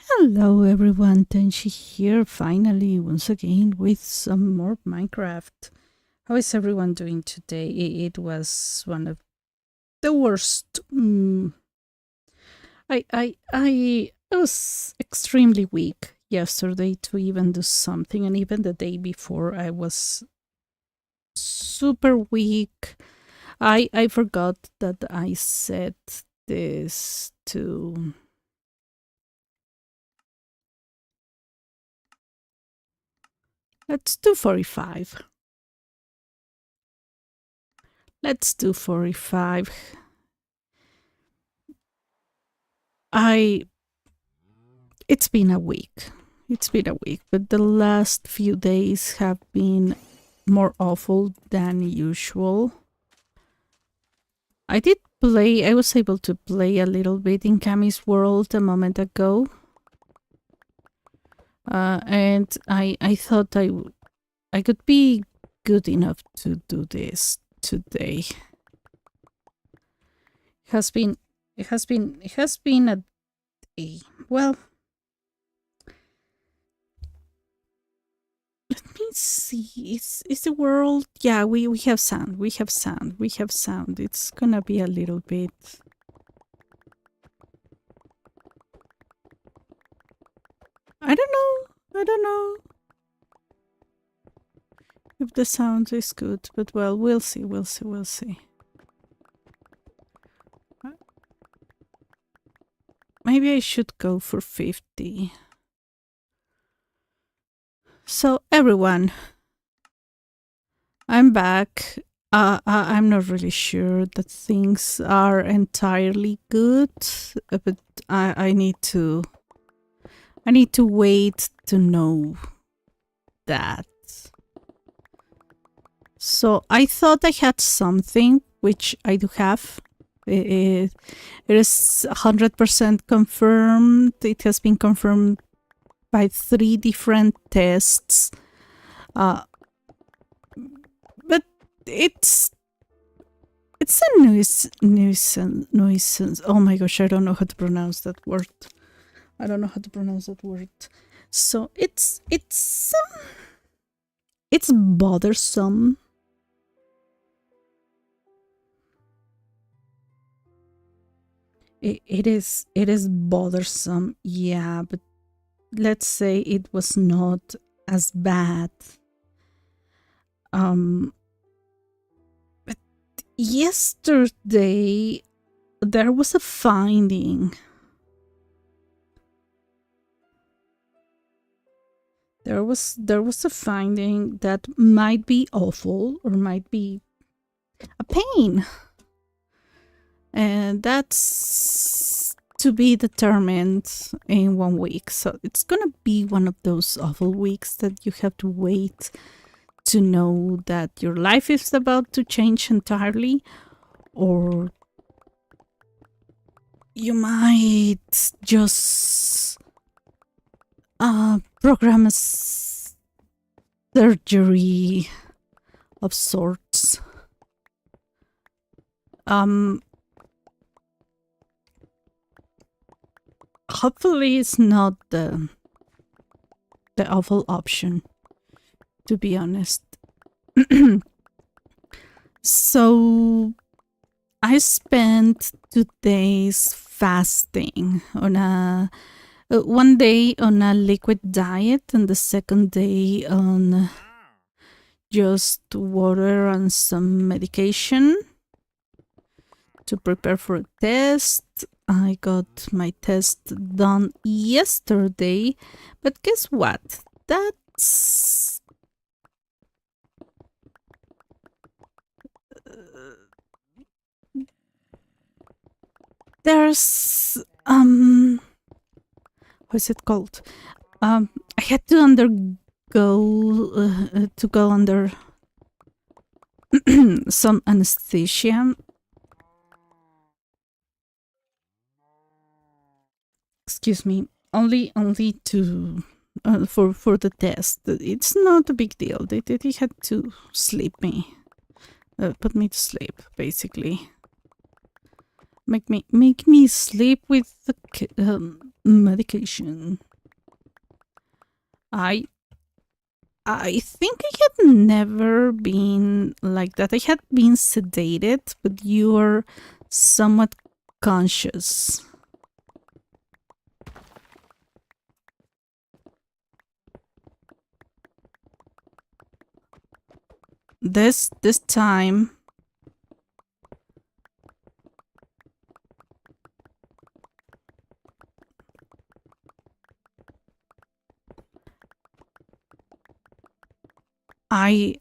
Hello everyone, Tenshi here, finally, once again, with some more Minecraft. How is everyone doing today? It was one of the worst. I was extremely weak yesterday to even do something, and even the day before I was super weak. I forgot that I set this to... Let's do 45. Let's do 45. It's been a week. It's been a week, but the last few days have been more awful than usual. I was able to play a little bit in Cami's World a moment ago. And I thought I could be good enough to do this today. It has been a day. Well, let me see. Is the world? Yeah, we have sound. We have sound. We have sound. It's gonna be a little bit. I don't know. I don't know if the sound is good, but well, we'll see. We'll see. We'll see. Maybe I should go for 50. So everyone, I'm back. I'm not really sure that things are entirely good, but I need to wait to know that. So I thought I had something, which I do have. It is 100% confirmed. It has been confirmed by 3 different tests. But it's a nuisance. Oh my gosh, I don't know how to pronounce that word. So it's bothersome. It is bothersome, yeah, but let's say it was not as bad. But yesterday there was a finding. There was a finding that might be awful or might be a pain. And that's to be determined in 1 week. So it's gonna be one of those awful weeks that you have to wait to know that your life is about to change entirely, or you might just program a surgery of sorts. Hopefully it's not the awful option, to be honest. So I spent 2 days fasting on a 1 day on a liquid diet and the second day on just water and some medication to prepare for a test. I got my test done yesterday, but guess what? That's there's what's it called? I had to go under some anesthesia. Excuse me. Only to for the test. It's not a big deal. They had to sleep me, put me to sleep, basically. Make me sleep with the medication. I think I had never been like that. I had been sedated, but you are somewhat conscious. This time they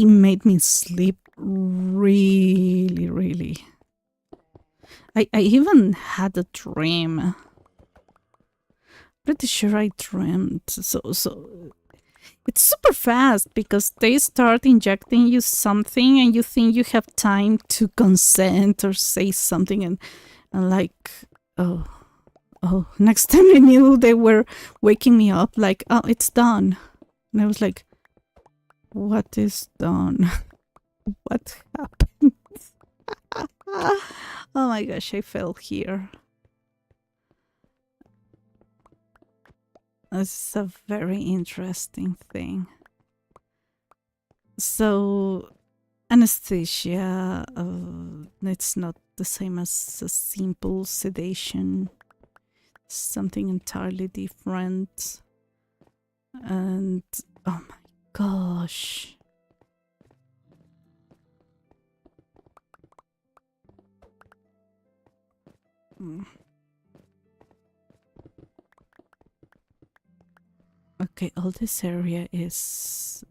made me sleep really. I even had a dream. Pretty sure I dreamed. So it's super fast because they start injecting you something and you think you have time to consent or say something and like oh, next time I knew they were waking me up like, oh, it's done. And I was like, what is done? What happened? Oh my gosh, I fell here. This is a very interesting thing. So, anesthesia, it's not the same as a simple sedation. Something entirely different. And, oh my gosh. Okay, all this area is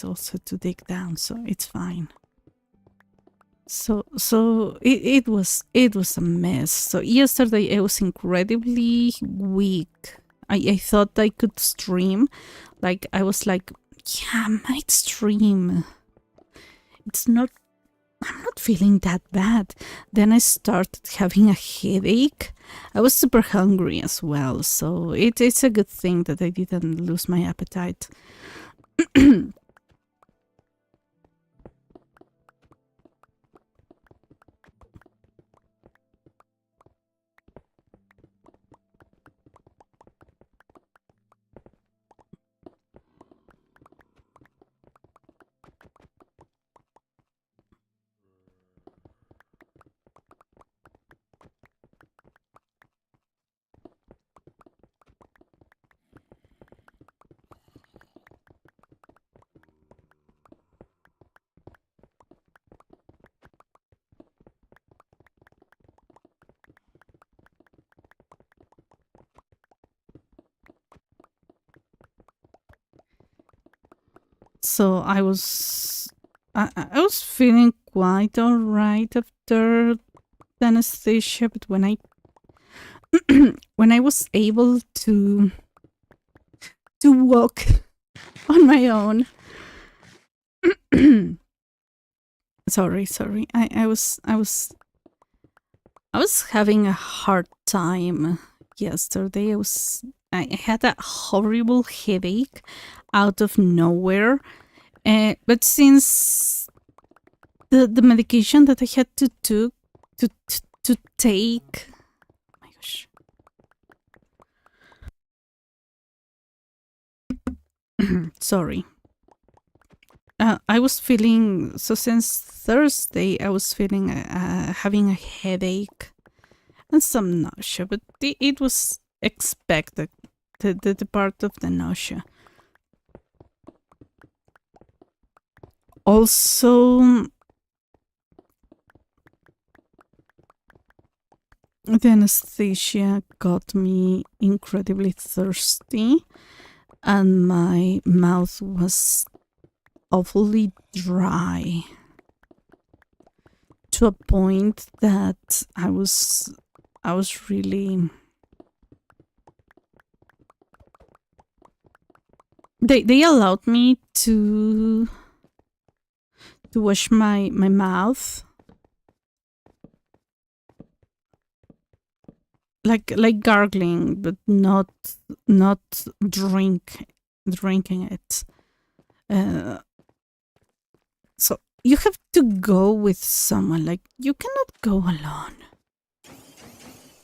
also to dig down, so it's fine. So it was a mess. So yesterday I was incredibly weak. I thought I could stream. Like I was like, yeah, I might stream. I'm not feeling that bad. Then I started having a headache. I was super hungry as well, so it's a good thing that I didn't lose my appetite. So I was feeling quite alright after the anesthesia, but when I when I was able to walk on my own, sorry, I was having a hard time yesterday. I had a horrible headache out of nowhere. But since the medication that I had to take, oh my gosh, sorry. I was feeling, so since Thursday I was feeling having a headache and some nausea, but it was expected, the part of the nausea. Also, the anesthesia got me incredibly thirsty and my mouth was awfully dry to a point that I was really... They allowed me to wash my mouth like gargling, but not drinking it. So you have to go with someone. Like, you cannot go alone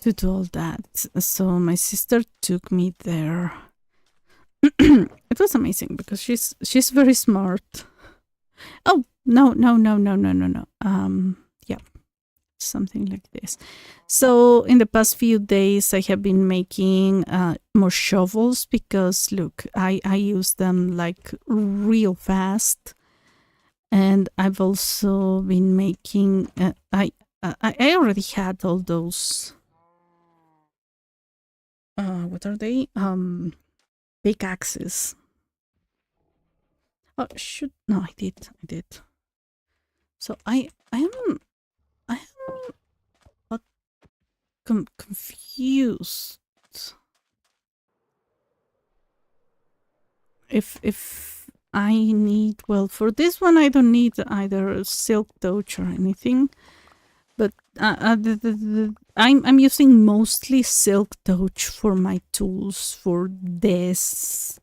to do all that. So my sister took me there. It was amazing because she's very smart. Oh, no. Yeah, something like this. So in the past few days, I have been making more shovels because look, I use them like real fast, and I've also been making. I already had all those. What are they? Pickaxes. Oh shoot! No, I did. So I am confused. If I need, well, for this one I don't need either silk touch or anything, but I'm using mostly silk touch for my tools for this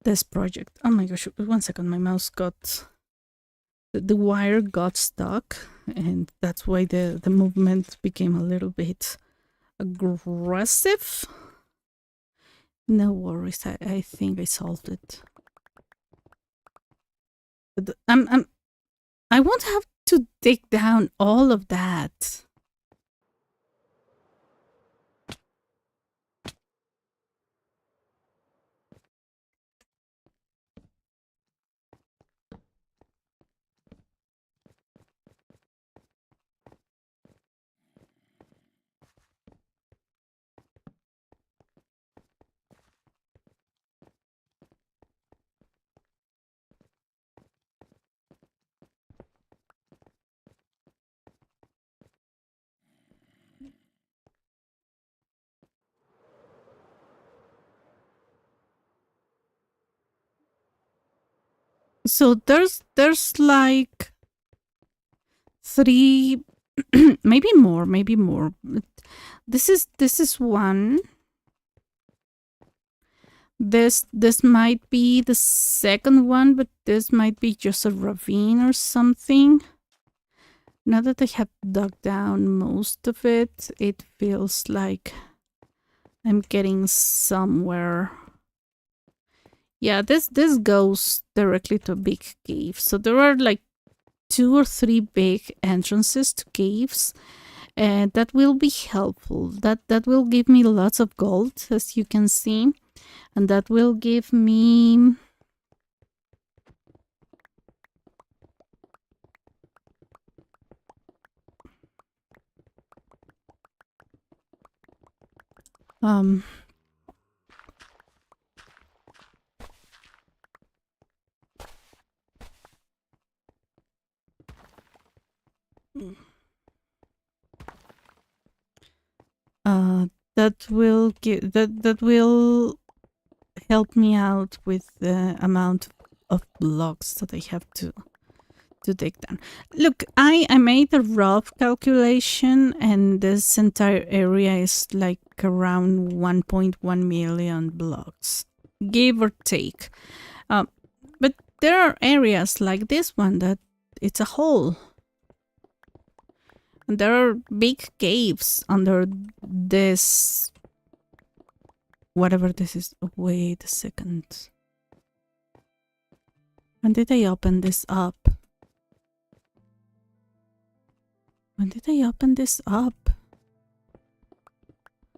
this project. Oh my gosh! 1 second, my mouse got the wire got stuck, and that's why the movement became a little bit aggressive. No worries, I think I solved it. But I won't have to dig down all of that. So there's like 3 maybe more. This is one. This might be the second one, but this might be just a ravine or something. Now that I have dug down most of it, it feels like I'm getting somewhere. Yeah, this goes directly to a big cave. So there are like 2 or 3 big entrances to caves, and that will be helpful. That will give me lots of gold, as you can see, and that will give me that will help me out with the amount of blocks that I have to take down. Look, I made a rough calculation, and this entire area is like around 1.1 million blocks, give or take. But there are areas like this one that it's a hole. And there are big caves under this, whatever this is. Wait a second. When did I open this up? When did I open this up?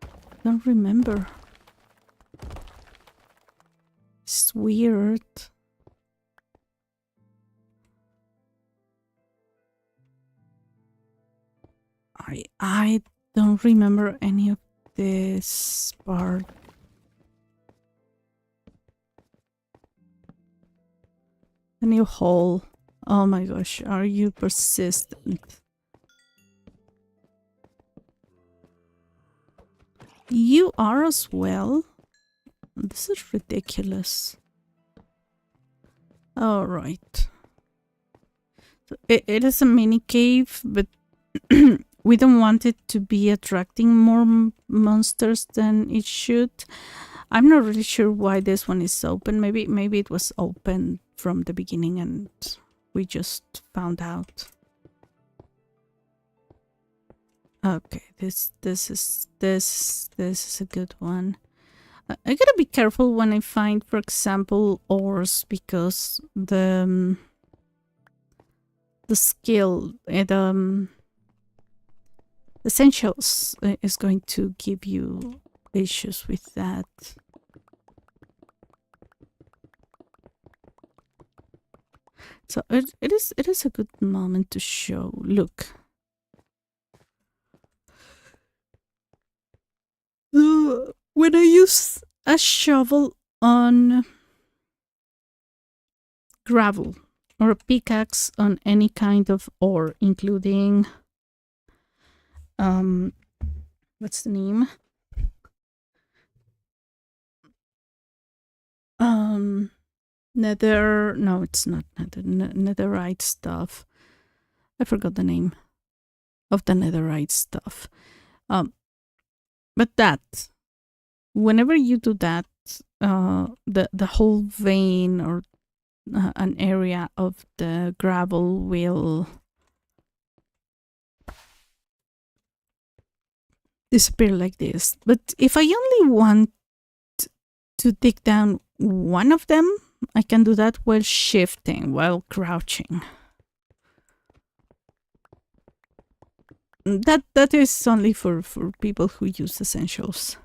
I don't remember. It's weird. I don't remember any of this part. A new hole. Oh my gosh, are you persistent? You are as well? This is ridiculous. Alright. So it is a mini cave, but we don't want it to be attracting more monsters than it should. I'm not really sure why this one is open. Maybe it was open from the beginning and we just found out. Okay, this is a good one. I gotta be careful when I find, for example, ores, because the skill, essentials is going to give you issues with that. So it is a good moment to show. Look. When I use a shovel on gravel or a pickaxe on any kind of ore, including what's the name? Nether, no, it's not netherite stuff. I forgot the name of the netherite stuff. But that, whenever you do that, the whole vein or an area of the gravel will disappear like this. But if I only want to dig down one of them, I can do that while shifting, while crouching. That is only for people who use essentials.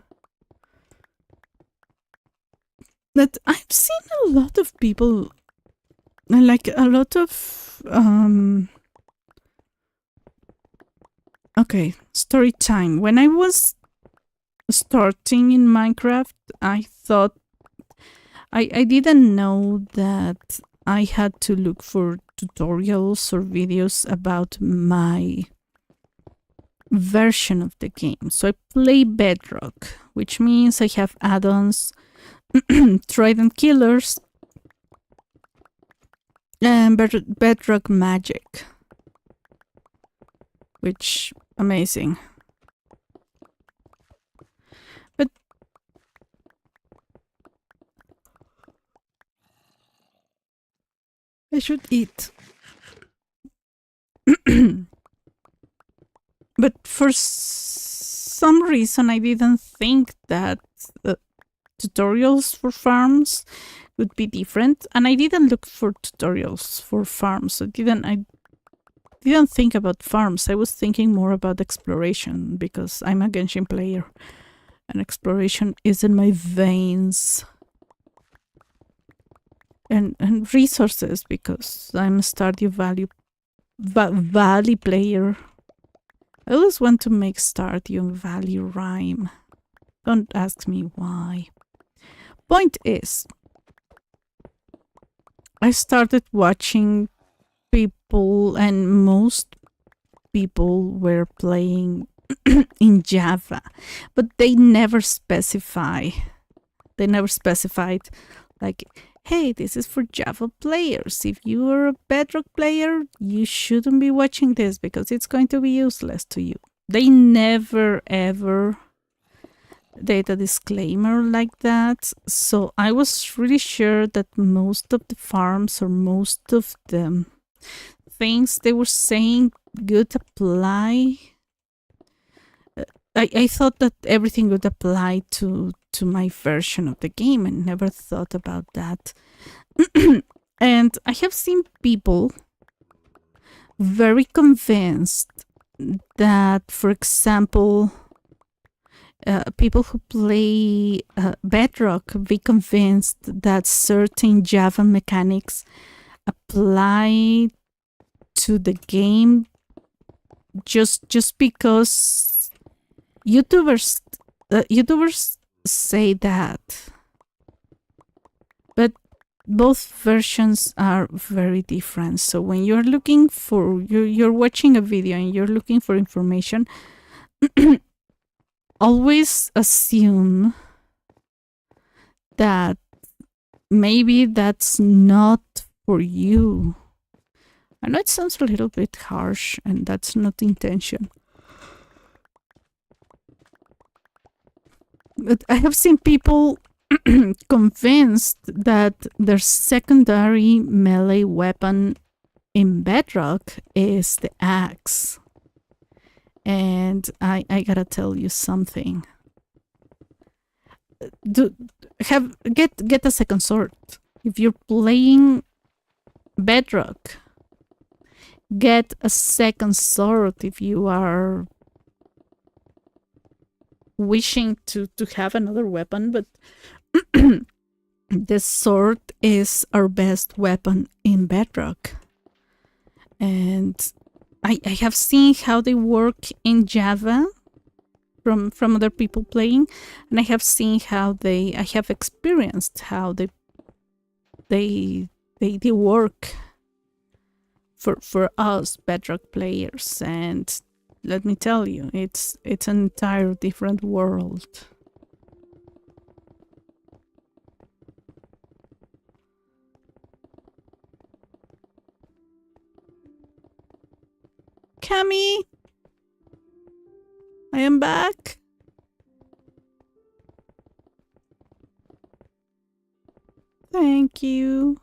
But I've seen a lot of people, like a lot of okay, story time. When I was starting in Minecraft, I thought I didn't know that I had to look for tutorials or videos about my version of the game. So I play Bedrock, which means I have add-ons, Trident Killers, and Bedrock Magic, which amazing. But I should eat. But for some reason, I didn't think that tutorials for farms would be different, and I didn't look for tutorials for farms. I didn't think about farms. I was thinking more about exploration, because I'm a Genshin player, and exploration is in my veins. And resources, because I'm a Stardew Valley player. I always want to make Stardew Valley rhyme. Don't ask me why. Point is, I started watching people, and most people were playing in Java, but they never specified like, hey, this is for Java players. If you are a Bedrock player, you shouldn't be watching this because it's going to be useless to you. They never ever did a disclaimer like that. So I was really sure that most of the farms or most of the things they were saying would apply. I thought that everything would apply to my version of the game, and never thought about that. And I have seen people very convinced that, for example, people who play Bedrock be convinced that certain Java mechanics apply to the game just because YouTubers say that. But both versions are very different. So when you're looking for, you're watching a video and you're looking for information, always assume that maybe that's not for you. I know it sounds a little bit harsh, and that's not the intention. But I have seen people convinced that their secondary melee weapon in Bedrock is the axe. And I gotta tell you something. Get a second sword. If you're playing Bedrock, get a second sword if you are wishing to have another weapon, but the sword is our best weapon in Bedrock. And I have seen how they work in Java from other people playing, and I have seen how I have experienced how they work for us Bedrock players, and let me tell you, it's an entire different world. Cami, I am back. Thank you.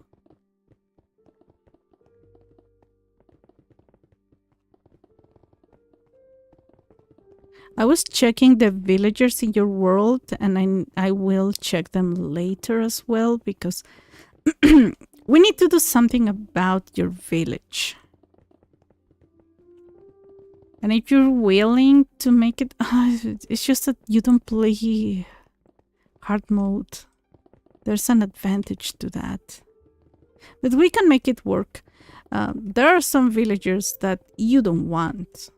I was checking the villagers in your world, and I will check them later as well, because we need to do something about your village. And if you're willing to make it, it's just that you don't play hard mode. There's an advantage to that. But we can make it work. There are some villagers that you don't want.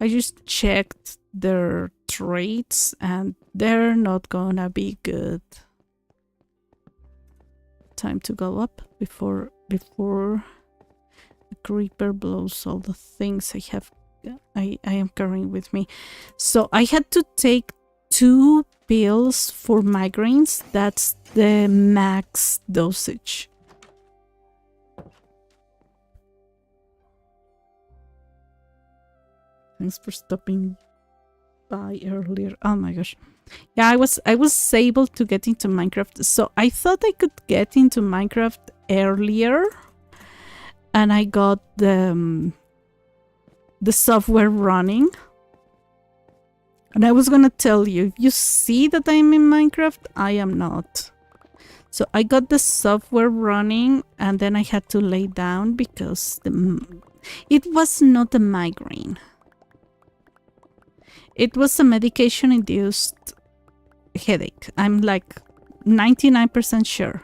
I just checked their traits and they're not gonna be good. Time to go up before the creeper blows all the things I am carrying with me. So I had to take 2 pills for migraines. That's the max dosage. Thanks for stopping by earlier. Oh my gosh. Yeah, I was able to get into Minecraft. So I thought I could get into Minecraft earlier, and I got the software running. And I was gonna tell you, if you see that I'm in Minecraft, I am not. So I got the software running, and then I had to lay down because it was not a migraine. It was a medication-induced headache. I'm like 99% sure.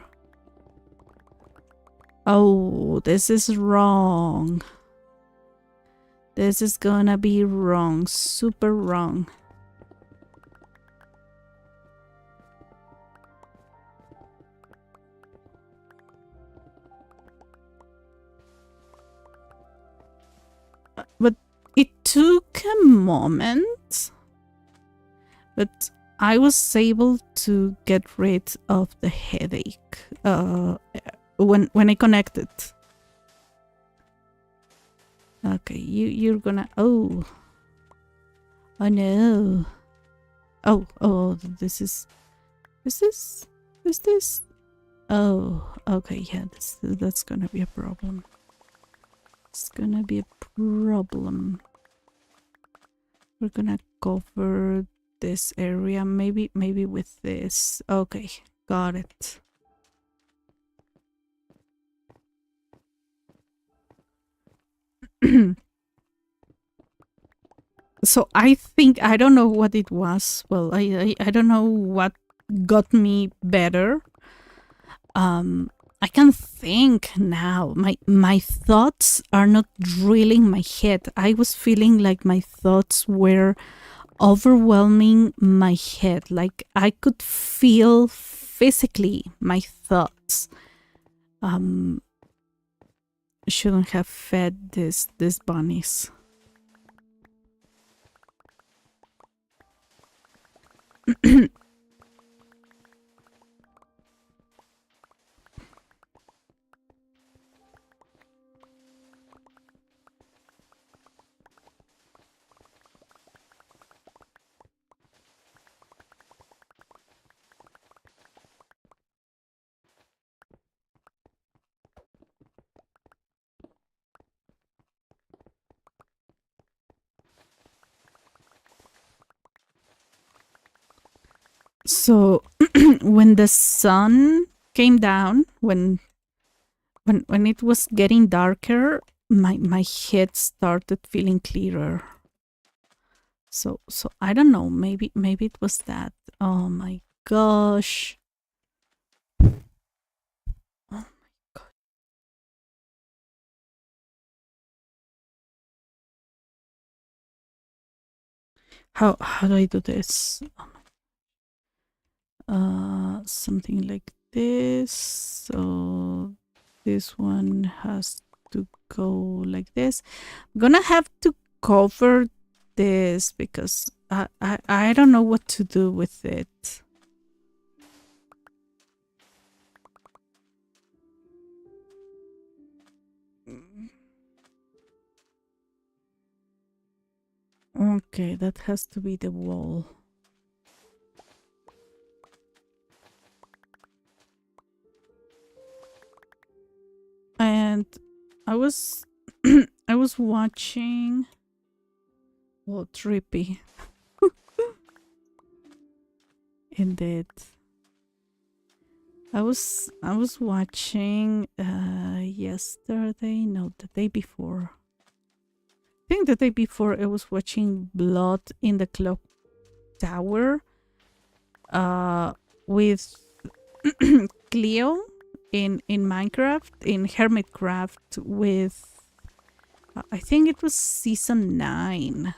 Oh, this is wrong. This is gonna be wrong. Super wrong. But it took a moment. But I was able to get rid of the headache when I connected. Okay, you're gonna... Oh no. Oh, this is... Is this? Oh, okay, yeah, that's gonna be a problem. It's gonna be a problem. We're gonna cover this area, maybe with this. Okay, got it. So I think, I don't know what it was. Well, I don't know what got me better. I can think now. My thoughts are not drilling my head. I was feeling like my thoughts were overwhelming my head. Like I could feel physically my thoughts. Shouldn't have fed these bunnies. So when the sun came down, when it was getting darker, my head started feeling clearer. So I don't know, maybe it was that. Oh my gosh. Oh my god. How do I do this? Something like this. So this one has to go like this. I'm gonna have to cover this because I don't know what to do with it. Okay, that has to be the wall. And I was I was watching. Oh, trippy. Indeed. I was watching yesterday, no, the day before. I think the day before I was watching Blood in the Clock Tower with Cleo in Minecraft, in Hermitcraft with I think it was season 9.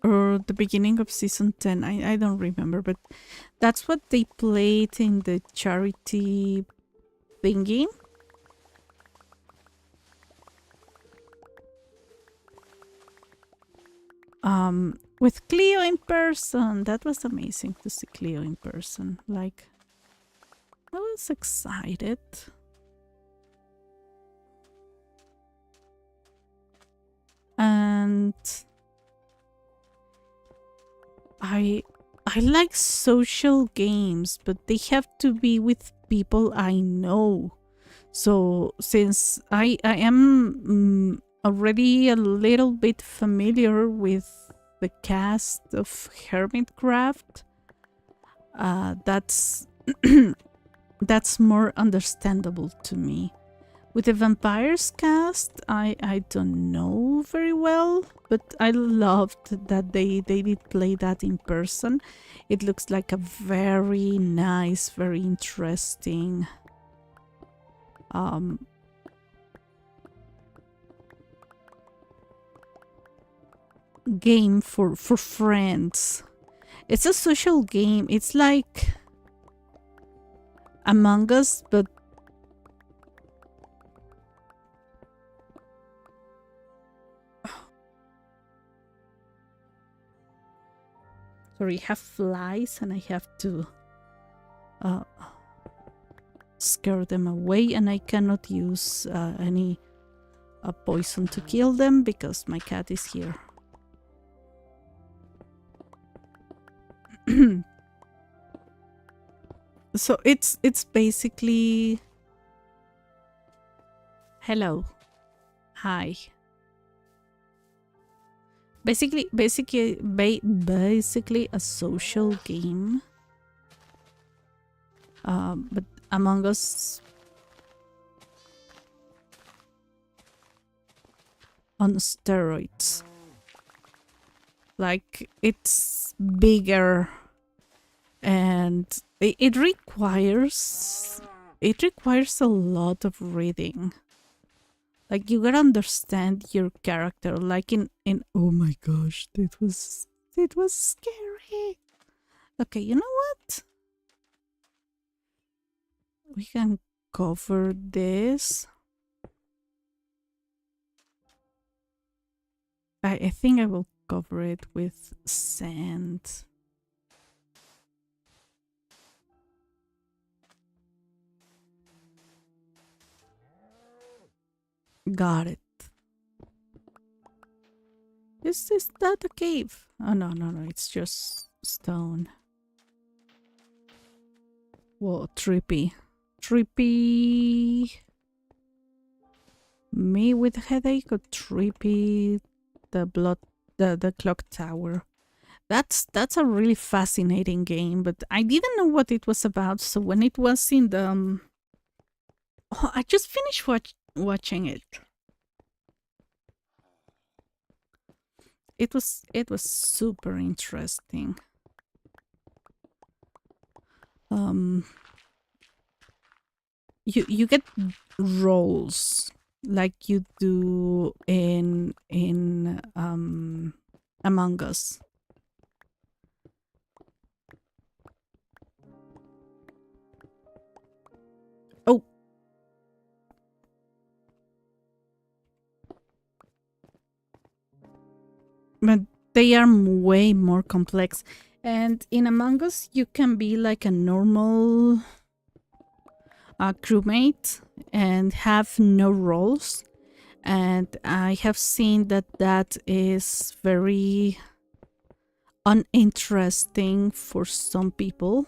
Or the beginning of season 10. I don't remember, but that's what they played in the charity thingy. With Cleo in person. That was amazing to see Cleo in person. Like, I was excited. And I like social games, but they have to be with people I know. So since I am already a little bit familiar with the cast of Hermitcraft, that's that's more understandable to me. With the vampires cast, I don't know very well, but I loved that they did play that in person. It looks like a very nice, very interesting game for friends. It's a social game. It's like Among Us, but sorry, I have flies and I have to scare them away, and I cannot use any poison to kill them because my cat is here. So it's basically hello, hi. Basically a social game. But Among Us on steroids. Like, it's bigger and it requires a lot of reading. Like, you gotta understand your character. Like in oh my gosh, it was scary. Okay, you know what? We can cover this. I think I will cover it with sand. Got it. Is that a cave? Oh, no, it's just stone. Whoa, trippy. Me with headache or Trippy, the clock tower. That's a really fascinating game, but I didn't know what it was about. So when it was in the, oh, I just finished watching it. It was super interesting. You get roles like you do in Among Us. Oh, but they are way more complex. And in Among Us, you can be like a normal crewmate and have no roles. And I have seen that is very uninteresting for some people.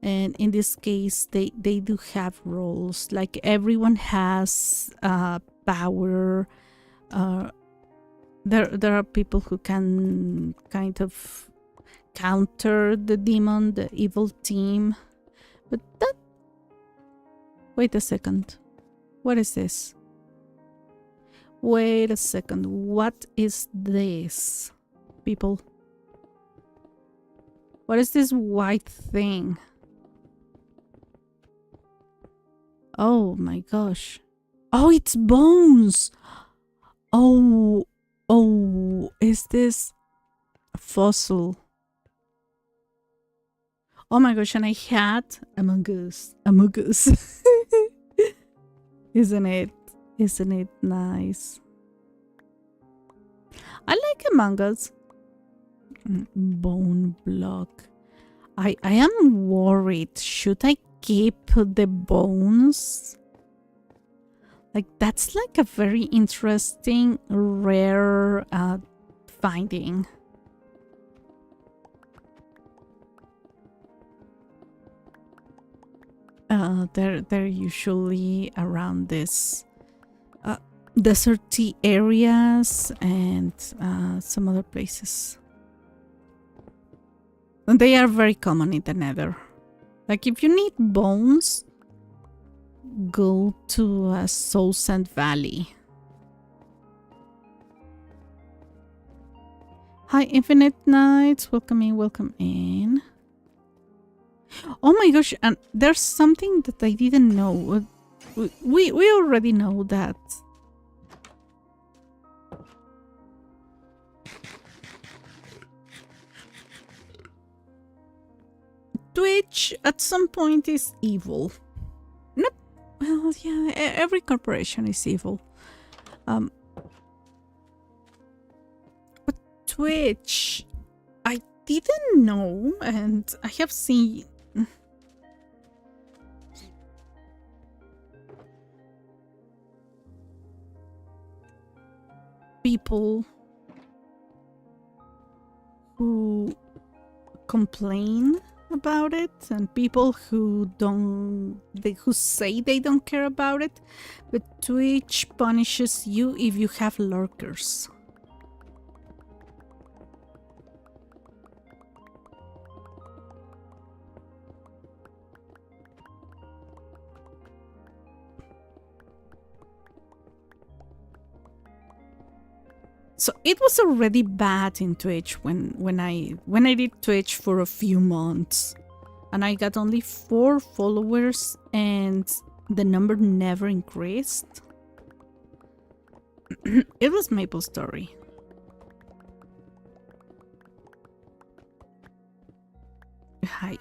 And in this case, they do have roles. Like everyone has power. There are people who can kind of counter the demon, the evil team. But that... Wait a second. What is this? Wait a second. What is this, people? What is this white thing? Oh my gosh. Oh, it's bones. Oh, is this a fossil? Oh my gosh, and I had Among Us. Isn't it nice? I like Among Us. Bone block. I am worried. Should I keep the bones? Like, that's like a very interesting, rare finding. They're usually around this deserty areas and some other places. And they are very common in the Nether. Like, if you need bones, go to Soul Sand Valley. Hi, Infinite Knights. Welcome in. Oh my gosh, and there's something that I didn't know. We already know that. Twitch at some point is evil. Nope. Well, yeah, every corporation is evil. But Twitch, I didn't know, and I have seen people who complain about it and people who who say they don't care about it, but Twitch punishes you if you have lurkers. So it was already bad in Twitch when I did Twitch for a few months, and I got only 4 followers and the number never increased. It was Maple Story. Hi.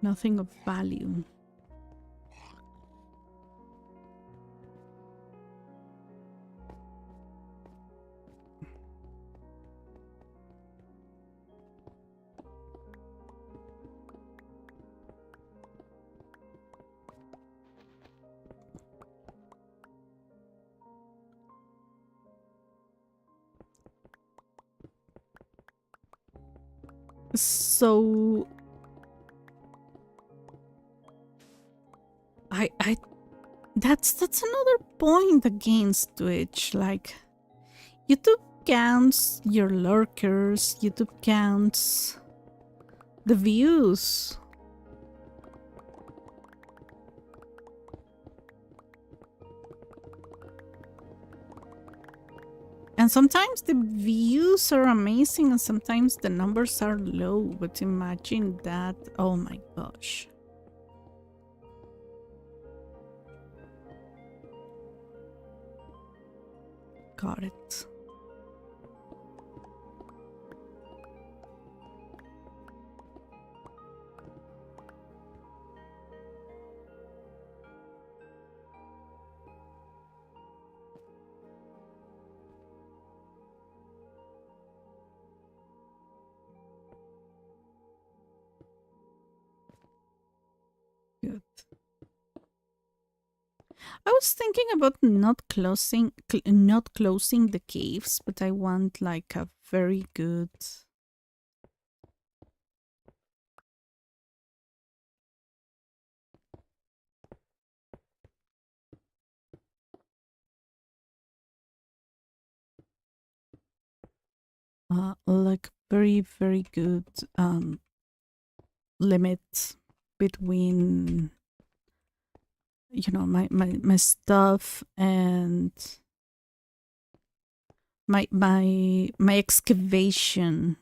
Nothing of value. So I that's another point against Twitch. Like, YouTube counts your lurkers, YouTube counts the views. And sometimes the views are amazing and sometimes the numbers are low, but imagine that. Oh my gosh. Got it. Good. I was thinking about not closing the caves, but I want like a very good like very good limit between, you know, my stuff and my excavation.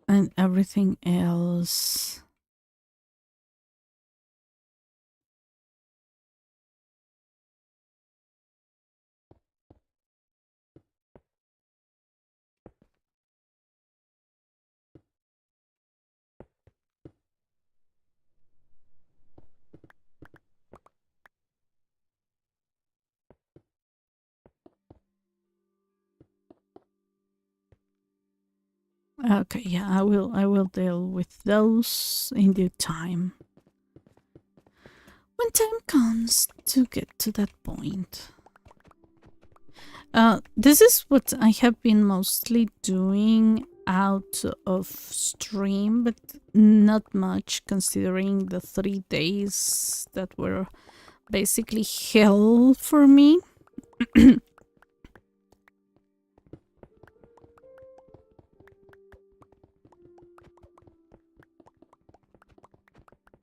And everything else. Okay, yeah, I will deal with those in due time. When time comes to get to that point. This is what I have been mostly doing out of stream, but not much considering the 3 days that were basically hell for me.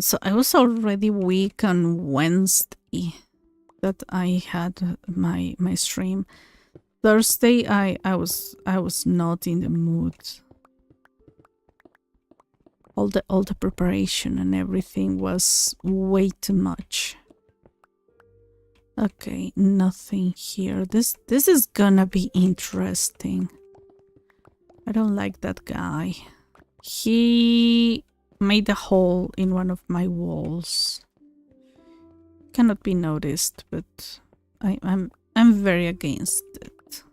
So I was already weak on Wednesday that I had my stream. Thursday I was not in the mood. All the preparation and everything was way too much. Okay, nothing here. This is gonna be interesting. I don't like that guy. He made a hole in one of my walls. Cannot be noticed, but I'm very against it.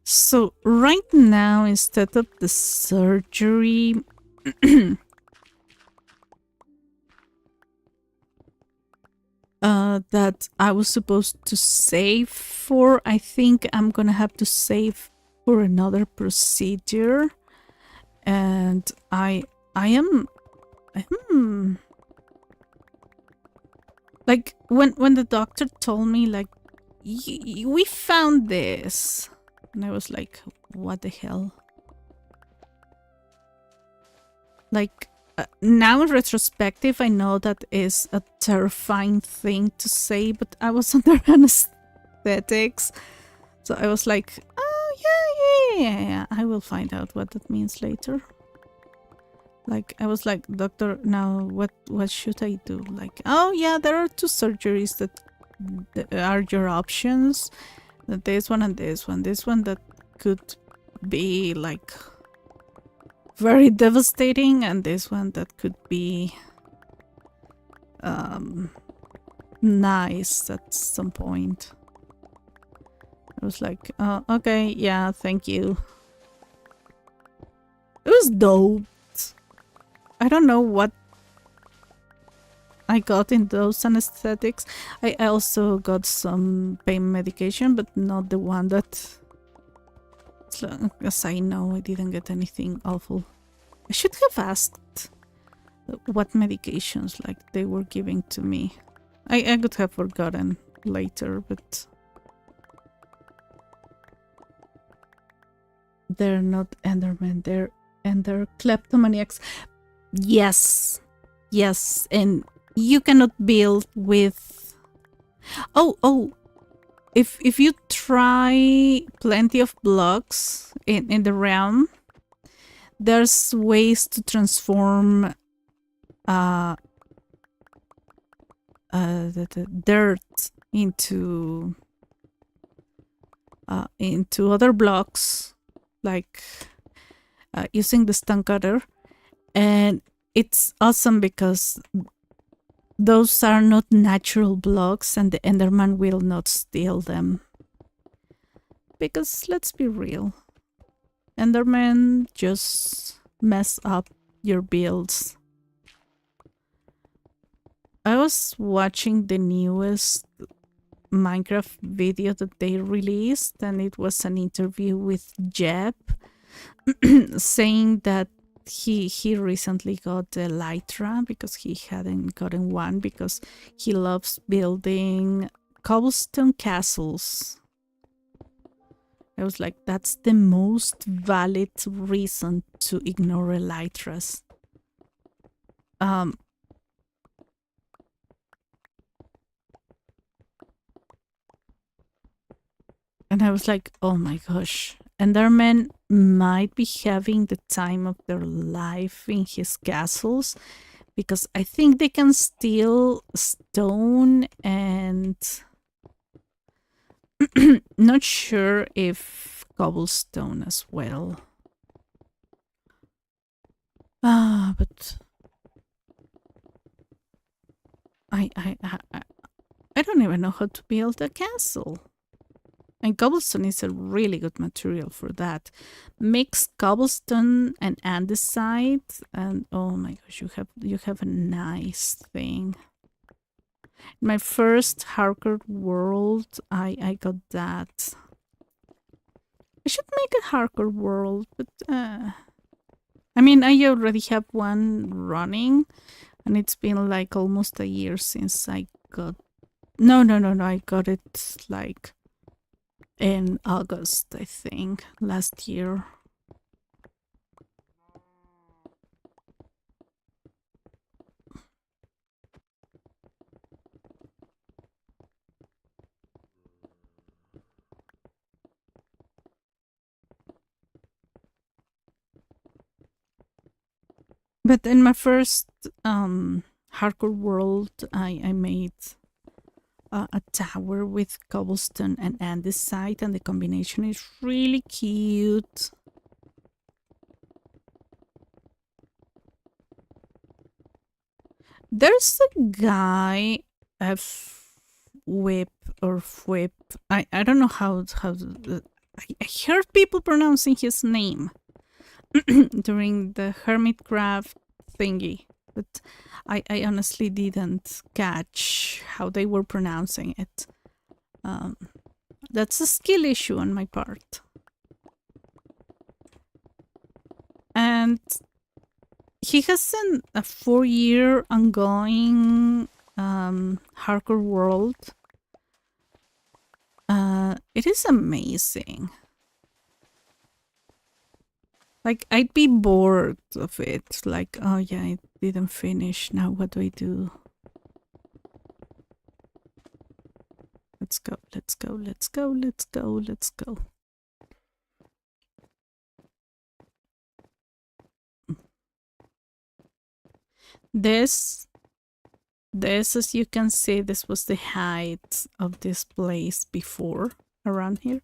So right now, instead of the surgery, that I was supposed to save for, I think I'm gonna have to save for another procedure, and I am like when the doctor told me like we found this, and I was like, what the hell? Like, now in retrospective, I know that is a terrifying thing to say, but I was under anesthetics. So I was like, oh, yeah. I will find out what that means later. Like, I was like, doctor, now what should I do? Like, oh, yeah, there are 2 surgeries that are your options. This one and this one. This one that could be, like, very devastating, and this one that could be nice at some point. I was like, okay, yeah, thank you. It was dope. I don't know what I got in those anesthetics. I also got some pain medication, but not the one that, as long as I know, I didn't get anything awful. I should have asked what medications like they were giving to me. I could have forgotten later, but they're not Endermen, they're Ender kleptomaniacs. Yes, yes, and you cannot build with. Oh, if you try plenty of blocks in the realm, there's ways to transform the dirt into other blocks, like using the stone cutter, and it's awesome because those are not natural blocks and the Enderman will not steal them. Because let's be real, Endermen just mess up your builds. I was watching the newest Minecraft video that they released, and it was an interview with Jeb saying that he recently got the Elytra because he hadn't gotten one, because he loves building cobblestone castles. I was like, that's the most valid reason to ignore Elytras. And I was like, oh my gosh, Enderman might be having the time of their life in his castles, because I think they can steal stone and not sure if cobblestone as well. But I don't even know how to build a castle. And cobblestone is a really good material for that. Mix cobblestone and andesite, and oh my gosh, you have a nice thing. In my first hardcore world, I got that. I should make a hardcore world, but I mean, I already have one running, and it's been like almost a year since I got. No, I got it like in August, I think, last year. But in my first hardcore world, I made a tower with cobblestone and andesite, and the combination is really cute. There's a guy, Whip or Whip. I don't know how I heard people pronouncing his name during the Hermitcraft thingy, but I honestly didn't catch how they were pronouncing it. That's a skill issue on my part. And he has a 4-year ongoing hardcore world. It is amazing. Like, I'd be bored of it. Like, oh yeah, I didn't finish. Now what do I do? Let's go, let's go, let's go, let's go, let's go. This, as you can see, this was the height of this place before, around here.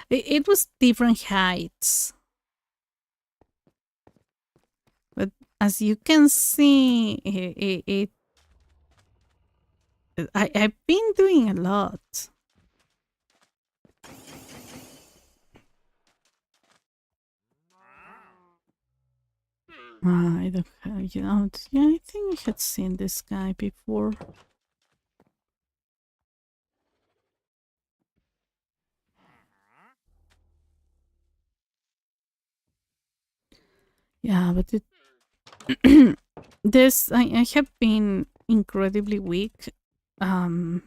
It was different heights. But as you can see, I've been doing a lot. I don't yeah, I think I had seen this guy before. Yeah, but this I have been incredibly weak. Um,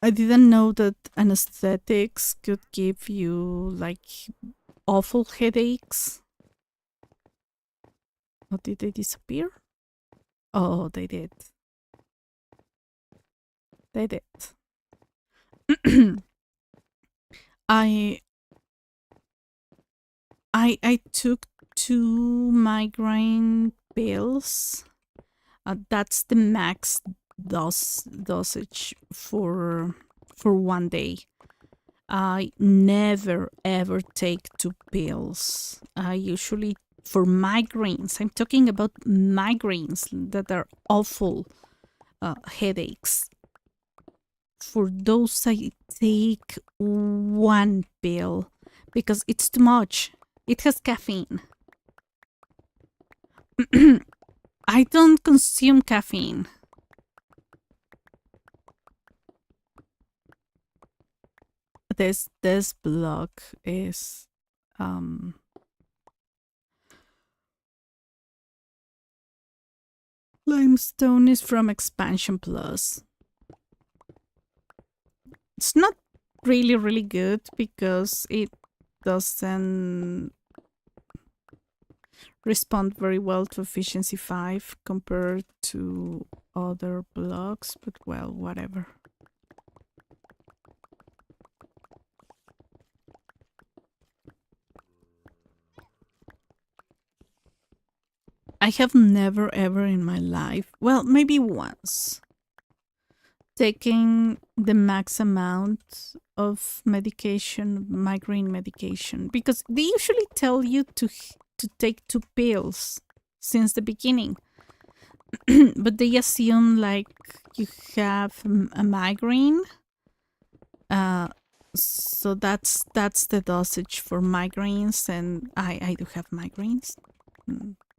I didn't know that anesthetics could give you like awful headaches. Oh, did they disappear? Oh, they did. They did. I I took 2 migraine pills. That's the max dosage for 1 day. I never ever take 2 pills. I usually for migraines. I'm talking about migraines that are awful headaches. For those, I take 1 pill because it's too much. It has caffeine. I don't consume caffeine. This block is limestone is from Expansion Plus. It's not really good because it doesn't respond very well to efficiency 5 compared to other blocks, but well, whatever. I have never ever in my life, well, maybe once, taking the max amount of medication, migraine medication, because they usually tell you to take 2 pills since the beginning. But they assume like you have a migraine. So that's the dosage for migraines, and I do have migraines.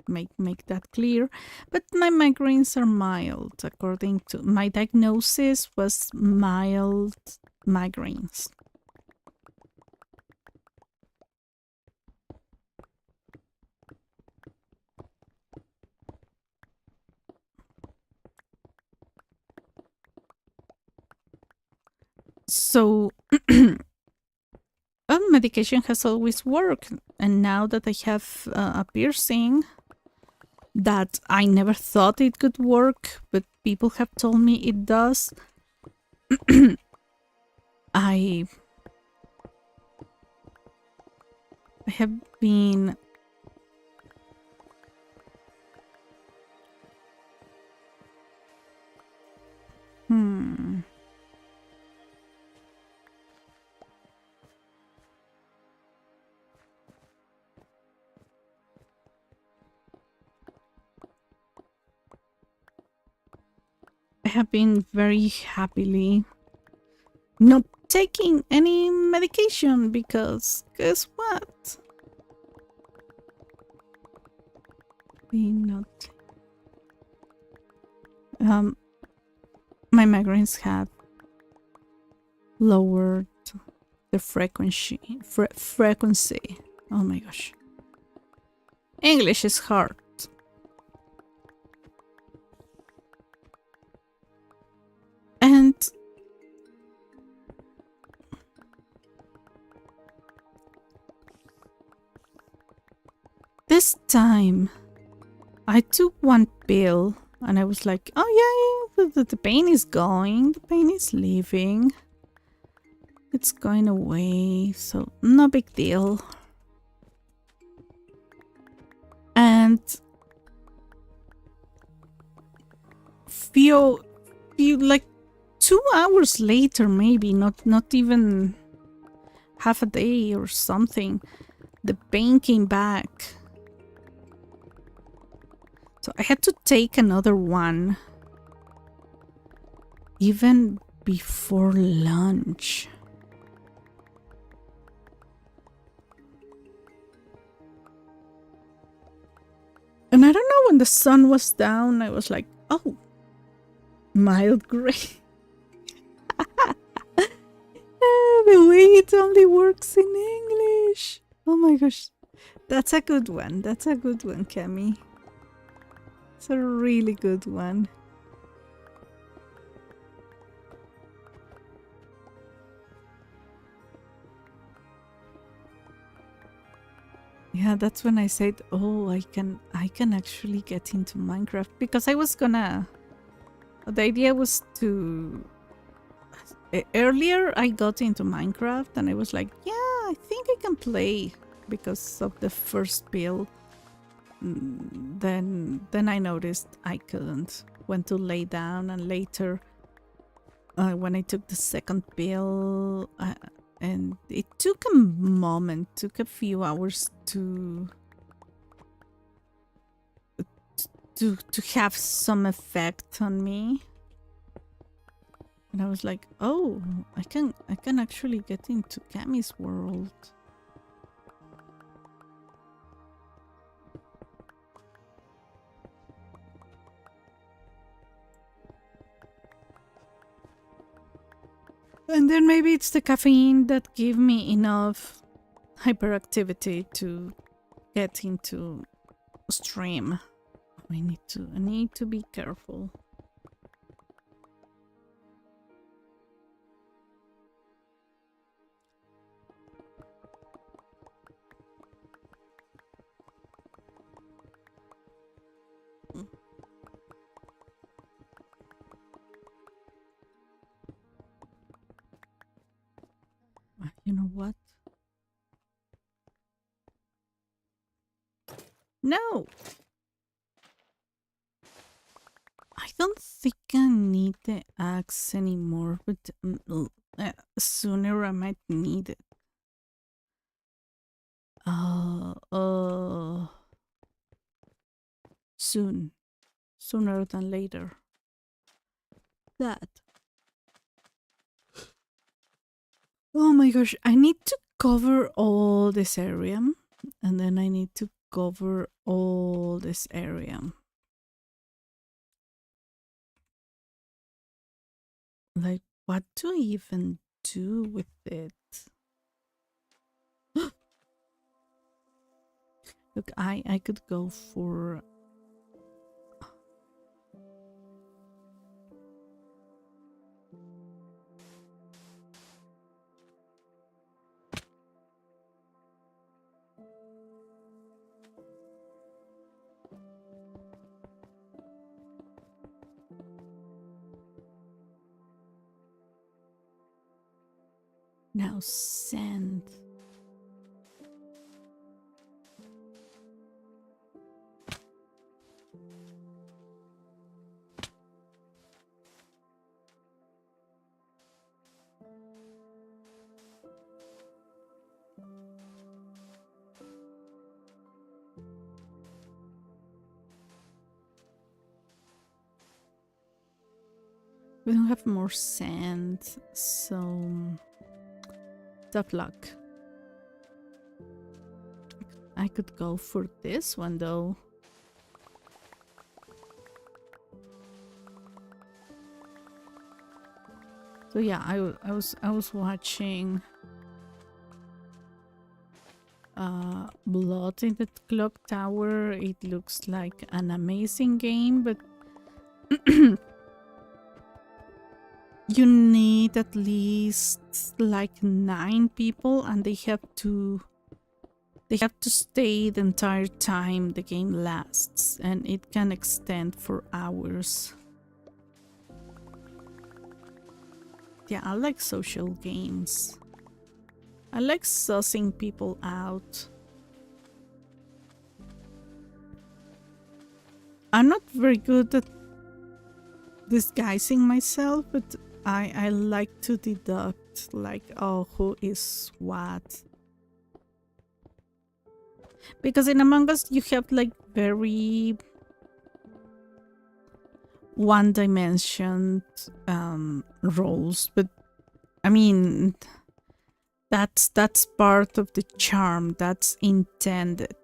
Make that clear. But my migraines are mild. According to my diagnosis, was mild migraines. So medication has always worked, and now that I have a piercing that I never thought it could work, but people have told me it does. I have been I have been very happily not taking any medication because guess what? We not. My migraines have lowered the frequency. Frequency. Oh my gosh. English is hard. And this time, I took 1 pill and I was like, oh yeah, the pain is going, the pain is leaving. It's going away, so no big deal. And feel like 2 hours later, maybe not even half a day or something, the pain came back. So I had to take another one even before lunch. And I don't know, when the sun was down, I was like, oh, mild gray. The way it only works in English. Oh my gosh. That's a good one. That's a good one, Kemi. It's a really good one. Yeah, that's when I said, oh, I can actually get into Minecraft, because I was gonna, the idea was to, earlier I got into Minecraft and I was like, yeah, I think I can play because of the first build. Then I noticed I couldn't. Went to lay down, and later when I took the second build, and it took a moment, took a few hours to have some effect on me. And I was like, oh, I can actually get into Kami's world. And then maybe it's the caffeine that gave me enough hyperactivity to get into stream. I need to be careful. You know what? No! I don't think I need the axe anymore, but sooner I might need it. Soon. Sooner than later. That. Oh my gosh, I need to cover all this area, and then I need to cover all this area. Like, what to even do with it? Look, I could go for... Now sand. We don't have more sand, so tough luck. I could go for this one though. So yeah, I was watching Blood in the Clock Tower. It looks like an amazing game, but you need at least like 9 people, and they have to stay the entire time the game lasts, and it can extend for hours. Yeah, I like social games. I like sussing people out. I'm not very good at disguising myself, but I like to deduct, like, oh, who is what. Because in Among Us, you have like very one-dimensioned roles, but I mean, that's part of the charm. That's intended.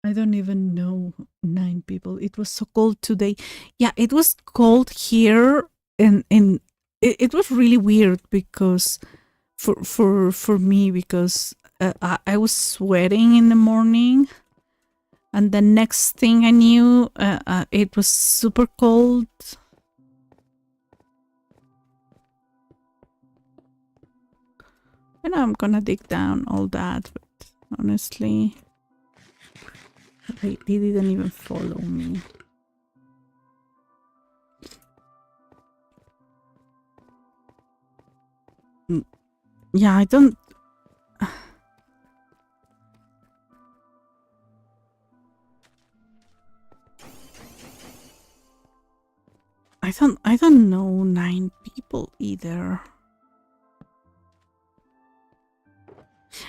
I don't even know 9 people. It was so cold today. Yeah, it was cold here, and it was really weird because for me because I was sweating in the morning, and the next thing I knew, it was super cold. And I'm gonna dig down all that, but honestly, they didn't even follow me. Yeah, I don't. I don't know 9 people either.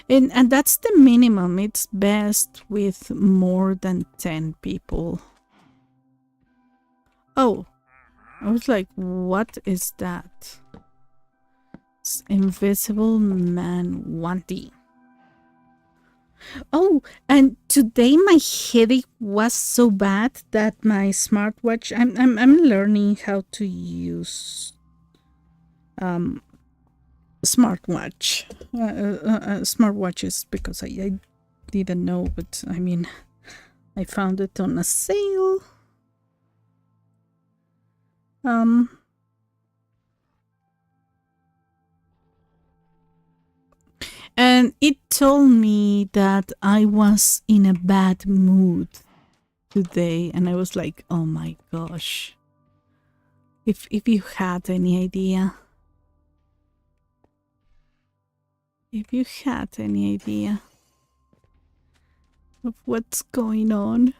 And that's the minimum. It's best with more than 10 people. Oh, I was like, what is that? It's Invisible Man 1D. Oh, and today my headache was so bad that my smartwatch. I'm learning how to use smartwatches because I didn't know, but I mean, I found it on a sale. And it told me that I was in a bad mood today, and I was like, oh my gosh. If you had any idea. If you had any idea of what's going on.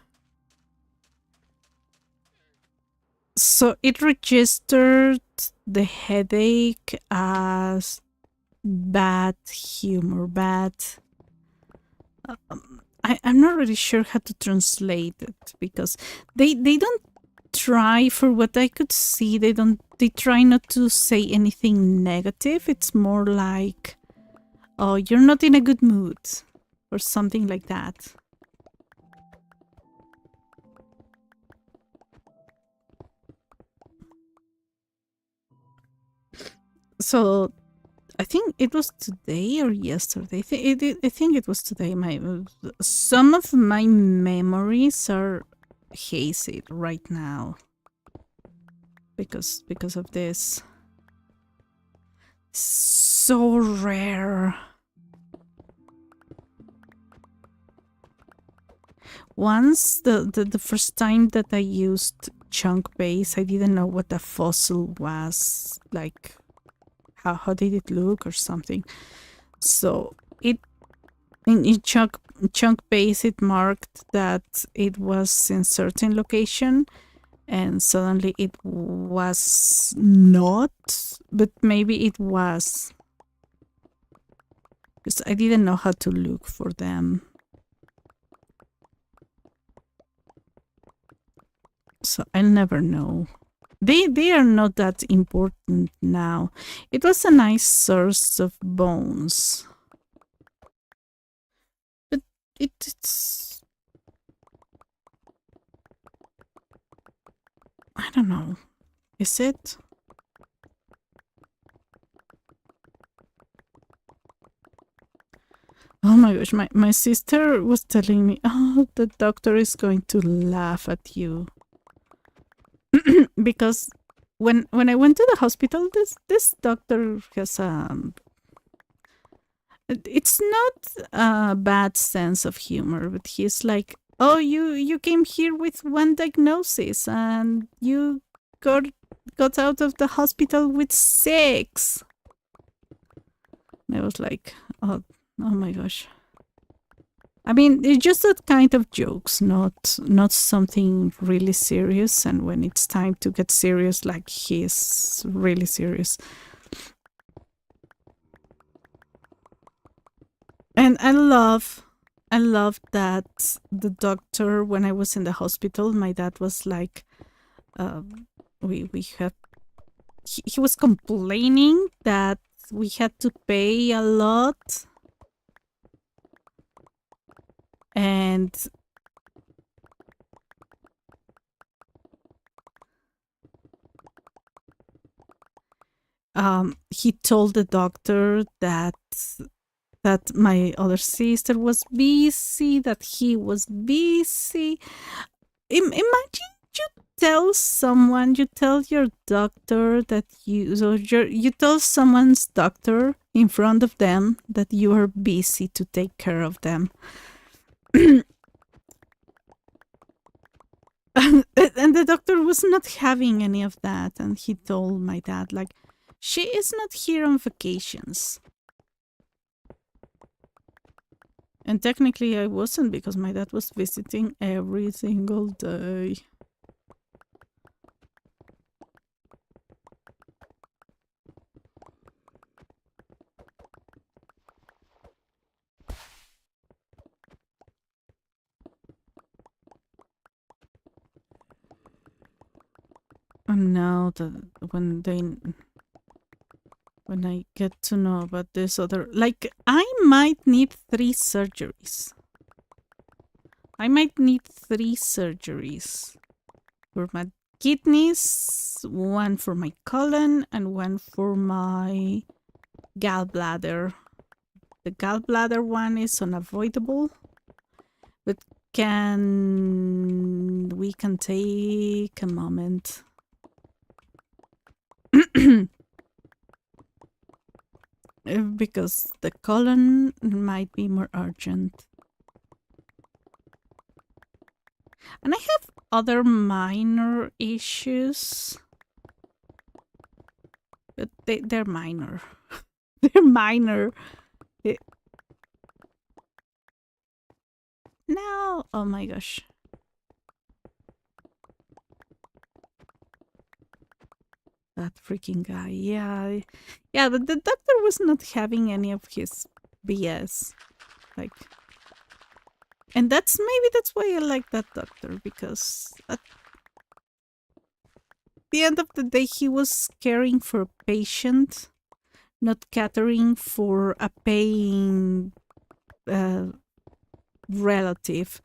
So it registered the headache as bad humor, bad. I'm not really sure how to translate it because they don't try, for what I could see, they try not to say anything negative. It's more like, oh, you're not in a good mood or something like that. So I think it was today or yesterday. I think it was today. Some of my memories are hazy right now because of this. So rare. Once the first time that I used chunk base, I didn't know what a fossil was, like how did it look or something. So it in chunk base it marked that it was in certain location, and suddenly it was not, but maybe it was, because I didn't know how to look for them. So I'll never know. They are not that important now. It was a nice source of bones. But it's... I don't know. Is it? Oh my gosh, my sister was telling me, oh, the doctor is going to laugh at you. Because when I went to the hospital, this doctor has it's not a bad sense of humor, but he's like, oh, you came here with one diagnosis and you got out of the hospital with 6. And I was like, oh my gosh. I mean, it's just that kind of jokes, not something really serious. And when it's time to get serious, like he's really serious. And I love that the doctor, when I was in the hospital, my dad was like, we had, he was complaining that we had to pay a lot. And he told the doctor that my other sister was busy, that he was busy. Imagine you tell your doctor that you tell someone's doctor in front of them that you are busy to take care of them. And the doctor was not having any of that, and he told my dad, like, she is not here on vacations. And technically I wasn't, because my dad was visiting every single day. And now when I get to know about this other, like, I might need 3 surgeries. I might need 3 surgeries for my kidneys, 1 for my colon, and 1 for my gallbladder. The gallbladder one is unavoidable, but we can take a moment. Because the colon might be more urgent. And I have other minor issues, but they're minor. They're minor. No, oh my gosh. That freaking guy, yeah, but the doctor was not having any of his BS, like, and maybe that's why I like that doctor, because at the end of the day, he was caring for a patient, not catering for a paying relative.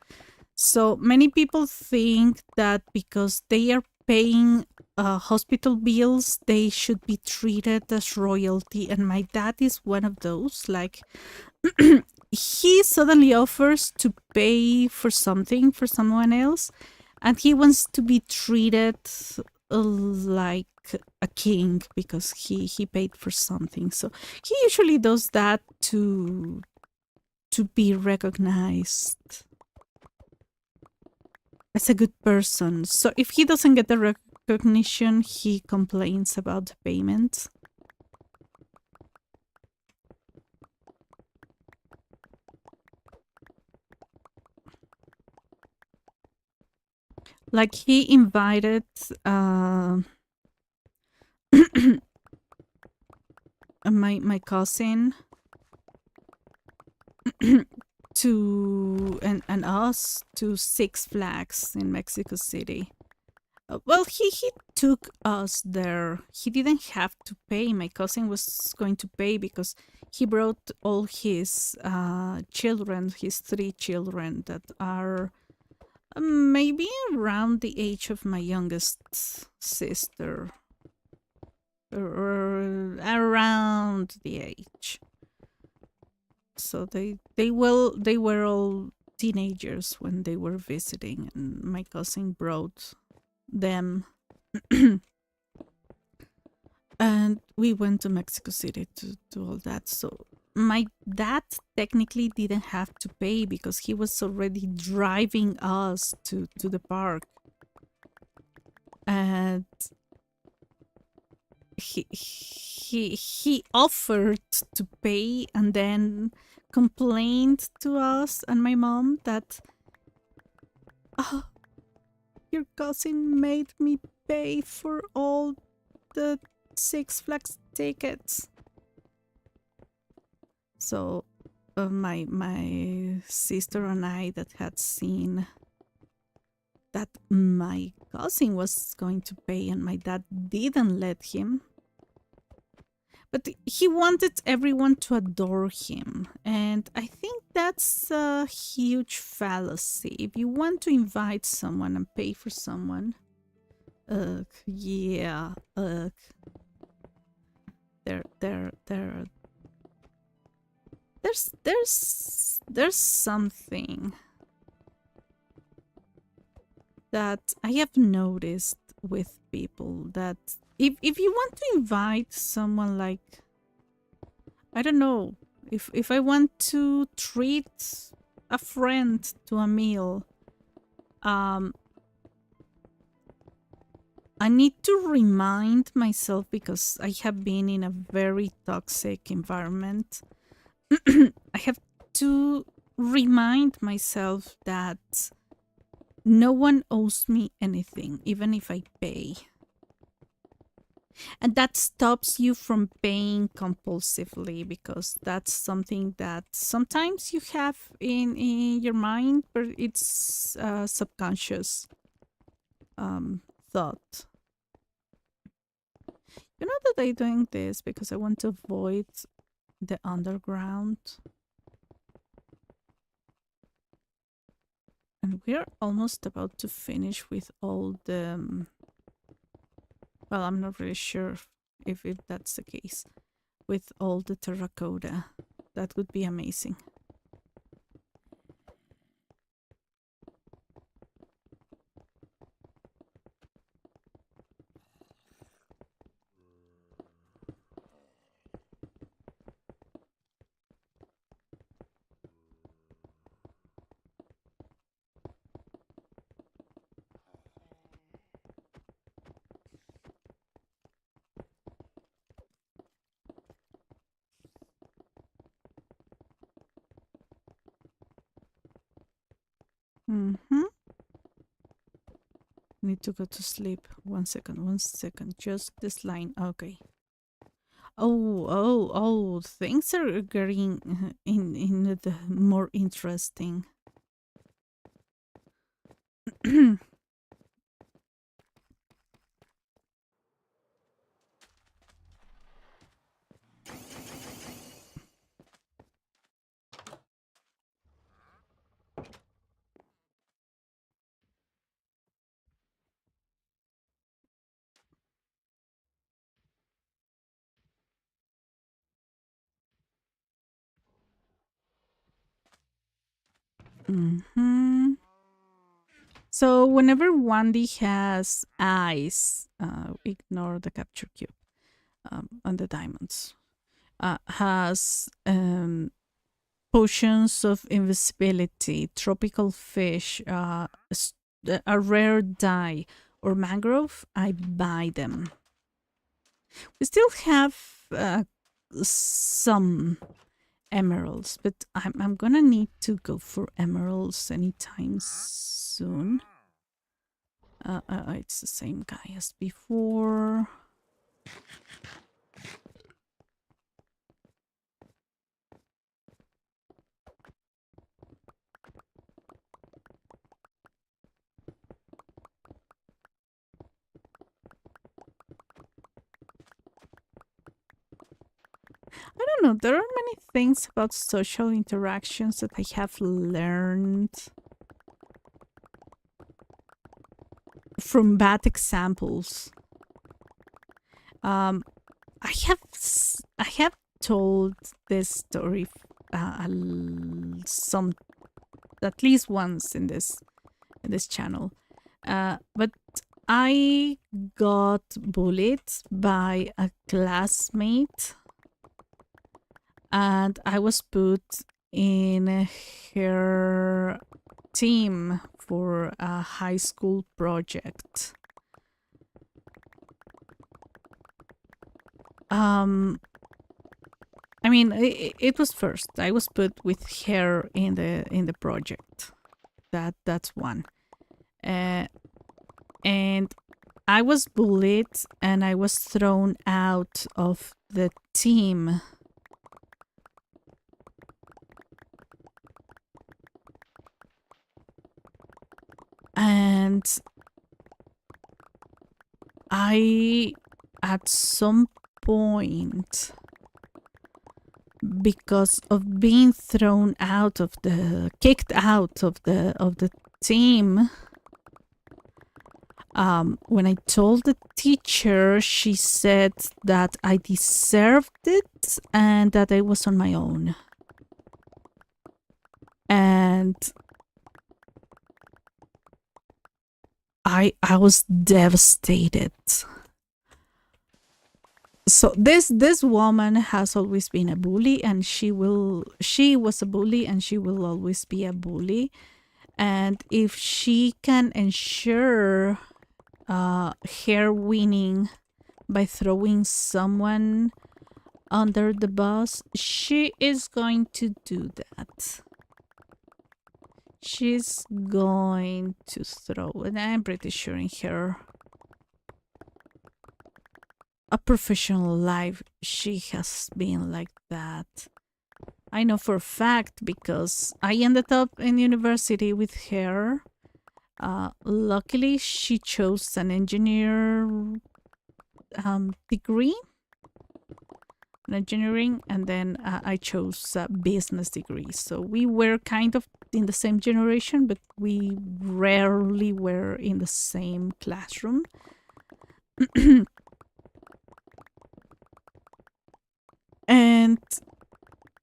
So many people think that because they are paying hospital bills, they should be treated as royalty, and my dad is one of those. Like, he suddenly offers to pay for something for someone else, and he wants to be treated like a king because he paid for something. So he usually does that to be recognized as a good person. So if he doesn't get the recognition, he complains about the payment. Like, he invited my cousin to and us to Six Flags in Mexico City. Well, he took us there. He didn't have to pay. My cousin was going to pay because he brought all his children, his 3 children that are maybe around the age of my youngest sister, or around the age. So they were all teenagers when they were visiting, and my cousin brought them. And we went to Mexico City to do all that. So my dad technically didn't have to pay because he was already driving us to the park. And he offered to pay and then complained to us and my mom that, oh, your cousin made me pay for all the Six Flags tickets. So my sister and I that had seen that my cousin was going to pay and my dad didn't let him. But he wanted everyone to adore him. And I think that's a huge fallacy. If you want to invite someone and pay for someone, there there's something that I have noticed with people, that if you want to invite someone, like, I don't know, if I want to treat a friend to a meal, I need to remind myself, because I have been in a very toxic environment. I have to remind myself that no one owes me anything, even if I pay. And that stops you from paying compulsively, because that's something that sometimes you have in your mind, but it's subconscious thought. You know that I'm doing this because I want to avoid the underground. And we're almost about to finish with all the... well, I'm not really sure if that's the case. With all the terracotta. That would be amazing. Mm-hmm. Need to go to sleep. 1 second, 1 second. Just this line. Okay. Oh, things are getting in the more interesting. Mm-hmm. So whenever Wandy has eyes, ignore the capture cube on the diamonds. Has potions of invisibility, tropical fish, a rare dye, or mangrove, I buy them. We still have some emeralds, but I'm gonna need to go for emeralds anytime soon. It's the same guy as before. I don't know, there are many things about social interactions that I have learned from bad examples. I have told this story some at least once in this channel, but I got bullied by a classmate, and I was put in her team for a high school project. I mean, it was first. I was put with her in the project. That's one. And I was bullied, and I was thrown out of the team. And I, at some point, because of being thrown out of kicked out of the team, When I told the teacher, she said that I deserved it and that I was on my own. And I was devastated. So this woman has always been a bully, and she was a bully, and she will always be a bully. And if she can ensure her winning by throwing someone under the bus, she is going to do that. She's going to throw, and I'm pretty sure in her a professional life she has been like that. I know for a fact because I ended up in university with her. Luckily, she chose an engineer degree in engineering, and then I chose a business degree. So we were kind of in the same generation, but we rarely were in the same classroom.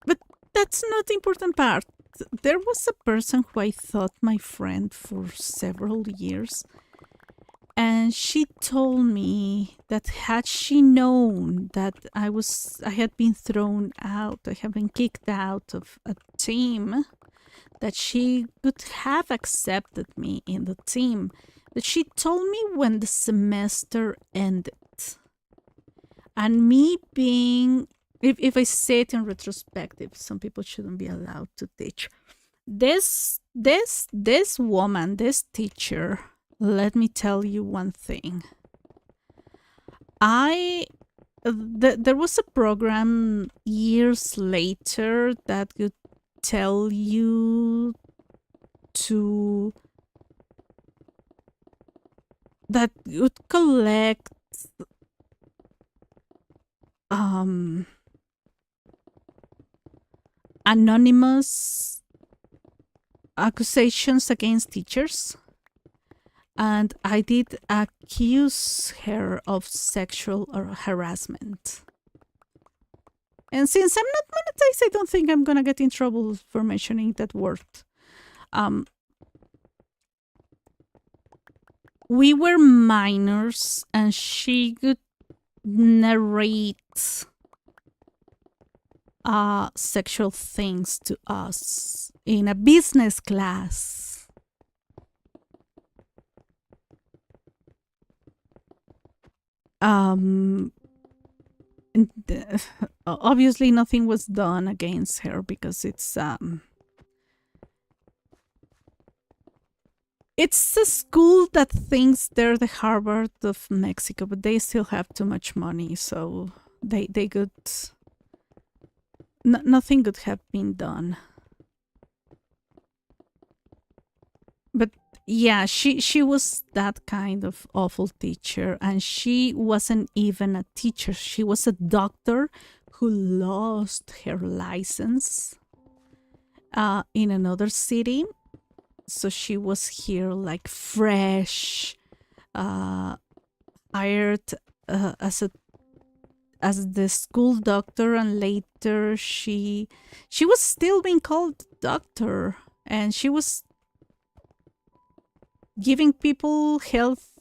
But that's not the important part. There was a person who I thought my friend for several years, and she told me that had she known that I had been thrown out, I had been kicked out of a team, that she would have accepted me in the team. But she told me when the semester ended. And me being, if I say it in retrospective, some people shouldn't be allowed to teach. This woman, this teacher, let me tell you one thing. There was a program years later that would tell you that would collect anonymous accusations against teachers, and I did accuse her of sexual harassment. And since I'm not monetized, I don't think I'm gonna get in trouble for mentioning that word. We were minors, and she would narrate sexual things to us in a business class. Obviously nothing was done against her because it's a school that thinks they're the Harvard of Mexico, but they still have too much money, so they could nothing could have been done. But yeah, she was that kind of awful teacher, and she wasn't even a teacher. She was a doctor who lost her license in another city. So she was here like fresh, hired as the school doctor, and later she was still being called doctor, and she was giving people health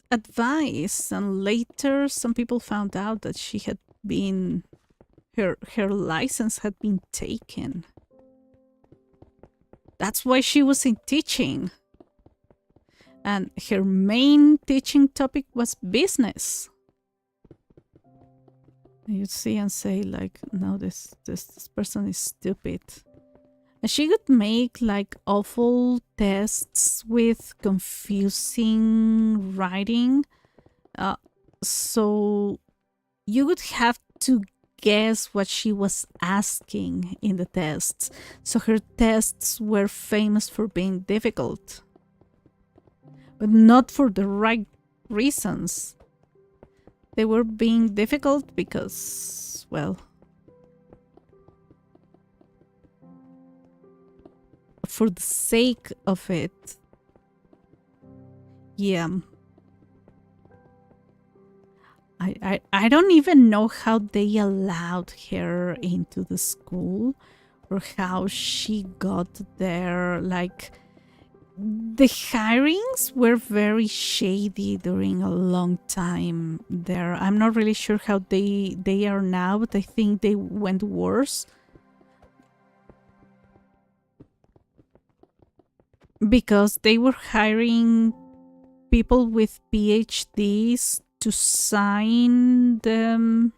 advice, and later some people found out that she had been her license had been taken. That's why she was in teaching, and her main teaching topic was business. You'd see and say like, no, this person is stupid. And she would make like awful tests with confusing writing. So you would have to guess what she was asking in the tests. So her tests were famous for being difficult, but not for the right reasons. They were being difficult because, well, for the sake of it. Yeah. I don't even know how they allowed her into the school or how she got there. Like, the hirings were very shady during a long time there. I'm not really sure how they are now, but I think they went worse. Because they were hiring people with PhDs to sign the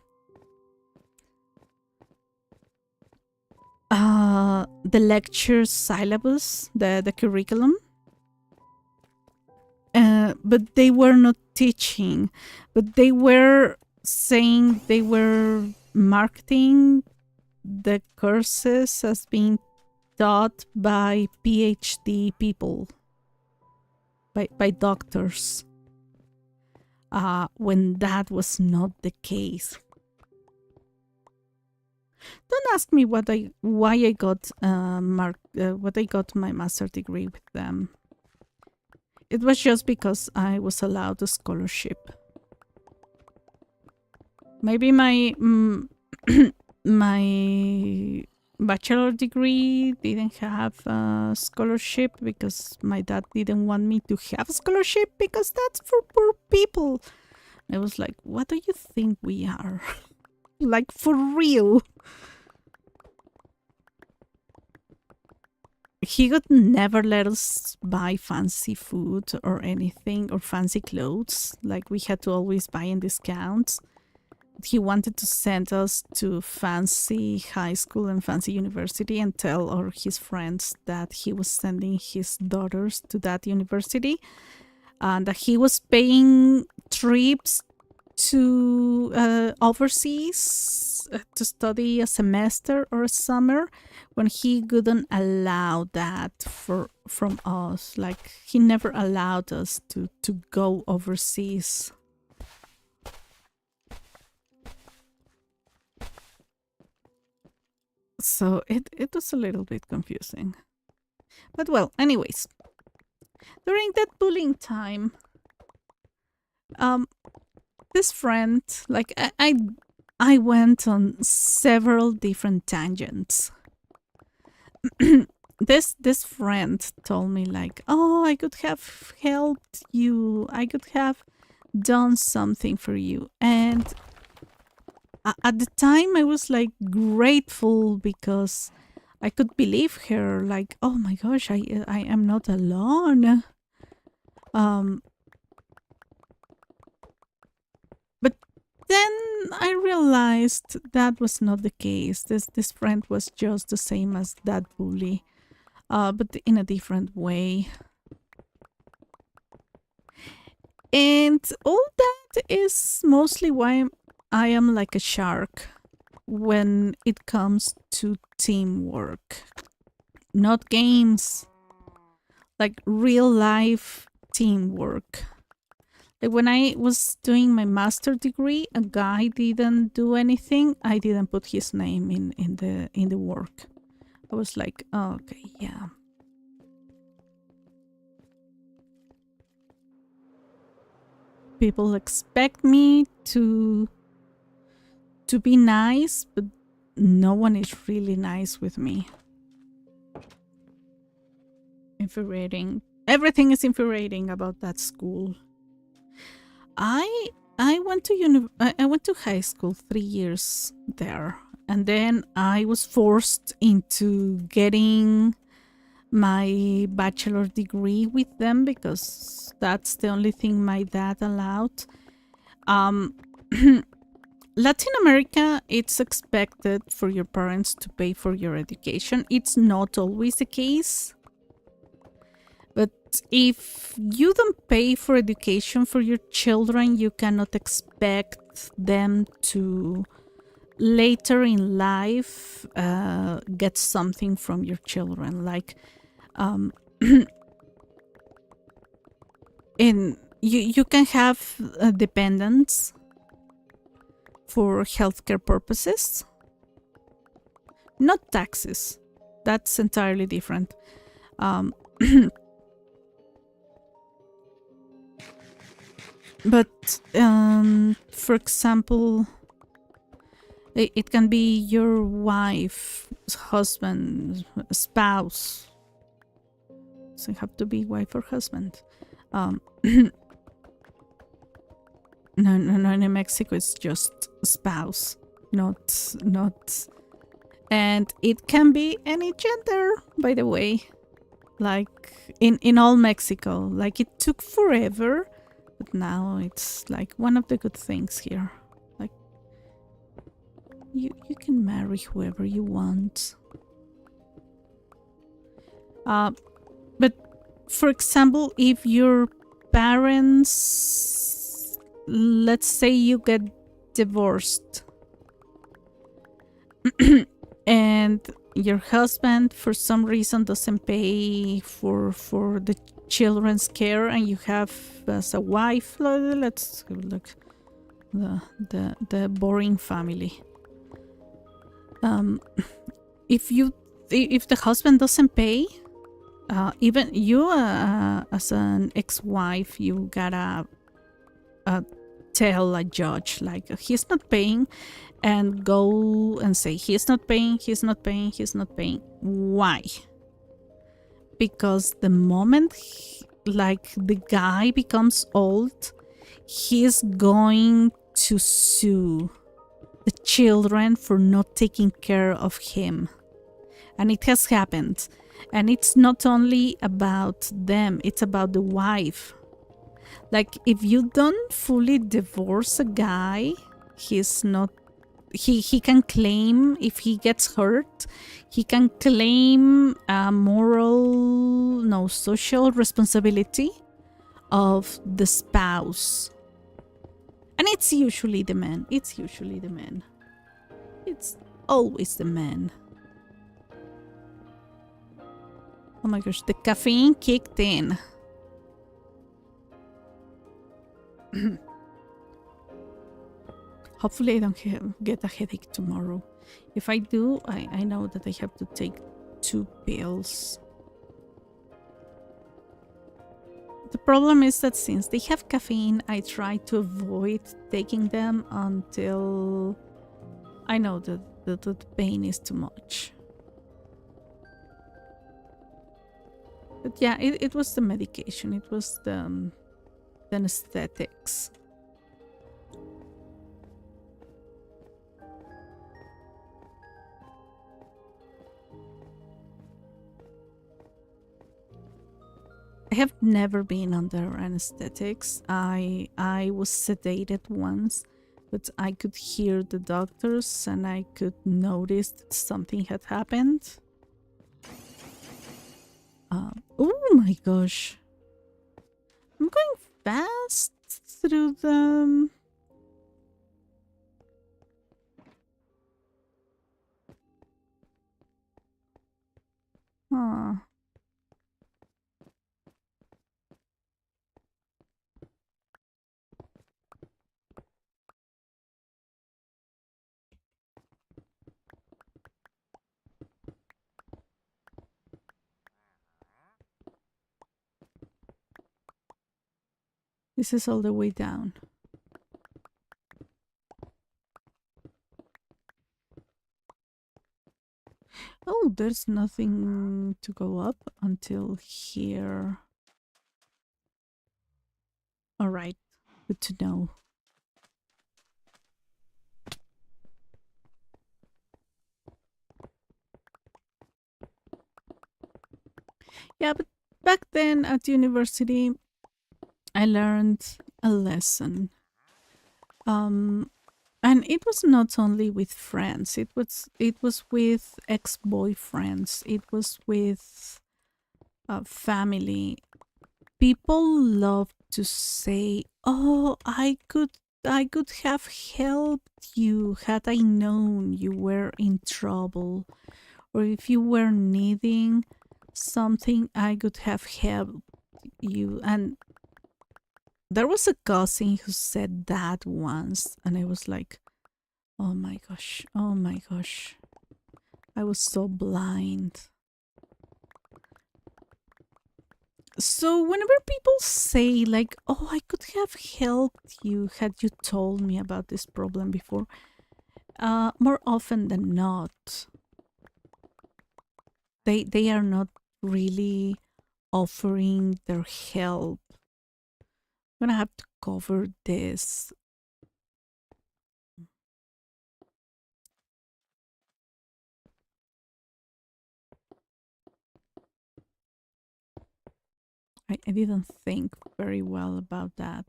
lecture syllabus, the curriculum. But they were not teaching, but they were saying they were marketing the courses as being taught by PhD people, by doctors, when that was not the case. Don't ask me why I got what I got my master's degree with them. It was just because I was allowed a scholarship. Maybe my my bachelor degree didn't have a scholarship because my dad didn't want me to have a scholarship because that's for poor people. I was like, what do you think we are? Like, for real. He would never let us buy fancy food or anything or fancy clothes. Like, we had to always buy in discounts. He wanted to send us to fancy high school and fancy university and tell all his friends that he was sending his daughters to that university and that he was paying trips to overseas to study a semester or a summer when he couldn't allow that from us. Like, he never allowed us to go overseas. So it was a little bit confusing. But well, anyways, during that bullying time, this friend, like, I went on several different tangents. This friend told me, like, oh, I could have helped you. I could have done something for you. And at the time I was like grateful because I could believe her, like, oh my gosh, I am not alone. But then I realized that was not the case. This friend was just the same as that bully, but in a different way. And all that is mostly why I am like a shark when it comes to teamwork. Not games, like real life teamwork. Like, when I was doing my master degree, a guy didn't do anything. I didn't put his name in the work. I was like, oh, okay, yeah. People expect me to be nice, but no one is really nice with me. Infuriating. Everything is infuriating about that school. I went to high school 3 years there, and then I was forced into getting my bachelor degree with them because that's the only thing my dad allowed. Latin America, it's expected for your parents to pay for your education. It's not always the case. But if you don't pay for education for your children, you cannot expect them to later in life get something from your children. Like, you can have dependents for healthcare purposes, not taxes. That's entirely different. Um, but for example, it can be your wife, husband, spouse. Doesn't have to be wife or husband. No, in Mexico it's just spouse, not. And it can be any gender, by the way. Like in all Mexico, like it took forever, but now it's like one of the good things here. Like you can marry whoever you want. But for example, if your parents, let's say you get divorced, and your husband for some reason doesn't pay for the children's care, and you have as a wife, let's look, the boring family. If the husband doesn't pay, even you as an ex-wife, you gotta tell a judge like he's not paying, and go and say he's not paying. Why? Because the moment the guy becomes old, he's going to sue the children for not taking care of him. And it has happened. And it's not only about them, it's about the wife. Like, if you don't fully divorce a guy, he's not... He can claim, if he gets hurt, he can claim a social responsibility of the spouse. And it's usually the man. It's always the man. Oh my gosh, the caffeine kicked in. Hopefully I don't get a headache tomorrow. If I do, I know that I have to take 2 pills. The problem is that since they have caffeine, I try to avoid taking them until I know that the pain is too much. But yeah, it was the medication. It was the anesthetics. I have never been under anesthetics. I was sedated once, but I could hear the doctors and I could notice that something had happened. Oh my gosh. I'm going fast through the... This is all the way down. Oh, there's nothing to go up until here. All right, good to know. Yeah, but back then at university, I learned a lesson. And it was not only with friends, it was with ex-boyfriends, it was with family. People love to say, "Oh, I could have helped you had I known you were in trouble, or if you were needing something, I could have helped you." And there was a cousin who said that once, and I was like, oh my gosh, I was so blind. So whenever people say like, "Oh, I could have helped you had you told me about this problem before," more often than not, they are not really offering their help. I'm gonna have to cover this. I didn't think very well about that.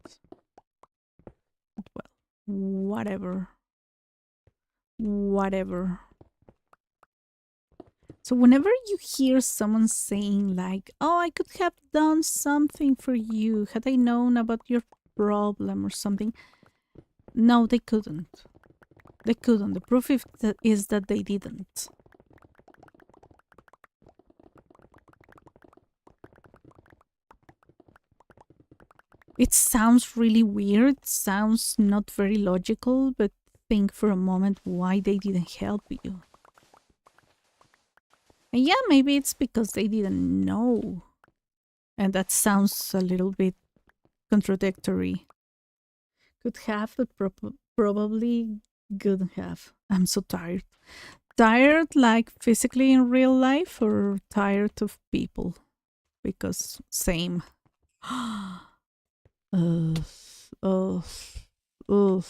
But well, whatever. Whatever. So whenever you hear someone saying like, "Oh, I could have done something for you had I known about your problem or something," no, they couldn't. They couldn't. The proof is that they didn't. It sounds really weird, sounds not very logical, but think for a moment why they didn't help you. And yeah, maybe it's because they didn't know. And that sounds a little bit contradictory. Could have, but probably couldn't have. I'm so tired. Tired, like physically in real life, or tired of people? Because same. Ugh, ugh, ugh.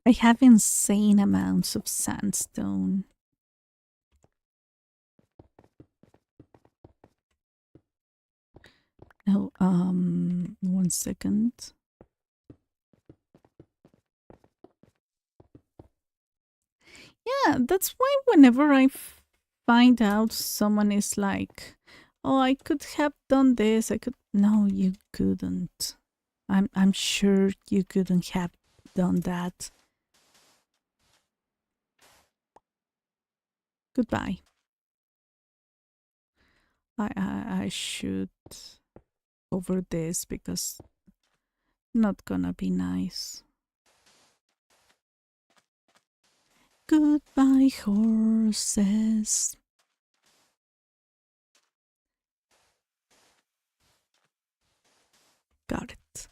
I have insane amounts of sandstone. No, 1 second. Yeah, that's why whenever I find out someone is like, "Oh, I could have done this. I could." No, you couldn't. I'm sure you couldn't have done that. Goodbye. I should over this because not gonna be nice. Goodbye, horses. Got it.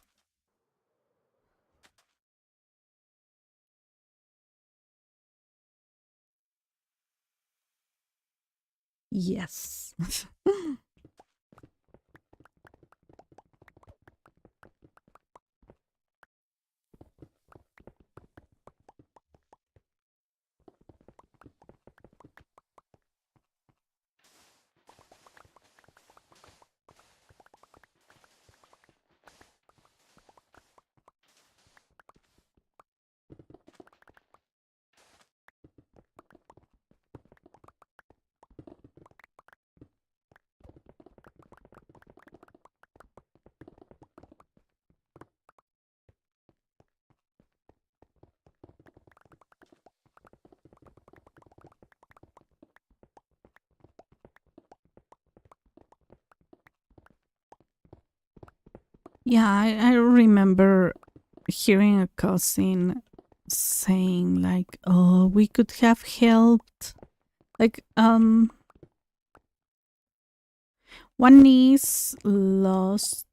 Yes. Yeah, I remember hearing a cousin saying like, "Oh, we could have helped." Like, one niece lost.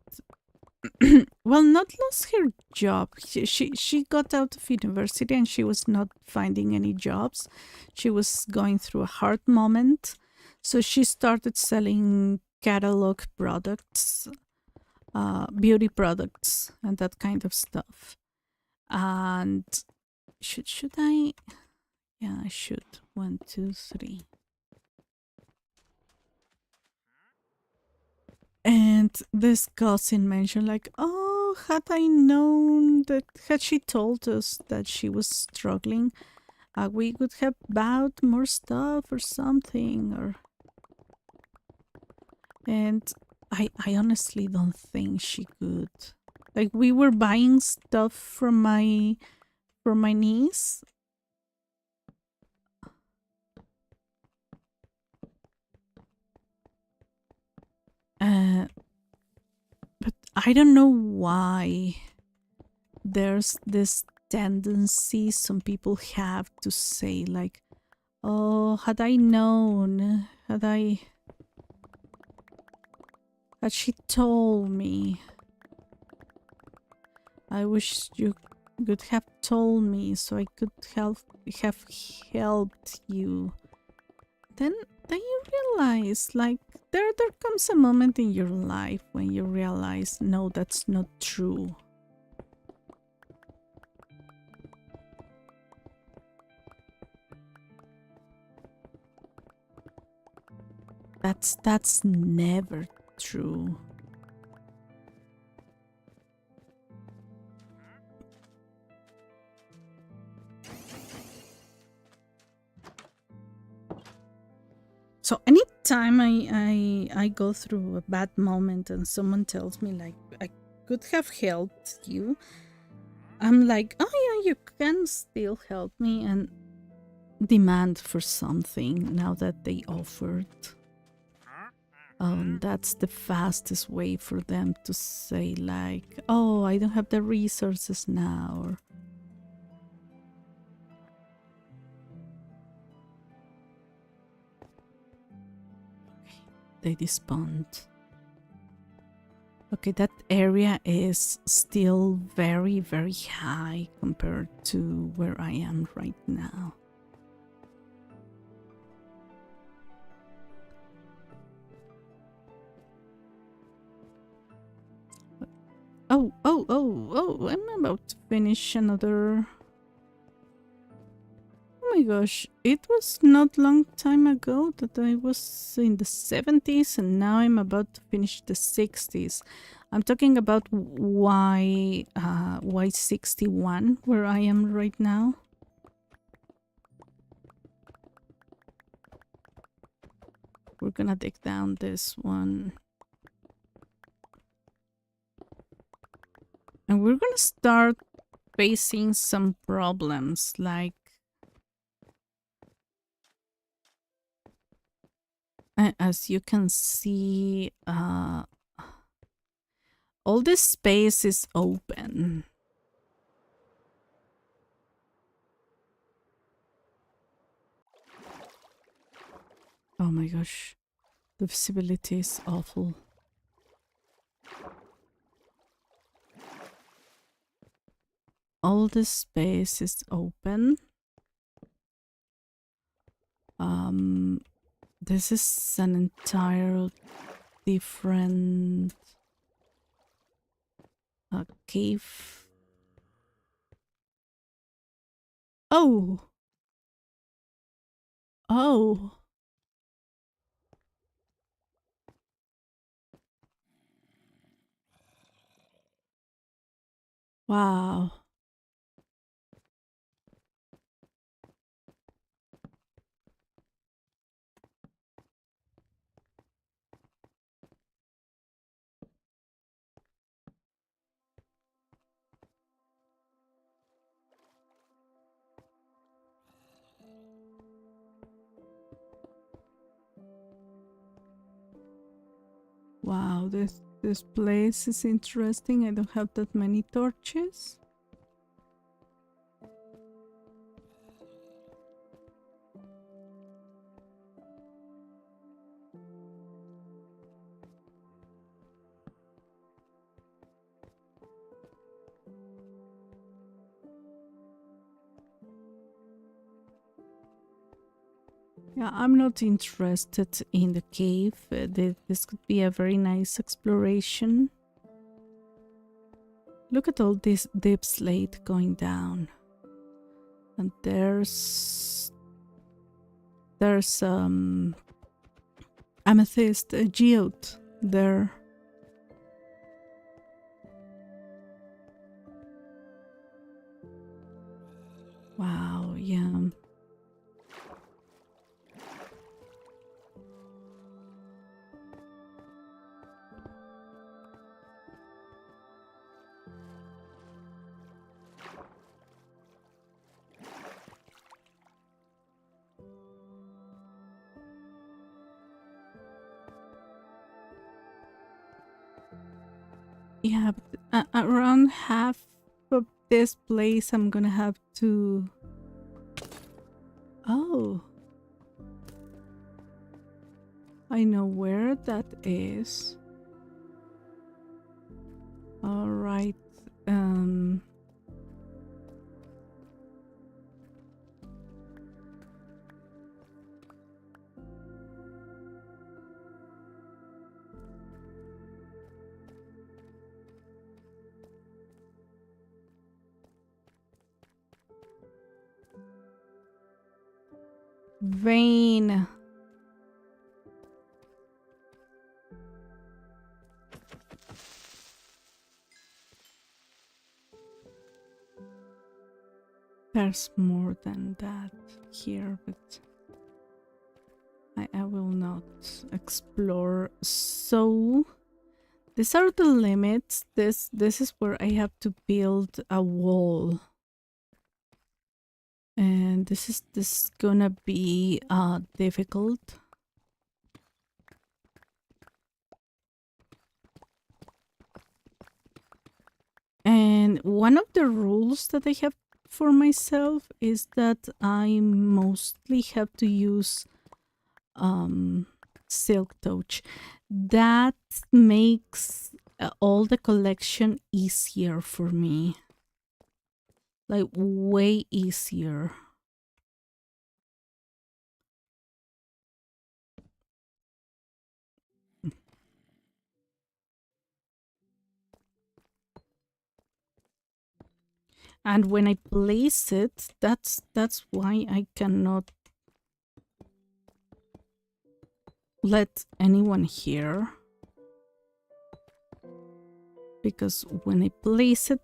Well, not lost her job. She got out of university and she was not finding any jobs. She was going through a hard moment, so she started selling catalog products, beauty products, and that kind of stuff. And should I? Yeah, I should. 1, 2, 3. And this cousin mentioned, like, "Oh, had I known that, had she told us that she was struggling, we could have bought more stuff or something." Or, and I honestly don't think she could. Like, we were buying stuff from my niece. I don't know why there's this tendency some people have to say like, oh, had I known, had she told me, I wish you could have told me so I could have helped you. Then you realize, like, there comes a moment in your life when you realize, no, that's not true. That's never true. So anytime I go through a bad moment and someone tells me like I could have helped you, I'm like, oh yeah, you can still help me, and demand for something now that they offered. That's the fastest way for them to say like, oh, I don't have the resources now. Or, they despond. Okay, that area is still very, very high compared to where I am right now. Oh, I'm about to finish another... Oh my gosh, it was not long time ago that I was in the 70s and now I'm about to finish the 60s. I'm talking about Y61, where I am right now. We're gonna dig down this one. And we're gonna start facing some problems, like as you can see, all this space is open. Oh my gosh, the visibility is awful. All this space is open. This is an entire different cave. Oh! Oh! Wow. Wow, this place is interesting. I don't have that many torches. Yeah, I'm not interested in the cave. This could be a very nice exploration. Look at all this deep slate going down. And there's amethyst geode there. Wow, yeah. Yeah, but, around half of this place I'm gonna have to... Oh. I know where that is. Alright. Vein. There's more than that here, but I will not explore. So these are the limits. This is where I have to build a wall. And this is gonna be difficult. And one of the rules that I have for myself is that I mostly have to use silk touch. That makes all the collection easier for me, like way easier. And when I place it, that's why I cannot let anyone hear, because when I place it,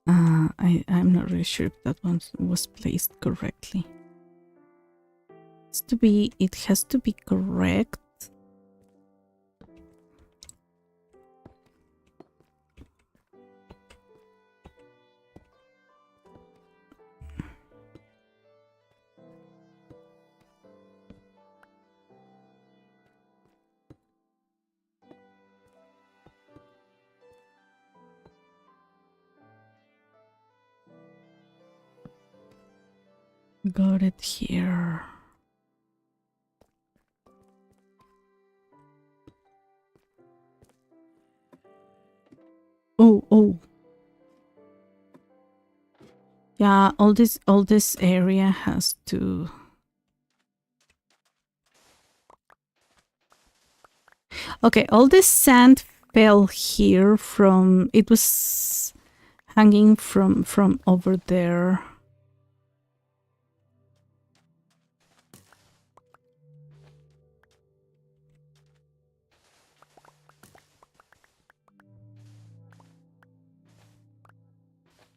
I'm not really sure if that one was placed correctly. It has to be correct. Got it here. Oh. Yeah, all this area has to... Okay, all this sand fell here from... It was hanging from over there.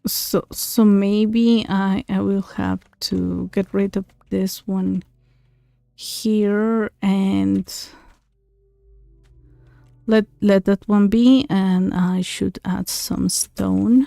So maybe I will have to get rid of this one here and let that one be, and I should add some stone.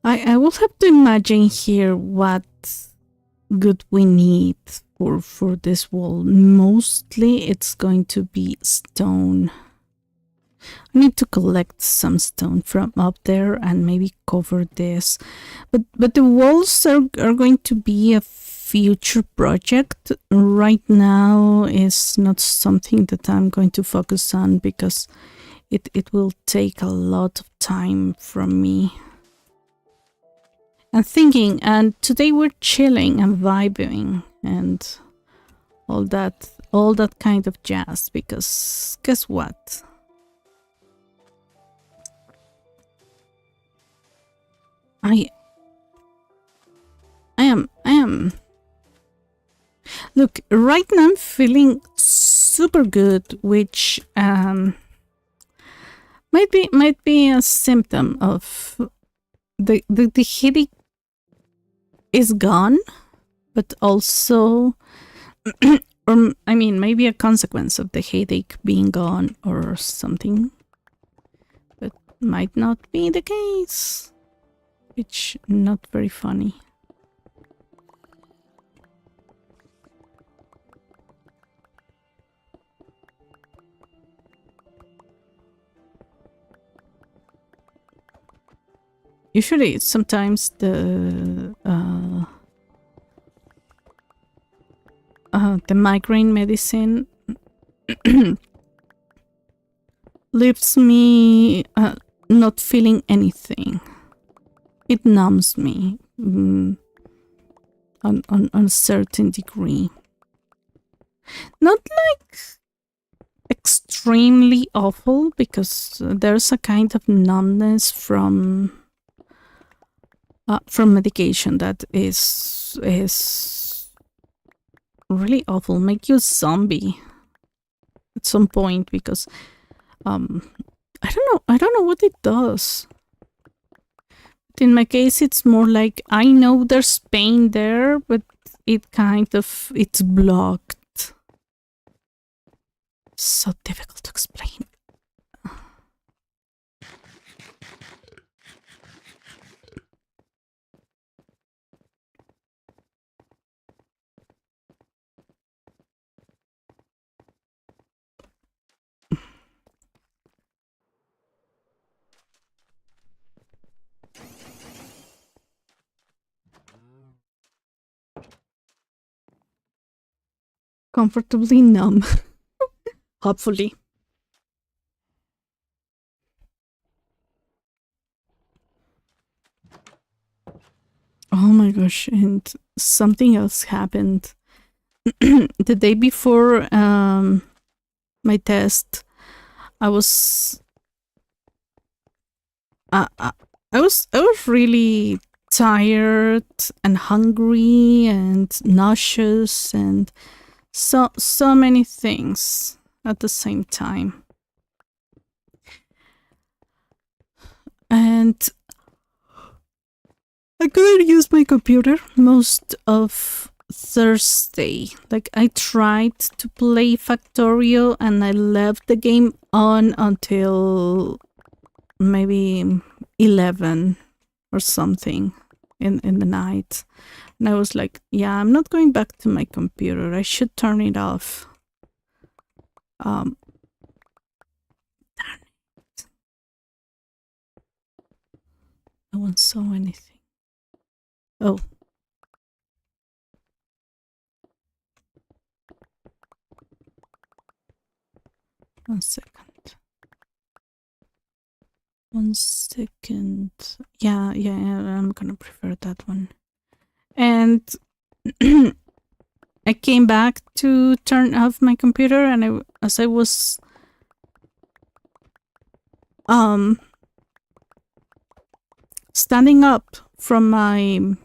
I will have to imagine here what good we need for this wall. Mostly it's going to be stone. I need to collect some stone from up there and maybe cover this. But the walls are going to be a future project. Right now is not something that I'm going to focus on because it will take a lot of time from me. And thinking, and today we're chilling and vibing and all that kind of jazz, because guess what? I am. Look, right now I'm feeling super good, which might be a symptom of the headache is gone, but also, I mean, maybe a consequence of the headache being gone or something, but might not be the case, which not very funny. Usually, sometimes the migraine medicine leaves me not feeling anything. It numbs me on a certain degree. Not like extremely awful, because there's a kind of numbness from medication that is really awful, make you a zombie at some point, because I don't know what it does. But in my case, it's more like I know there's pain there, but it's blocked. So difficult to explain. Comfortably numb. Hopefully. Oh my gosh, and something else happened. The day before my test, I was I was really tired and hungry and nauseous and so many things at the same time. And I couldn't use my computer most of Thursday. Like, I tried to play Factorio and I left the game on until maybe 11 or something in the night. And I was like, yeah, I'm not going back to my computer. I should turn it off. Darn it. No one saw anything. Oh. One second. Yeah, I'm gonna prefer that one. And I came back to turn off my computer, and as I was standing up from my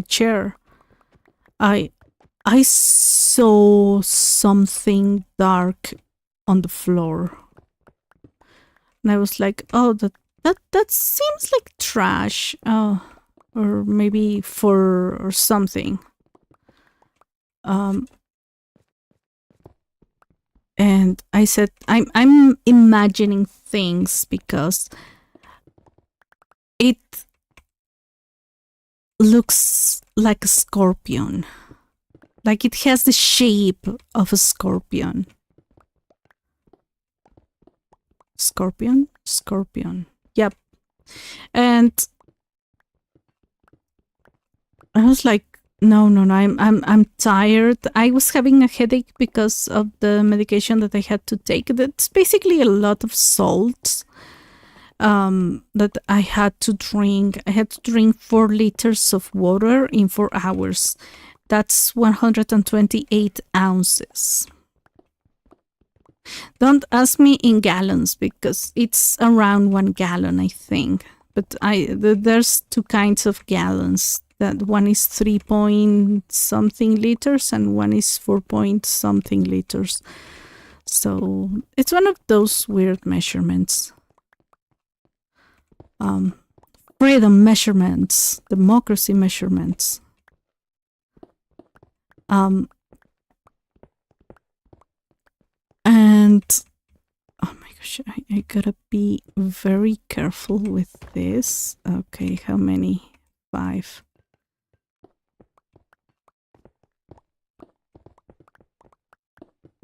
chair, I saw something dark on the floor. And I was like, oh, that seems like trash. Or maybe fur or something. And I said, I'm imagining things because it looks like a scorpion. Like it has the shape of a scorpion. Scorpion. Yep. And I was like, no, I'm tired. I was having a headache because of the medication that I had to take. That's basically a lot of salt that I had to drink. I had to drink 4 liters of water in 4 hours. That's 128 ounces. Don't ask me in gallons because it's around 1 gallon, I think. But there's 2 kinds of gallons. That one is 3 point something liters and one is 4 point something liters. So it's one of those weird measurements. Freedom measurements, democracy measurements. And oh my gosh, I gotta be very careful with this. Okay, how many? 5.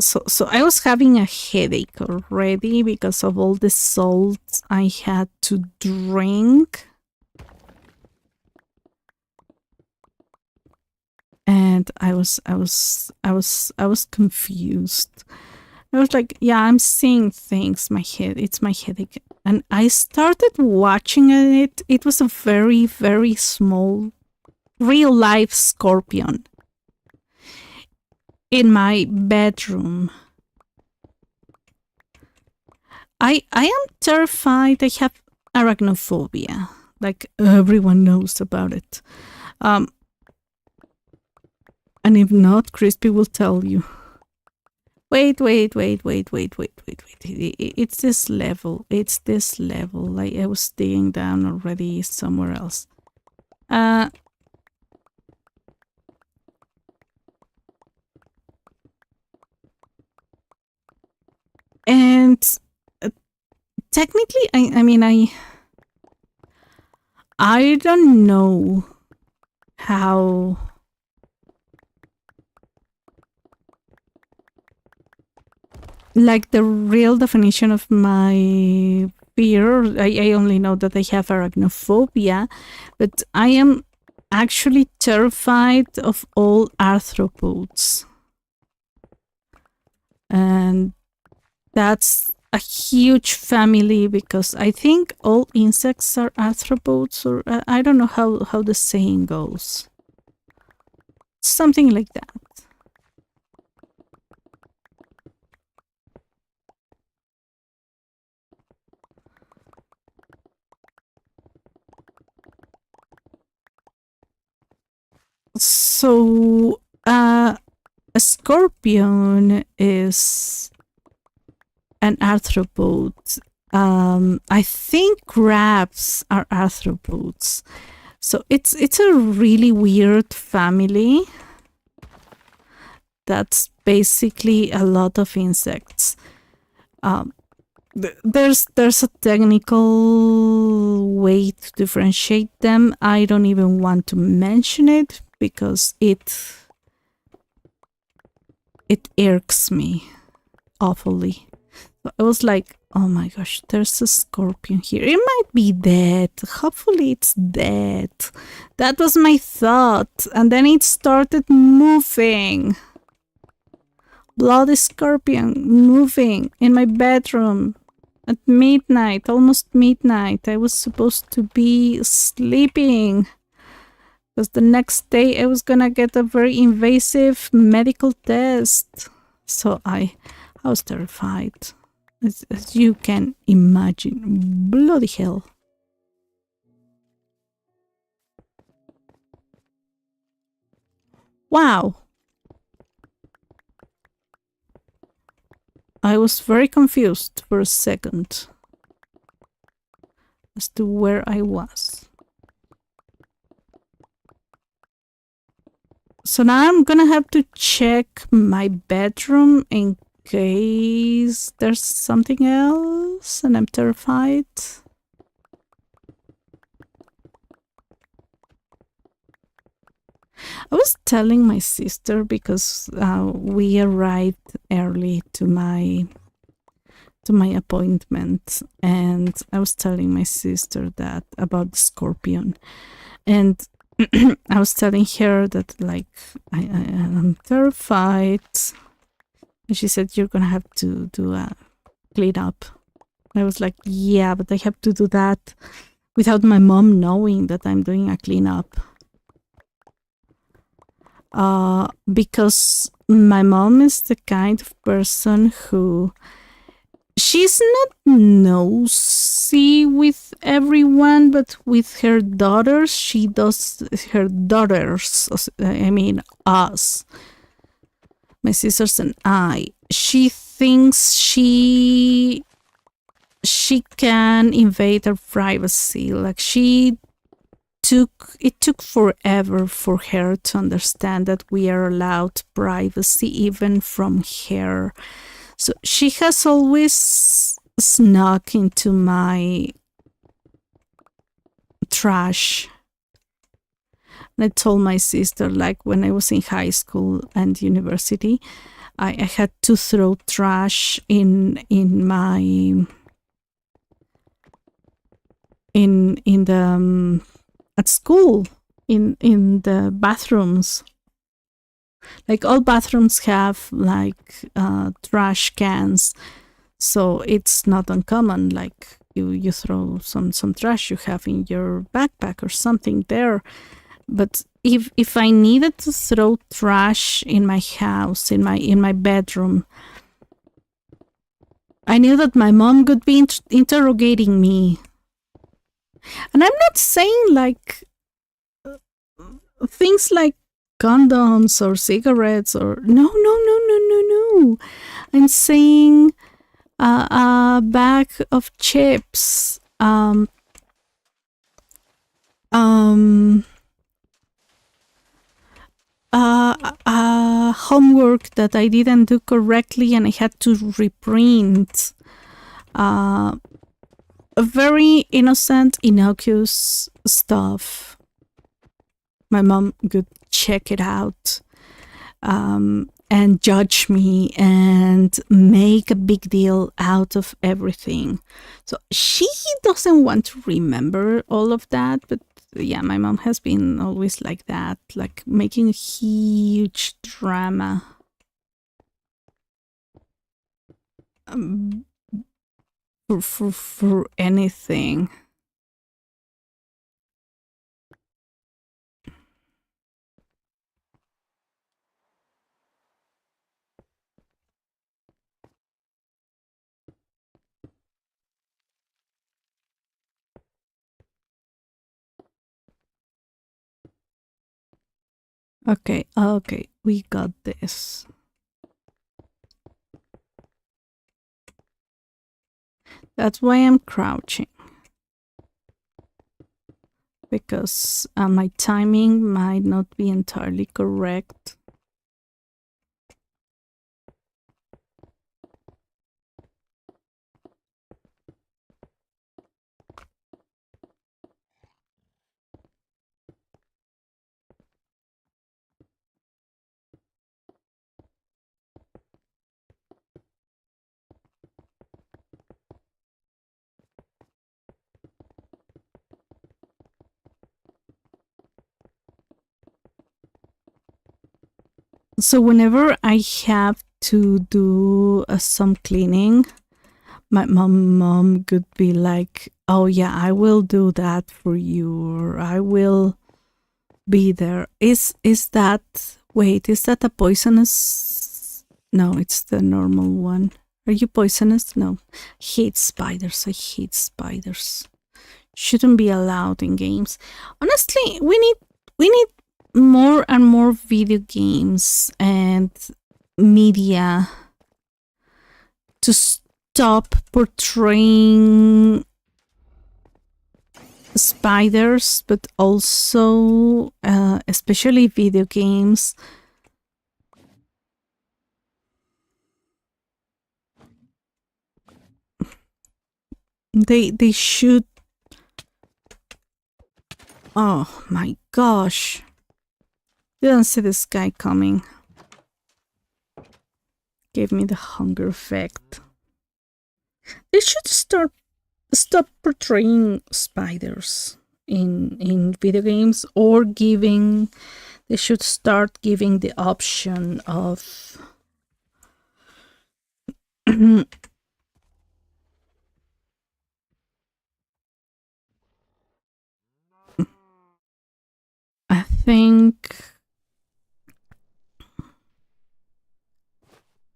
So I was having a headache already because of all the salt I had to drink. And I was confused. I was like, yeah, I'm seeing things. It's my headache. And I started watching it. It was a very, very small, real life scorpion in my bedroom. I am terrified. I have arachnophobia. Like everyone knows about it. And if not, Crispy will tell you. Wait. It's this level. Like I was digging down already somewhere else. And technically, I don't know how. Like the real definition of my fear, I only know that I have arachnophobia, but I am actually terrified of all arthropods. And that's a huge family because I think all insects are arthropods, or I don't know how the saying goes. Something like that. So, a scorpion is an arthropod. I think crabs are arthropods. So it's a really weird family. That's basically a lot of insects. There's a technical way to differentiate them. I don't even want to mention it because it irks me awfully. I was like, oh my gosh, there's a scorpion here. It might be dead. Hopefully it's dead. That was my thought. And then it started moving. Bloody scorpion moving in my bedroom at midnight, almost midnight. I was supposed to be sleeping because the next day I was gonna get a very invasive medical test. So I was terrified, as you can imagine. Bloody hell. Wow. I was very confused for a second as to where I was. So now I'm gonna have to check my bedroom in case there's something else and I'm terrified. I was telling my sister because we arrived early to my appointment, and I was telling my sister that about the scorpion, and I was telling her that like I'm terrified, and she said you're gonna have to do a clean up. I was like, yeah, but I have to do that without my mom knowing that I'm doing a cleanup. Because my mom is the kind of person who she's not nosy with everyone, but with her daughters, she does. Her daughters, I mean us, my sisters and I. She thinks she can invade her privacy. Like she took forever for her to understand that we are allowed privacy even from her. So she has always snuck into my trash. And I told my sister, like when I was in high school and university, I had to throw trash in my in the at school in the bathrooms. Like all bathrooms have like trash cans, so it's not uncommon. Like you throw some trash you have in your backpack or something there. But if I needed to throw trash in my house, in my bedroom, I knew that my mom would be interrogating me. And I'm not saying like things like condoms or cigarettes or no. I'm saying a bag of chips, homework that I didn't do correctly and I had to reprint. A very innocent, innocuous stuff. My mom could check it out and judge me and make a big deal out of everything. So she doesn't want to remember all of that, but yeah, my mom has been always like that, like making a huge drama. For anything. Okay, we got this. That's why I'm crouching. Because my timing might not be entirely correct. So whenever I have to do some cleaning, my mom could be like, "Oh yeah, I will do that for you," or "I will be there." Is that? Wait, is that a poisonous? No, it's the normal one. Are you poisonous? No. I hate spiders. I hate spiders. Shouldn't be allowed in games. Honestly, we need more and more video games and media to stop portraying spiders, but also especially video games. They should. Oh my gosh. Didn't see this guy coming. Gave me the hunger effect. They should stop portraying spiders in video games, or they should start giving the option of I think.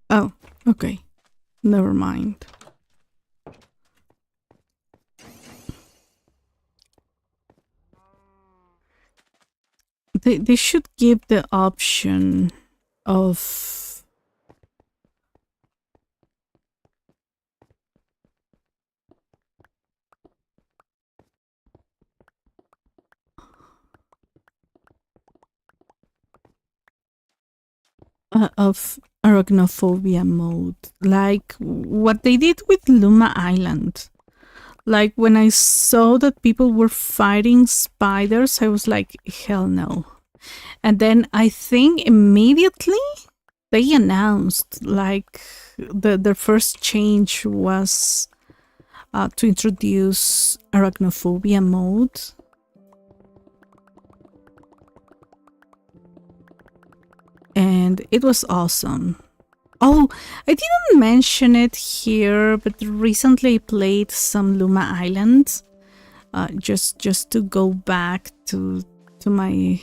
Oh, okay. Never mind. They should give the option of of arachnophobia mode, like what they did with Luma Island. Like when I saw that people were fighting spiders, I was like, hell no. And then I think immediately they announced like the first change was to introduce arachnophobia mode. And it was awesome. Oh, I didn't mention it here, but recently I played some Luma Island, just to go back to my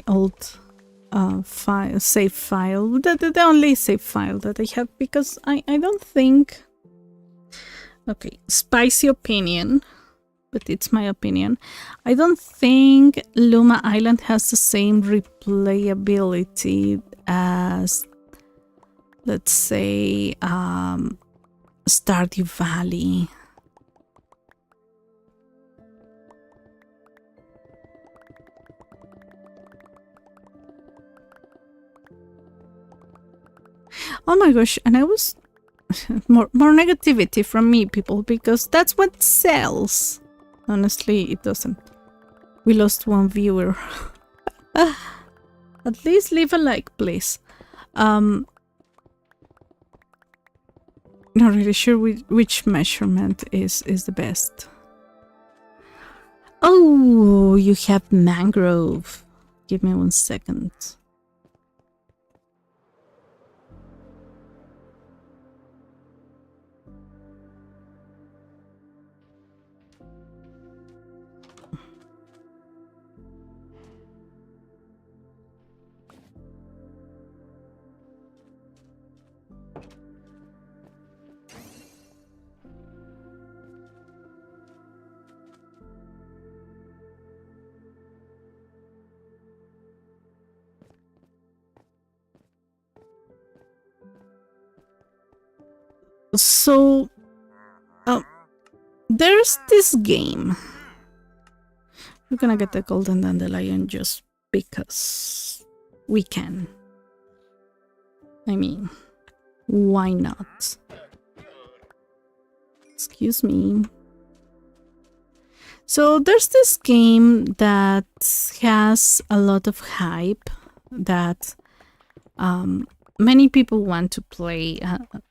old save file, the only save file that I have, because I don't think. Okay, spicy opinion. But it's my opinion. I don't think Luma Island has the same replayability as, let's say, Stardew Valley. Oh my gosh, and I was more negativity from me, people, because that's what sells. Honestly, it doesn't. We lost one viewer. At least leave a like, please. Not really sure which measurement is the best. Oh, you have mangrove. Give me 1 second. So, there's this game. We're gonna get the golden dandelion just because we can. I mean, why not? Excuse me. So there's this game that has a lot of hype that many people want to play,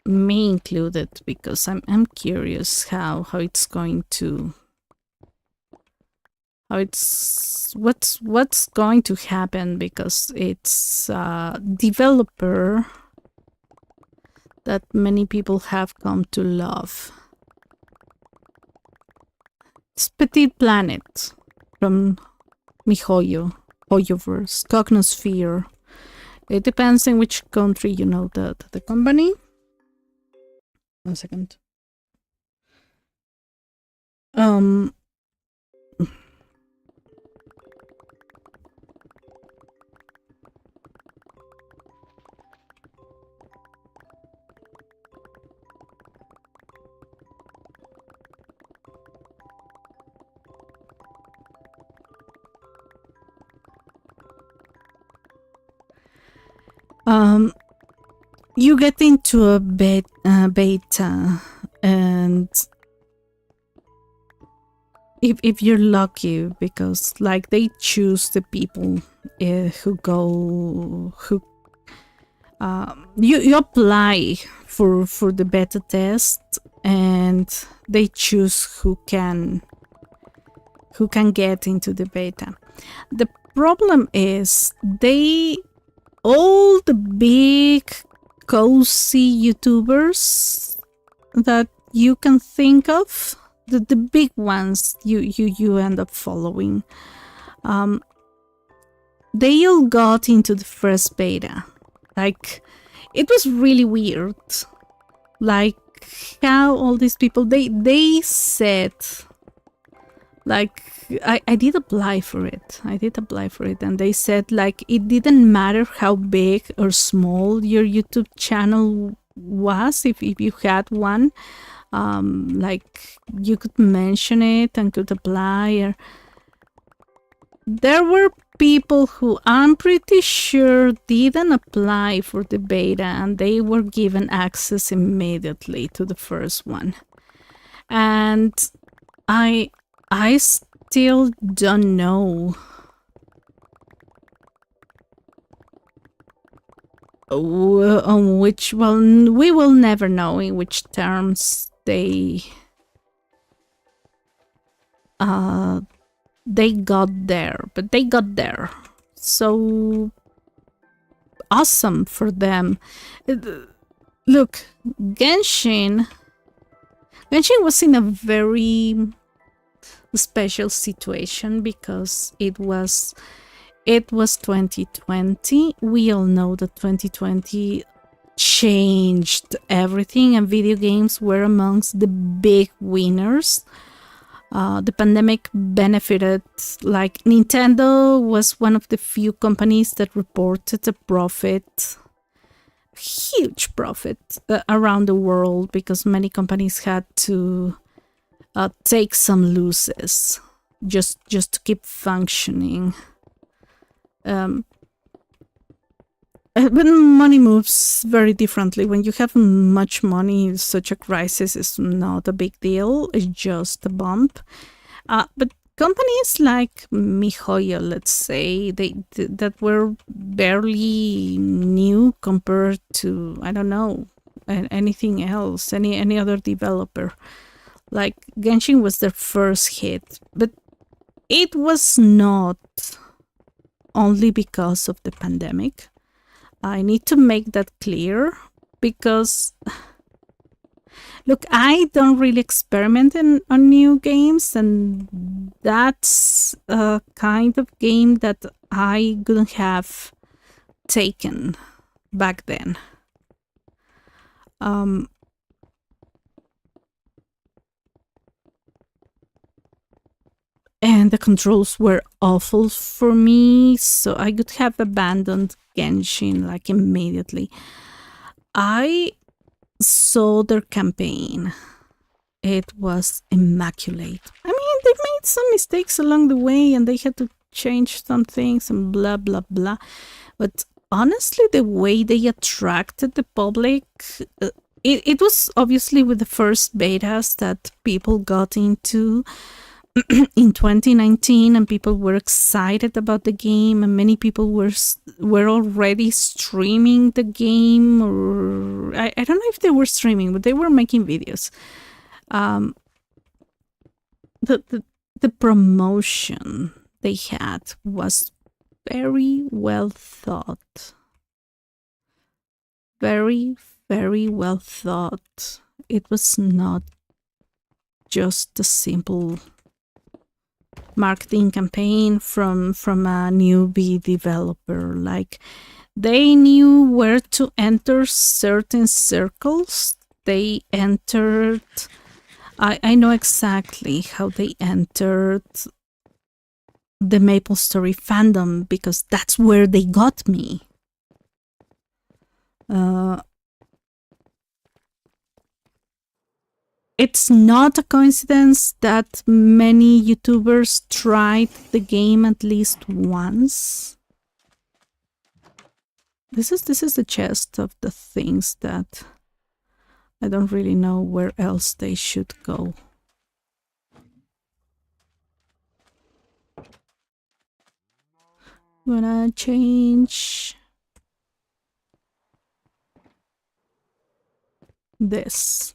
me included, because I'm curious how it's going to, what's going to happen, because it's a developer that many people have come to love. It's Petit Planet from MiHoYo, HoYoverse, Cognosphere. It depends in which country you know the company. 1 second. You get into a beta, and if you're lucky, because like they choose the people who you apply for the beta test, and they choose who can get into the beta. The problem is all the big cozy YouTubers that you can think of, the big ones you end up following, they all got into the first beta. Like, it was really weird, like how all these people, they said, like, I did apply for it. And they said, like, it didn't matter how big or small your YouTube channel was, if you had one, like, you could mention it and could apply. Or there were people who I'm pretty sure didn't apply for the beta and they were given access immediately to the first one. And I still don't know on which, well, we will never know in which terms they got there, but they got there. So awesome for them. Look, Genshin was in a very special situation because it was 2020. We all know that 2020 changed everything, and video games were amongst the big winners. The pandemic benefited, like Nintendo was one of the few companies that reported a profit, huge profit around the world, because many companies had to take some losses just to keep functioning. But money moves very differently. When you have much money, such a crisis is not a big deal. It's just a bump. But companies like MiHoYo, let's say, that were barely new compared to, I don't know, anything else, any other developer. Like Genshin was their first hit, but it was not only because of the pandemic. I need to make that clear because, look, I don't really experiment on new games, and that's a kind of game that I couldn't have taken back then. And the controls were awful for me, so I could have abandoned Genshin like immediately. I saw their campaign. It was immaculate. I mean, they made some mistakes along the way and they had to change some things and blah, blah, blah. But honestly, the way they attracted the public, it was obviously with the first betas that people got into in 2019, and people were excited about the game, and many people were already streaming the game, or I don't know if they were streaming, but they were making videos. The promotion they had was very well thought. Very, very well thought. It was not just a simple marketing campaign from a newbie developer. Like, they knew where to enter certain circles. They entered, I know exactly how they entered the MapleStory fandom, because that's where they got me. It's not a coincidence that many YouTubers tried the game at least once. This is the chest of the things that I don't really know where else they should go. I'm gonna change this.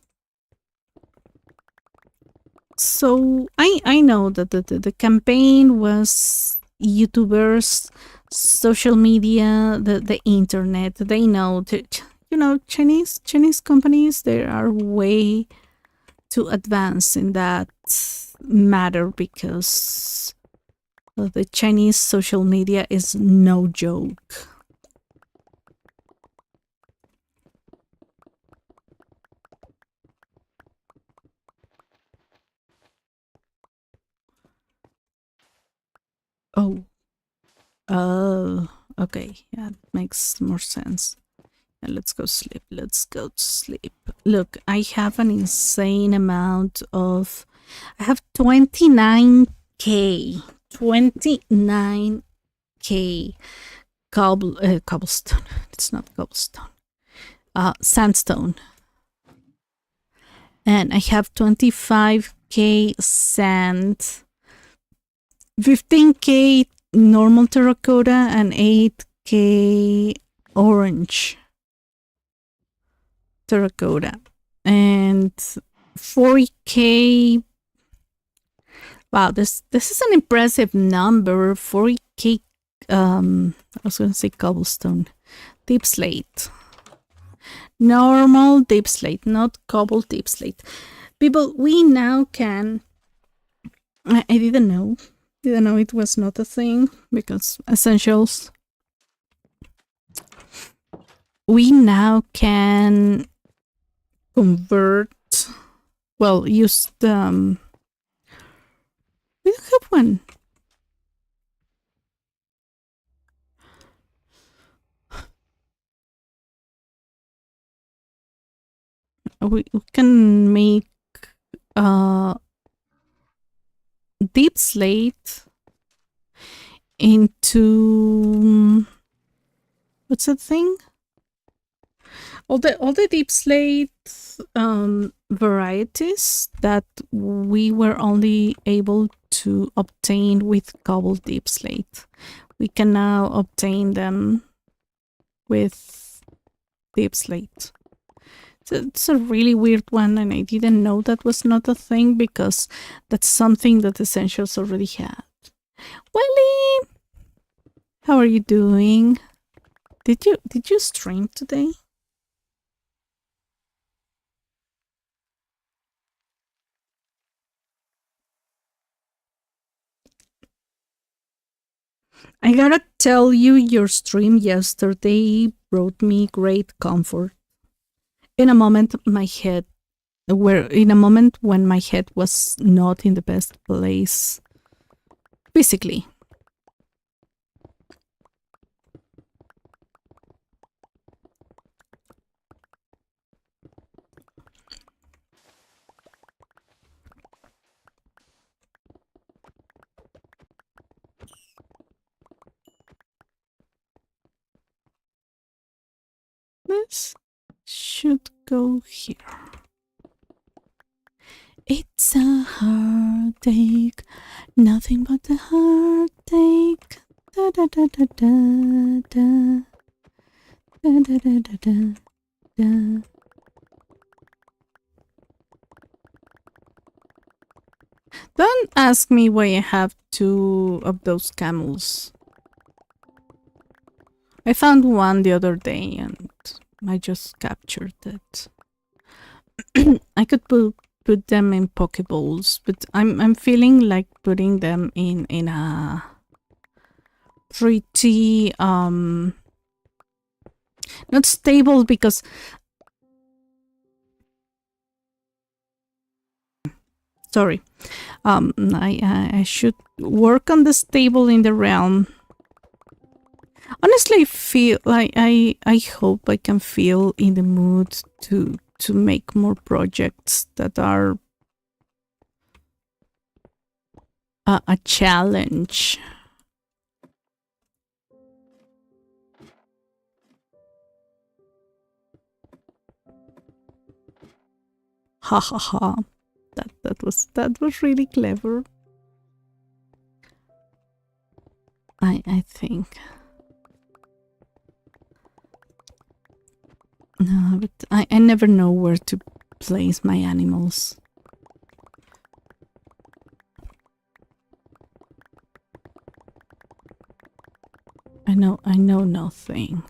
So I know that the campaign was YouTubers, social media, the internet. They know that, you know, Chinese companies, they are way too advanced in that matter, because the Chinese social media is no joke. Oh, okay, yeah, it makes more sense. Yeah, let's go sleep. Let's go to sleep. Look, I have an insane amount of. I have 29K. 29K 40k cobblestone. It's not cobblestone. Sandstone. And I have 25k sand, 15k normal terracotta, and 8k orange terracotta, and 40k. Wow, this is an impressive number. 40k. I was gonna say cobblestone, deep slate, normal deep slate, not cobble deep slate. People, we now can. I didn't know it was not a thing, because essentials. We now can convert. Well, use the. We don't have one. We can make deep slate into what's that thing? All the deep slate varieties that we were only able to obtain with cobble deep slate. We can now obtain them with deep slate. So it's a really weird one, and I didn't know that was not a thing, because that's something that Essentials already had. Welly, how are you doing? Did you stream today? I gotta tell you, your stream yesterday brought me great comfort. In a moment when my head was not in the best place physically. This should go here. It's a heartache, nothing but a heartache. Da da da da da da da da da da da da. Don't ask me why I have 2 of those camels. I found one the other day and I just captured it. I could put them in Pokeballs, but I'm feeling like putting them in a pretty not stable, because sorry. I should work on the stable in the realm. Honestly, feel like I hope I can feel in the mood to make more projects that are a challenge. Ha ha ha. That was really clever. I think. No, but I never know where to place my animals. I know nothing.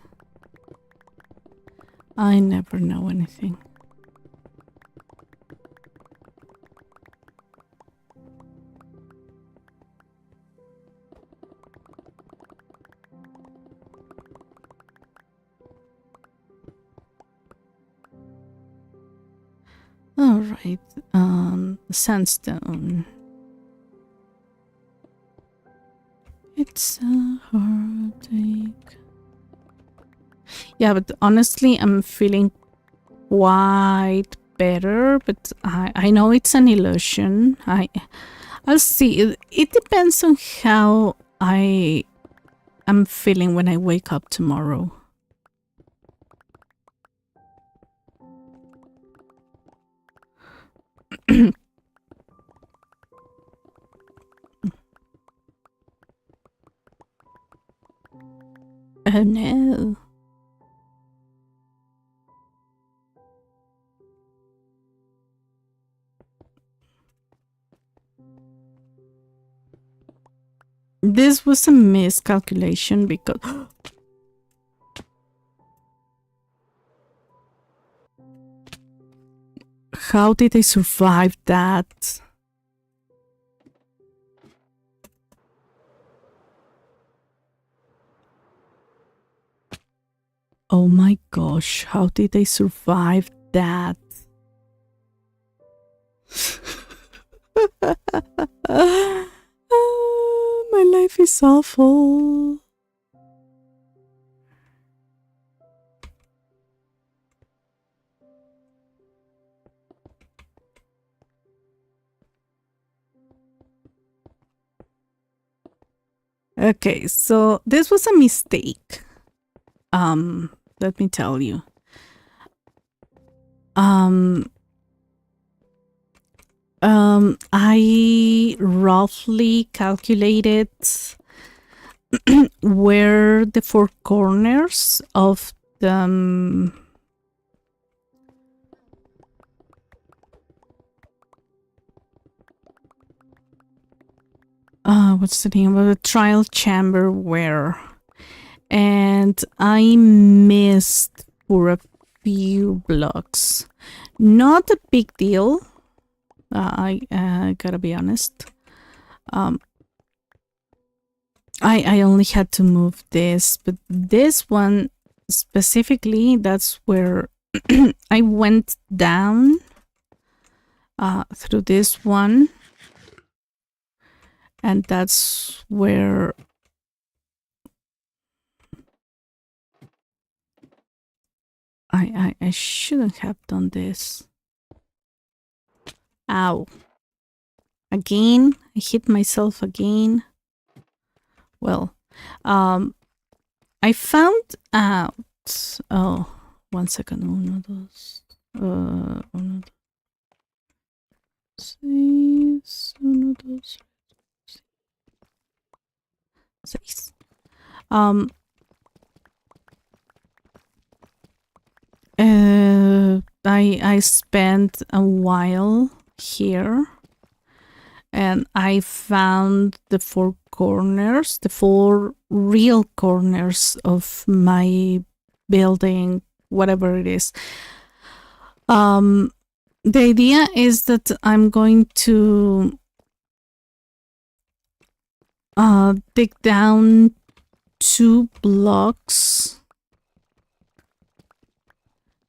I never know anything. All right, sandstone. It's a heartache. Yeah, but honestly, I'm feeling quite better. But I know it's an illusion. I'll see. It depends on how I I'm feeling when I wake up tomorrow. Oh no. This was a miscalculation because how did I survive that? Oh my gosh, how did I survive that? My life is awful. Okay, so this was a mistake. Let me tell you. I roughly calculated where the four corners of the what's the name of the trial chamber were, and I missed for a few blocks. Not a big deal. I gotta be honest. I only had to move this, but this one specifically, that's where I went down through this one, and that's where I shouldn't have done this. Ow. Again, I hit myself again. Well, I found out. Oh, 1 second. Uno, dos. Uno, seis. Uno, dos. Seis. I spent a while here, and I found the four corners, the four real corners of my building, whatever it is. The idea is that I'm going to dig down 2 blocks,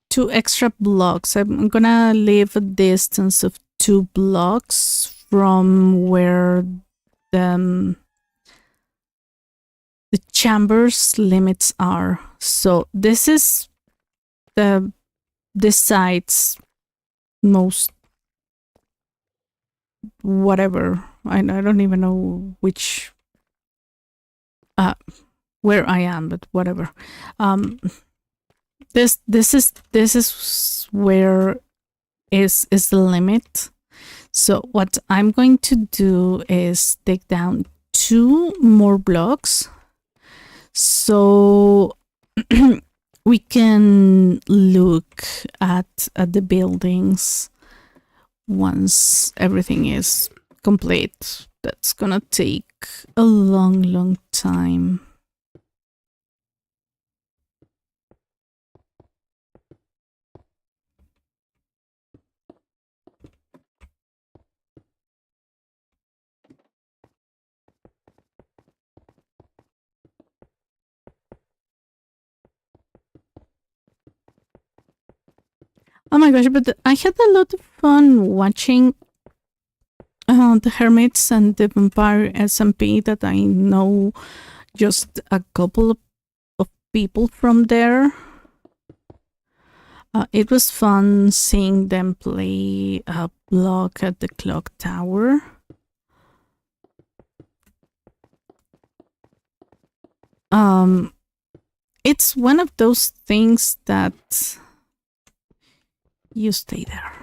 2 extra blocks. I'm gonna leave a distance of 2 blocks from where the chamber's limits are. So this is the site's most whatever. I don't even know which where I am, but whatever. This is where is the limit. So what I'm going to do is take down 2 more blocks, so we can look at the buildings once everything is complete. That's gonna take a long time. Oh my gosh, but I had a lot of fun watching the Hermits and the Vampire SMP that I know just a couple of people from there. It was fun seeing them play a block at the clock tower. Um, it's one of those things that you stay there.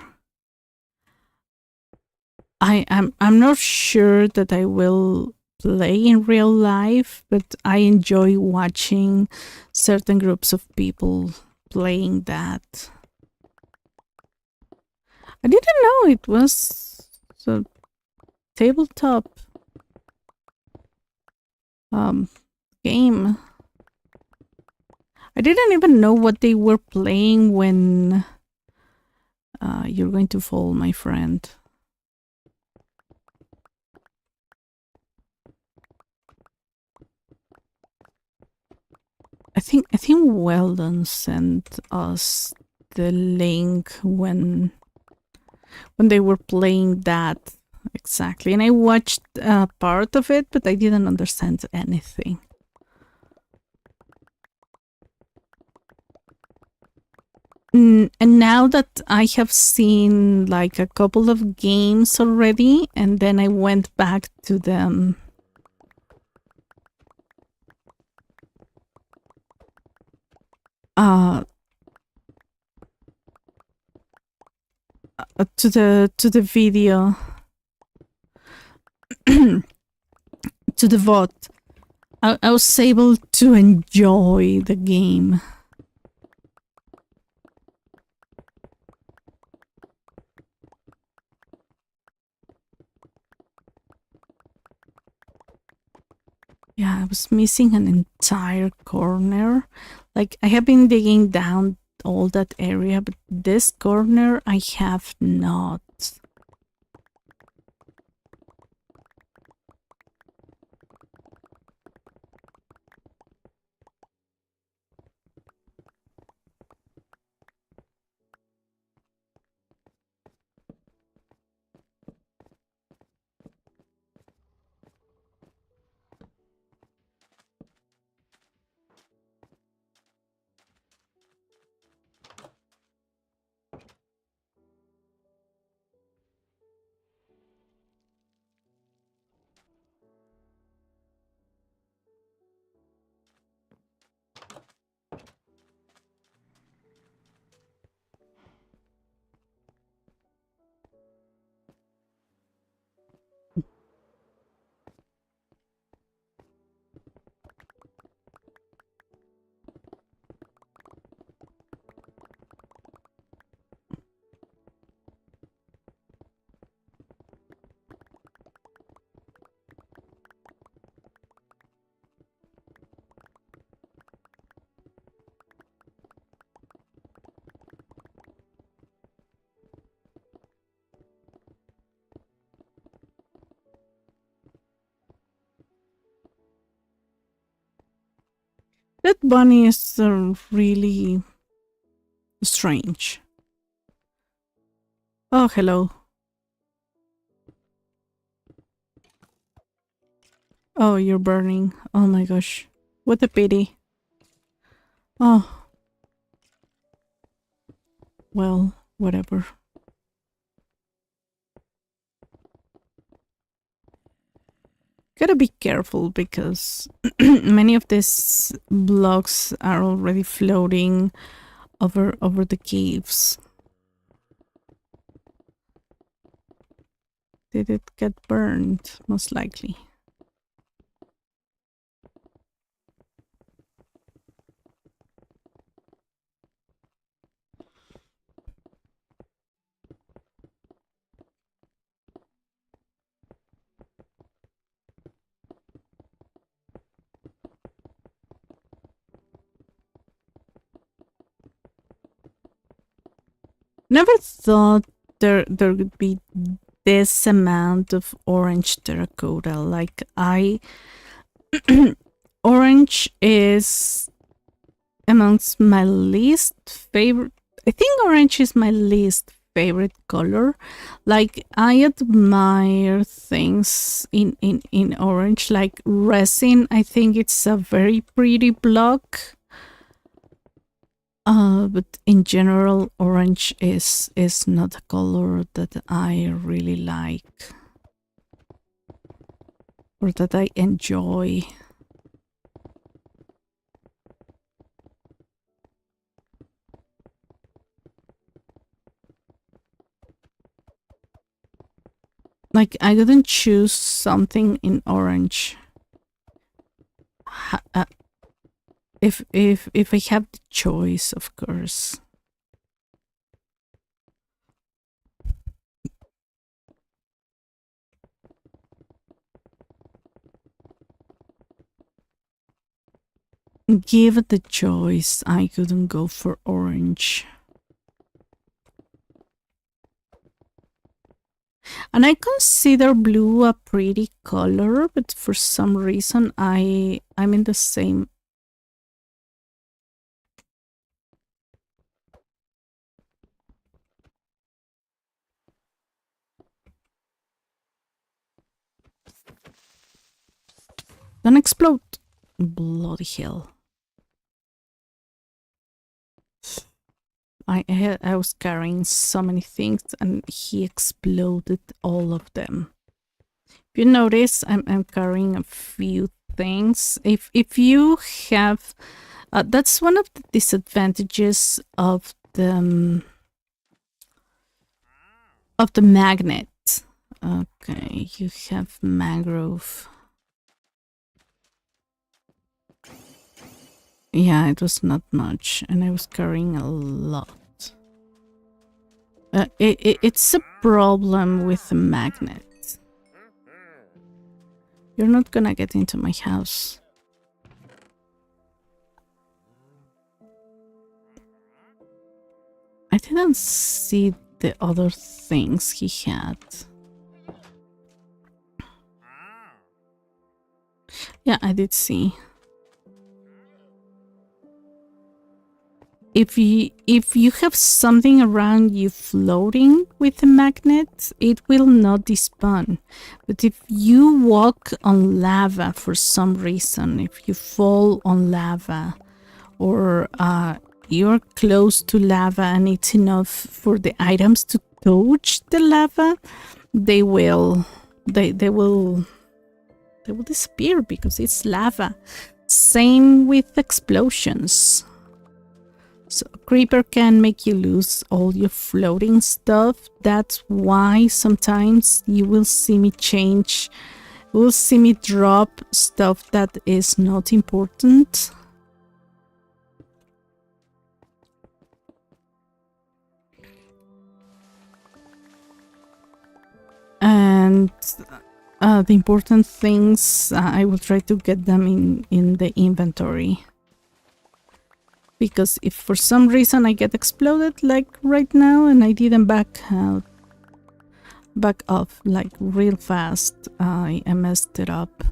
I'm not sure that I will play in real life, but I enjoy watching certain groups of people playing that. I didn't know it was a tabletop game. I didn't even know what they were playing when you're going to fall, my friend. I think Weldon sent us the link when they were playing that exactly, and I watched part of it, but I didn't understand anything. And now that I have seen like a couple of games already, and then I went back to them. To the video, to the VOD, I was able to enjoy the game. Yeah, I was missing an entire corner. Like, I have been digging down all that area, but this corner I have not. That bunny is really strange. Oh, hello. Oh, you're burning. Oh my gosh. What a pity. Oh. Well, whatever. Gotta be careful because many of these blocks are already floating over the caves. Did it get burned? Most likely. Never thought there would be this amount of orange terracotta. Like, orange is amongst my least favorite. I think orange is my least favorite color. Like, I admire things in orange, like resin. I think it's a very pretty block. But in general, orange is not a color that I really like or that I enjoy. Like, I didn't choose something in orange. If I have the choice, of course. Give it the choice, I couldn't go for orange. And I consider blue a pretty color, but for some reason I'm in the same. Don't explode. Bloody hell. I was carrying so many things and he exploded all of them. If you notice, I'm carrying a few things. If you have, that's one of the disadvantages of the magnet. Okay, you have mangrove. Yeah, it was not much, and I was carrying a lot. It's a problem with the magnet. You're not gonna get into my house. I didn't see the other things he had. Yeah, I did see. If you have something around you floating with a magnet, it will not despawn. But if you walk on lava for some reason, if you fall on lava, or you're close to lava and it's enough for the items to touch the lava, they will disappear because it's lava. Same with explosions. So creeper can make you lose all your floating stuff. That's why sometimes you will see me drop stuff that is not important. And the important things, I will try to get them in the inventory. Because if for some reason I get exploded like right now and I didn't back off like real fast, I messed it up.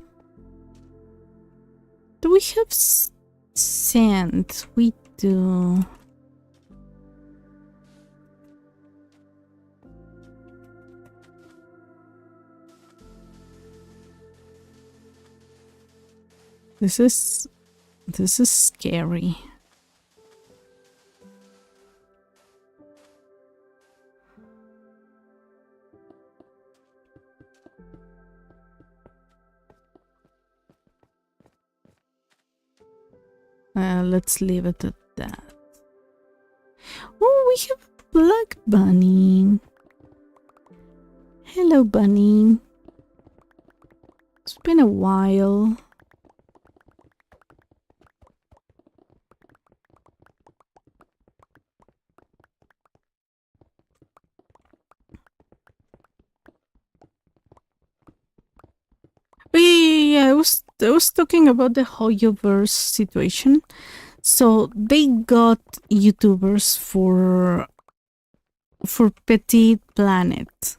Do we have sand? We do. This is scary. Let's leave it at that. Oh, we have a black bunny. Hello, bunny. It's been a while. Yeah, I was talking about the Hoyoverse situation. So they got YouTubers for Petit Planet.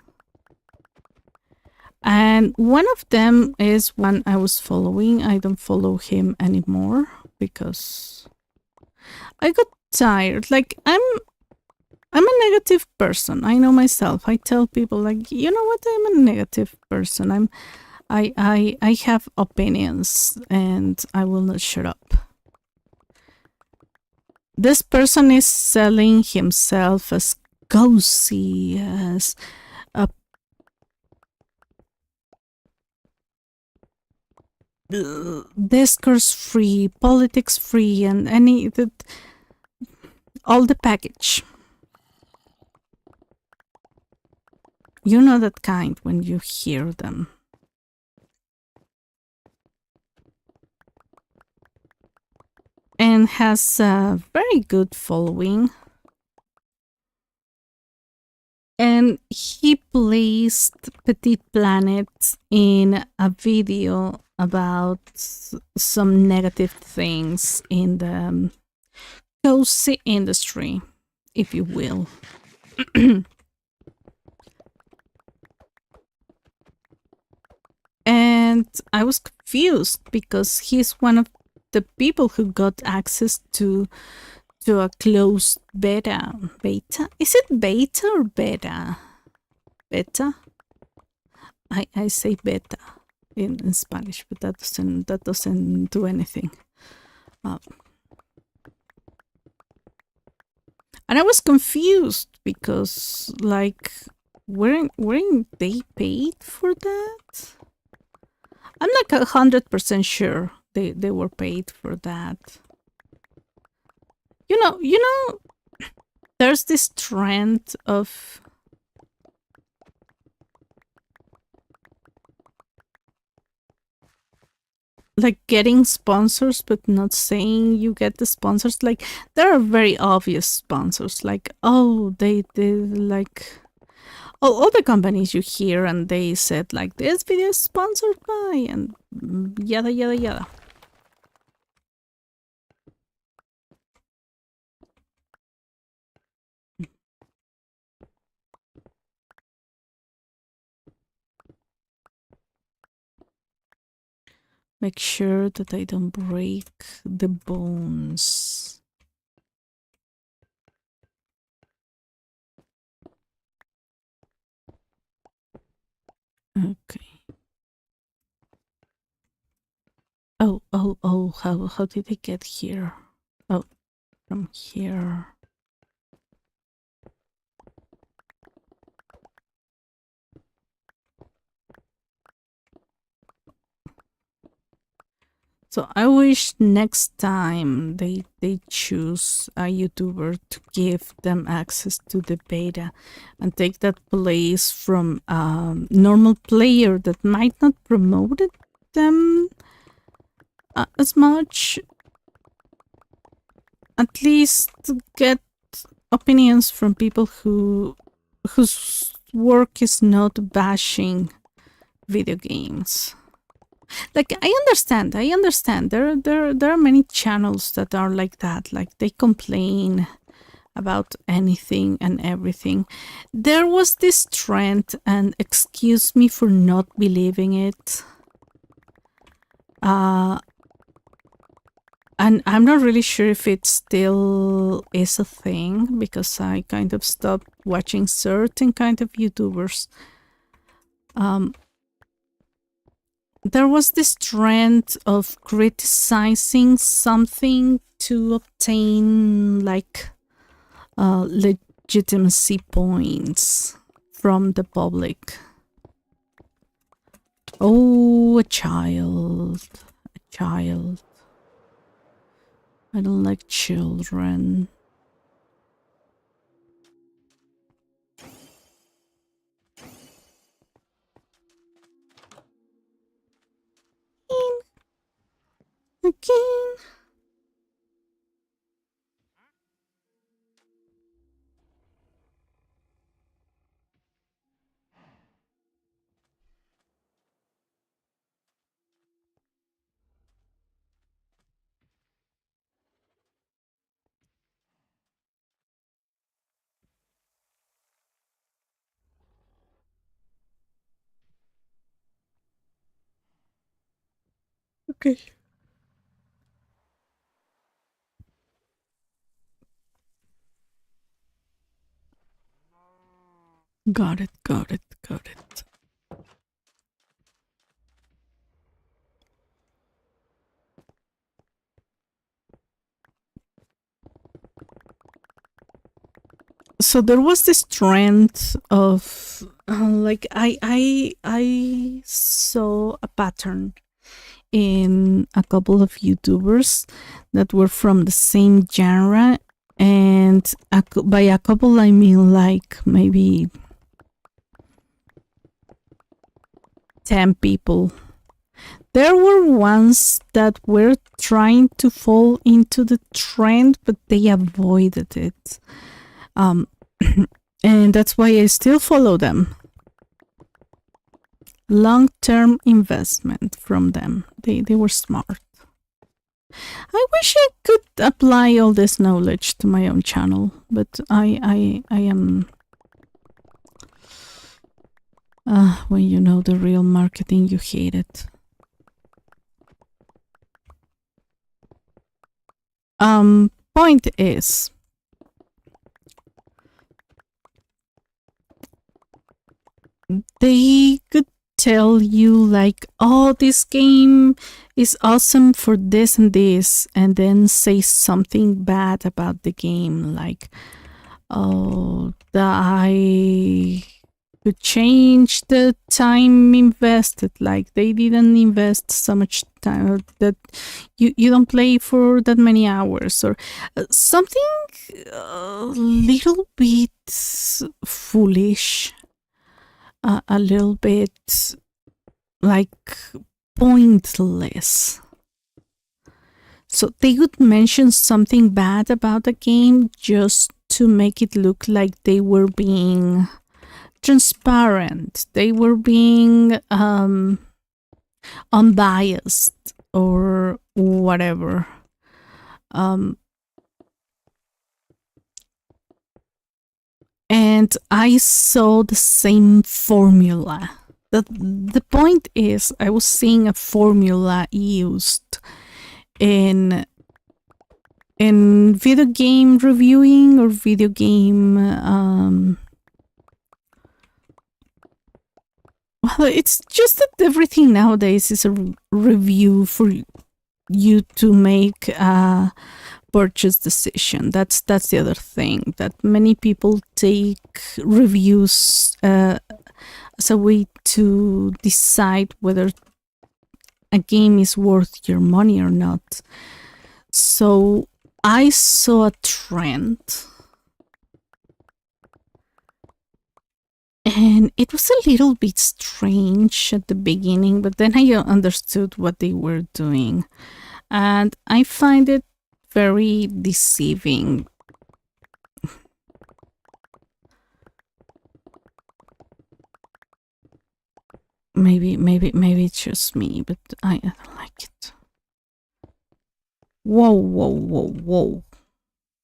And one of them is one I was following. I don't follow him anymore because I got tired. Like I'm a negative person. I know myself. I tell people like, you know what? I'm a negative person. I have opinions and I will not shut up. This person is selling himself as cozy, as a discourse free, politics free, and all the package. You know that kind when you hear them. And has a very good following. And he placed Petit Planet in a video about some negative things in the cozy industry, if you will. And I was confused because he's one of the people who got access to a closed beta. Is it beta or beta? Beta? I say beta in Spanish, but that doesn't do anything. And I was confused because, like, weren't they paid for that? I'm not 100% sure they were paid for that. You know, there's this trend of like getting sponsors but not saying you get the sponsors. Like, there are very obvious sponsors, like, oh, they like all the companies you hear and they said like this video is sponsored by and yada yada yada. Make sure that I don't break the bones. Okay. Oh, how did I get here? Oh, from here. So I wish next time they choose a YouTuber to give them access to the beta and take that place from a normal player that might not promote them as much. At least get opinions from people whose work is not bashing video games. Like, I understand. There are many channels that are like that. Like, they complain about anything and everything. There was this trend, and excuse me for not believing it. And I'm not really sure if it still is a thing because I kind of stopped watching certain kind of YouTubers. There was this trend of criticizing something to obtain like legitimacy points from the public. Oh, a child. I don't like children. Again. Okay. Got it. So there was this trend of like I saw a pattern in a couple of YouTubers that were from the same genre, and by a couple I mean like maybe 10 people. There were ones that were trying to fall into the trend, but they avoided it. And that's why I still follow them. Long-term investment from them. They were smart. I wish I could apply all this knowledge to my own channel, but I am... when you know the real marketing, you hate it. Point is, they could tell you like, oh, this game is awesome for this and this, and then say something bad about the game, like, oh, I could change the time invested, like they didn't invest so much time, that you don't play for that many hours, or something a little bit foolish, a little bit like pointless. So they would mention something bad about the game just to make it look like they were being transparent, they were being unbiased or whatever. And I saw the same formula. The point is, I was seeing a formula used in video game reviewing or video game well, it's just that everything nowadays is a review for you to make a purchase decision. That's the other thing, that many people take reviews as a way to decide whether a game is worth your money or not. So I saw a trend, and it was a little bit strange at the beginning, but then I understood what they were doing, and I find it very deceiving. Maybe it's just me, but I don't like it. Whoa.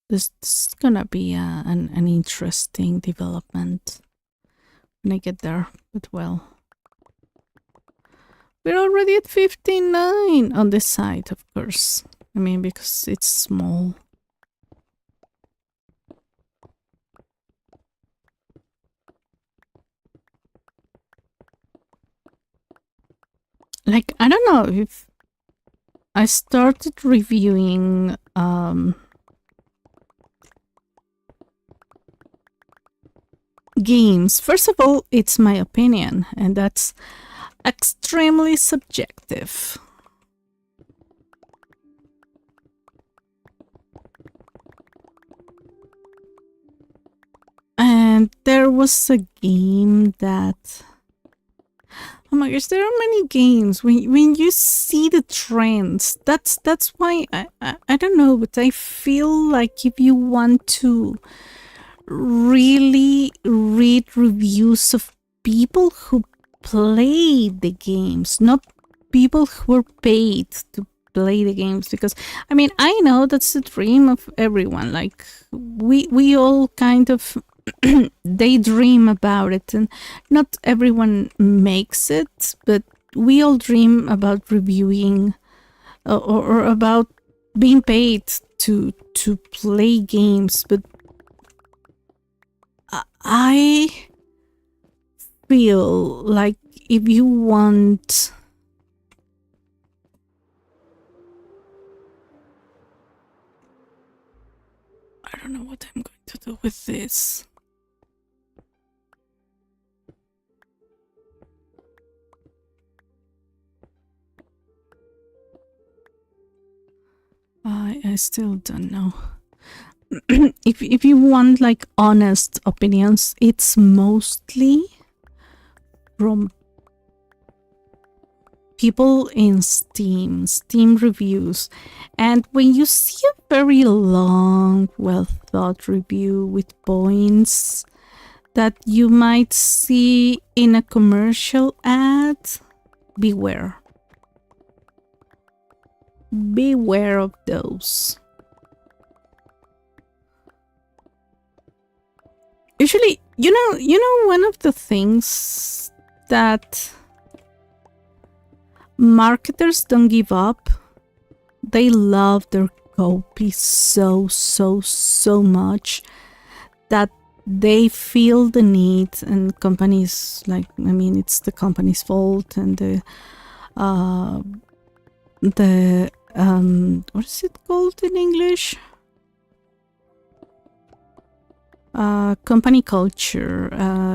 This is gonna be an interesting development when I get there, but well. We're already at 59 on this side, of course. I mean, because it's small. Like, I don't know if I started reviewing games. First of all, it's my opinion, and that's extremely subjective. And there was a game that... Oh my gosh, there are many games. When you see the trends, that's why I don't know, but I feel like if you want to really read reviews of people who play the games, not people who are paid to play the games, because I mean, I know that's the dream of everyone. Like we all kind of daydream about it, and not everyone makes it, but we all dream about reviewing or about being paid to play games. But I feel like if you want I don't know what I'm going to do with this. I still don't know. If you want like honest opinions, it's mostly from people in Steam reviews. And when you see a very long, well thought review with points that you might see in a commercial ad, beware. Beware of those. Usually, you know, one of the things that marketers don't give up, they love their copy so much that they feel the need, and companies, like, I mean, it's the company's fault, and the what is it called in English? Company culture.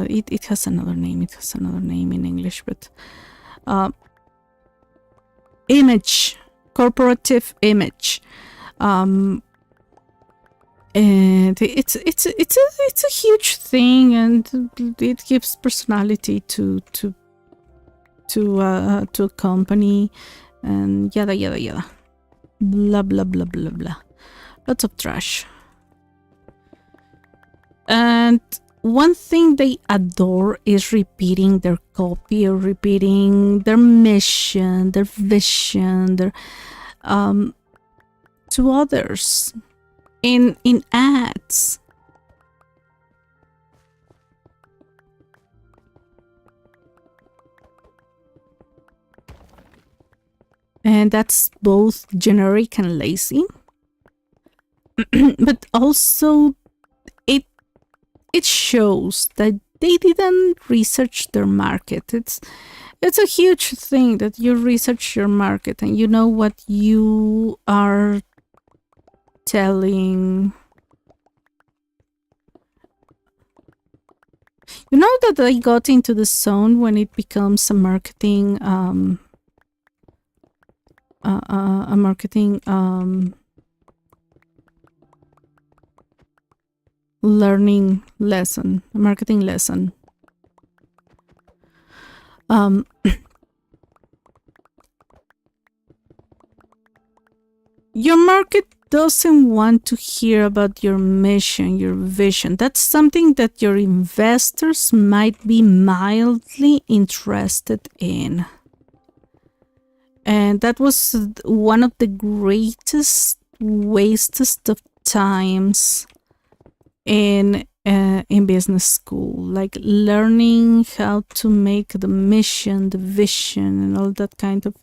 It has another name. It has another name in English, but image, corporative image. And it's a huge thing, and it gives personality to a company, and yada yada yada, blah blah blah blah blah. Lots of trash. And one thing they adore is repeating their copy, or repeating their mission, their vision, their to others in ads. And that's both generic and lazy. But also it shows that they didn't research their market. It's a huge thing that you research your market and you know what you are telling. You know that I got into the zone when it becomes a marketing learning lesson, a marketing lesson. Your market doesn't want to hear about your mission, your vision. That's something that your investors might be mildly interested in. And that was one of the greatest wastes of times in business school, like learning how to make the mission, the vision, and all that kind of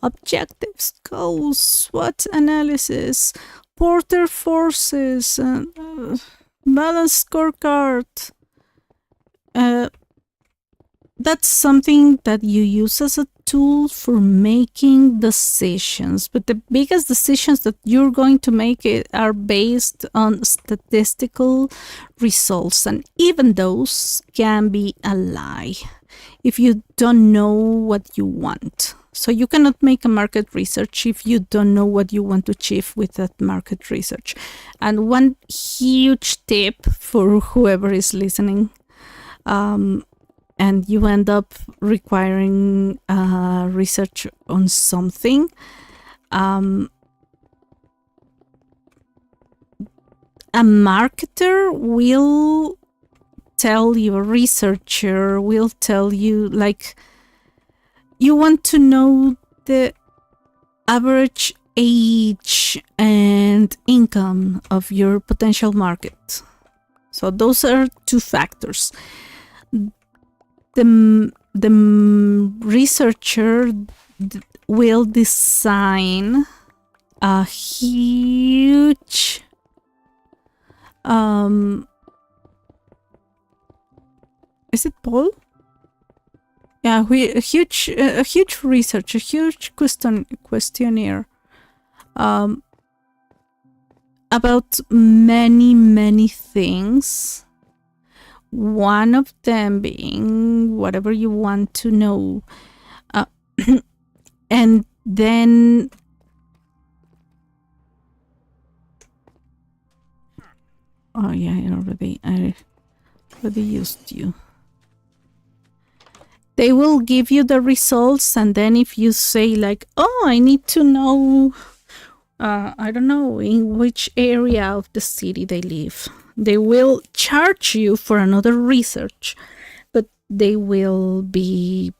objectives, goals, SWOT analysis, Porter forces, and balance scorecard. That's something that you use as a tool for making decisions, but the biggest decisions that you're going to make are based on statistical results, and even those can be a lie if you don't know what you want. So you cannot make a market research if you don't know what you want to achieve with that market research. And one huge tip for whoever is listening, and you end up requiring research on something, a marketer will tell you, a researcher will tell you, like, you want to know the average age and income of your potential market. So those are two factors. The researcher will design a huge is it poll? Yeah, a huge research, a huge questionnaire about many things. One of them being whatever you want to know, and then oh yeah, I already used you. They will give you the results, and then if you say like, oh, I need to know, I don't know, in which area of the city they live, they will charge you for another research, but they will be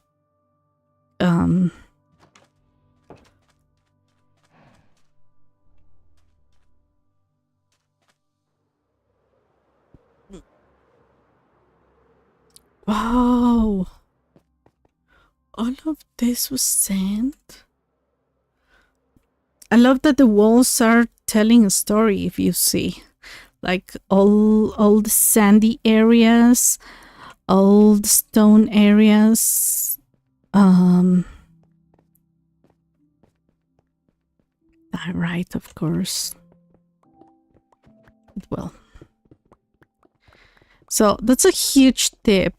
wow, all of this was sand. I love that the walls are telling a story. If you see, like all the sandy areas, all the stone areas, right, of course. Well, so that's a huge tip.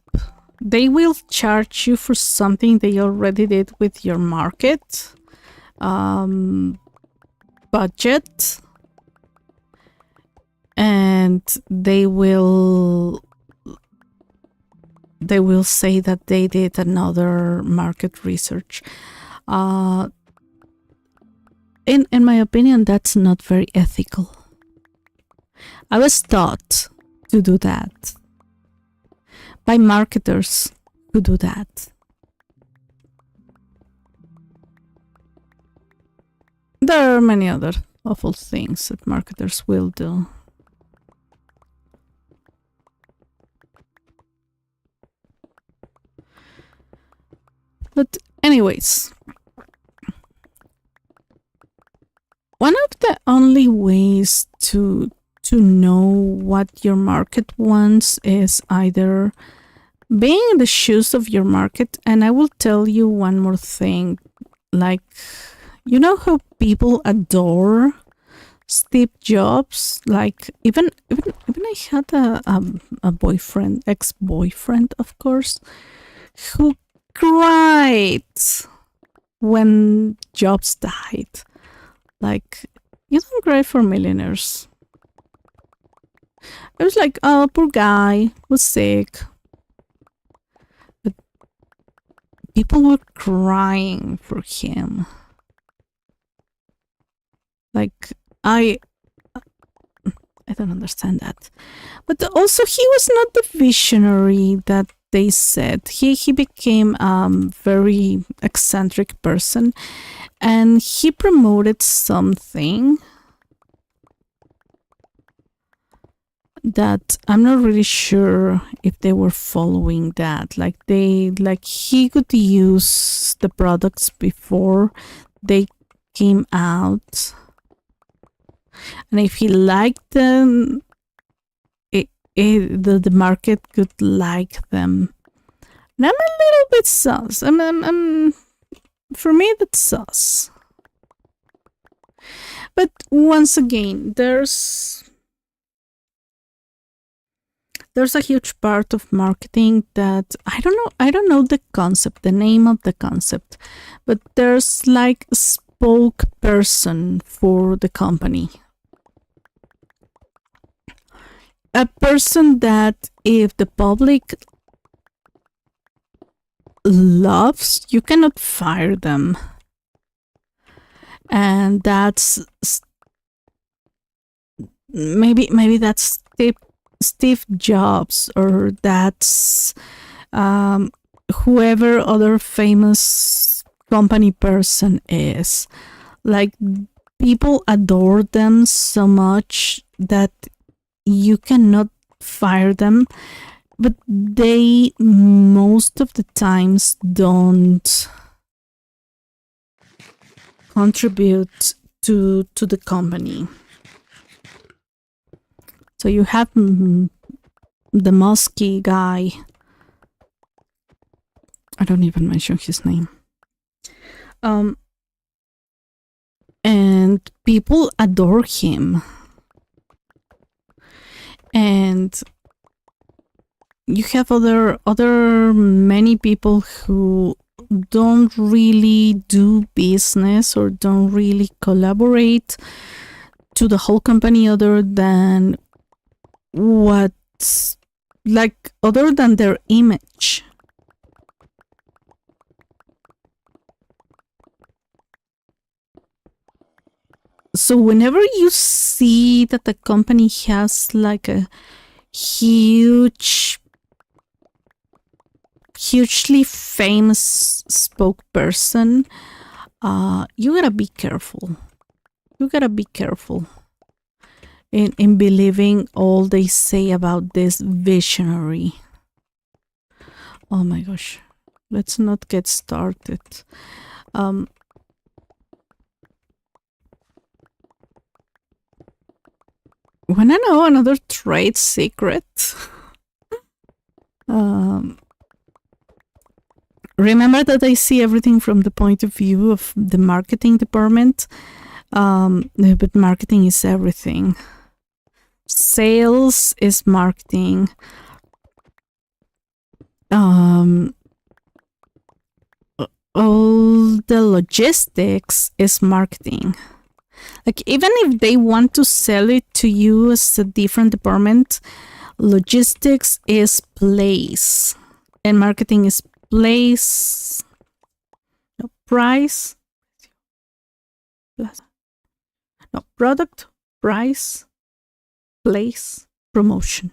They will charge you for something they already did with your market budget, and they will say that they did another market research. In my opinion, that's not very ethical. I was taught to do that by marketers who do that. There are many other awful things that marketers will do. But anyways, one of the only ways to know what your market wants is either being in the shoes of your market. And I will tell you one more thing. Like, you know how people adore Steve Jobs? Like, even I had a boyfriend, ex-boyfriend, of course, who cried when Jobs died. Like, you don't cry for millionaires. It was like, oh, poor guy, was sick. But people were crying for him. Like, I don't understand that. But also, he was not the visionary that they said. He became a very eccentric person, and he promoted something that I'm not really sure if they were following that. Like he could use the products before they came out, and if he liked them, the market could like them. And I'm a little bit sus. For me, that's sus. But once again, there's a huge part of marketing that I don't know the concept, the name of the concept, but there's like a spokesperson for the company. A person that if the public loves, you cannot fire them. And that's maybe that's Steve Jobs, or that's whoever other famous company person is. Like, people adore them so much that you cannot fire them, but they most of the times don't contribute to the company. So you have the musky guy. I don't even mention his name. And people adore him. And you have other many people who don't really do business or don't really collaborate to the whole company other than other than their image. So whenever you see that the company has like a hugely famous spokesperson, you gotta be careful. You gotta be careful in believing all they say about this visionary. Oh my gosh. Let's not get started. Wanna know another trade secret? Remember that I see everything from the point of view of the marketing department, but marketing is everything. Sales is marketing. All the logistics is marketing. Like, even if they want to sell it to you as a different department, logistics is place and marketing is place. No, price. No, product, price, place, promotion.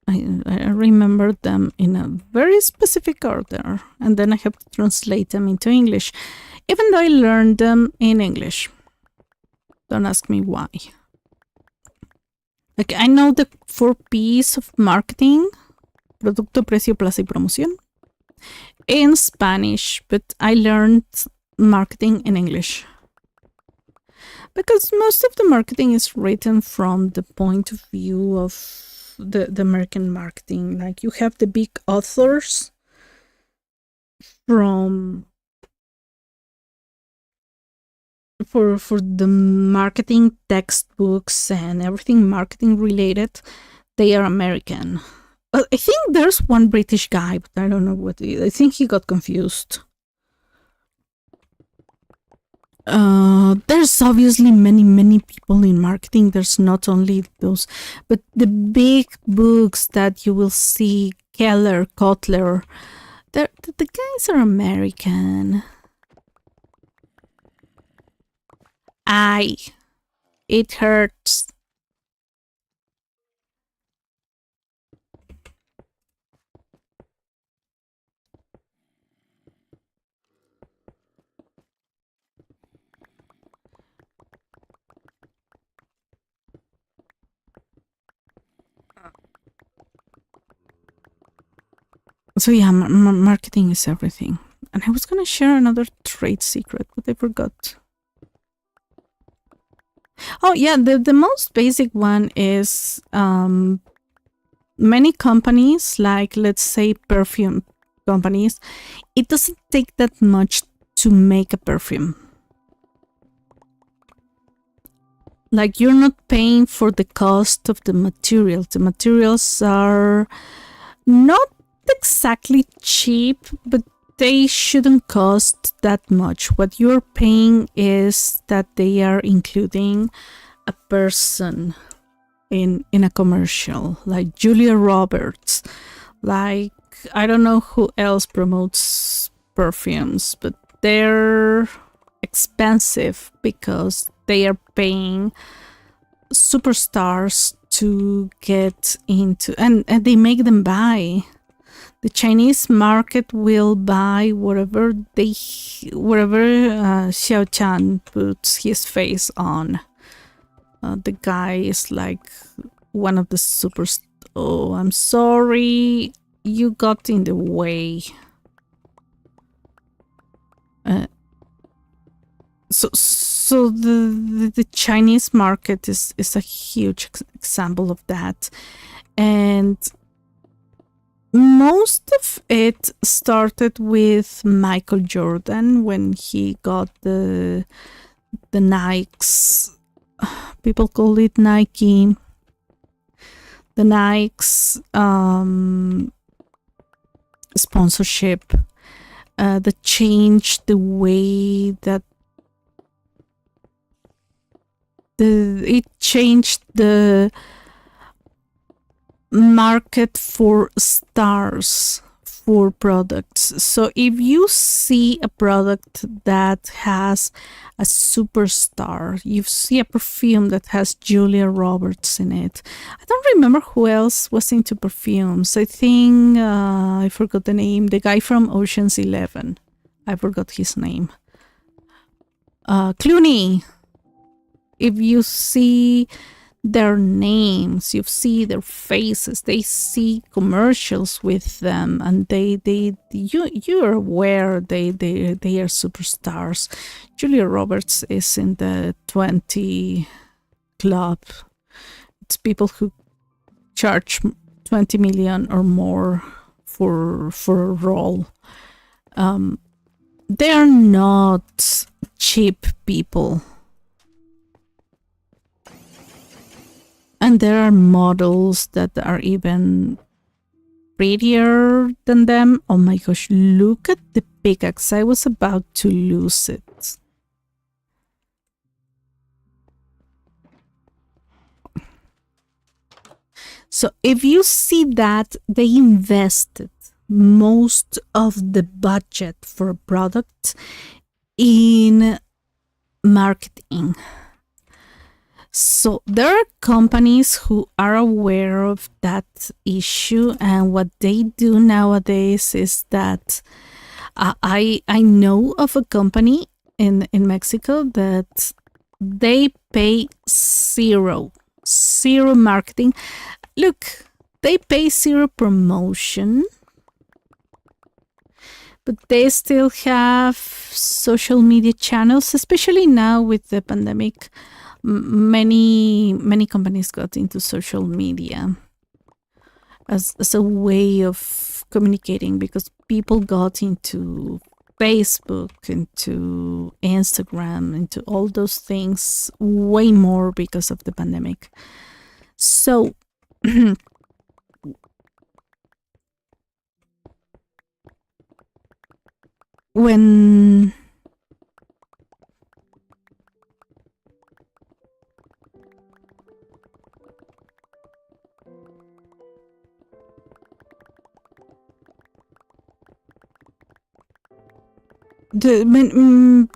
I remember them in a very specific order, and then I have to translate them into English, even though I learned them in English. Don't ask me why. Like, I know the 4 P's of marketing: producto, precio, plaza, y promoción, in Spanish, but I learned marketing in English. Because most of the marketing is written from the point of view of the American marketing. Like, you have the big authors from for the marketing textbooks and everything marketing related. They are American. I think there's one British guy, but I don't know what. I think he got confused. There's obviously many people in marketing. There's not only those, but the big books that you will see, Keller, Kotler, the guys are American. It hurts. So yeah, marketing is everything. And I was gonna share another trade secret, but I forgot. Oh yeah, the most basic one is many companies, like let's say perfume companies, it doesn't take that much to make a perfume. Like, you're not paying for the cost of the materials. The materials are not exactly cheap, but they shouldn't cost that much. What you're paying is that they are including a person in a commercial, like Julia Roberts, like I don't know who else promotes perfumes, but they're expensive because they are paying superstars to get into, and they make them buy. The Chinese market will buy whatever Xiao Chan puts his face on. The guy is like one of the superstars. Oh, I'm sorry, you got in the way. So the Chinese market is a huge example of that, and most of it started with Michael Jordan when he got the Nikes. People call it Nike. The Nikes sponsorship that changed the way that it changed the market for stars, for products. So if you see a product that has a superstar, you see a perfume that has Julia Roberts in it. I don't remember who else was into perfumes. I think I forgot the name. The guy from Ocean's 11. I forgot his name. Clooney. If you see their names, you see their faces, they see commercials with them, and you're aware they are superstars. Julia Roberts is in the 20 club. It's people who charge 20 million or more for a role. They are not cheap people. And there are models that are even prettier than them. Oh my gosh, look at the pickaxe. I was about to lose it. So if you see that they invested most of the budget for a product in marketing. So there are companies who are aware of that issue, and what they do nowadays is that I know of a company in Mexico that they pay zero marketing. Look, they pay zero promotion, but they still have social media channels, especially now with the pandemic. Many companies got into social media as a way of communicating, because people got into Facebook, into Instagram, into all those things way more because of the pandemic. So when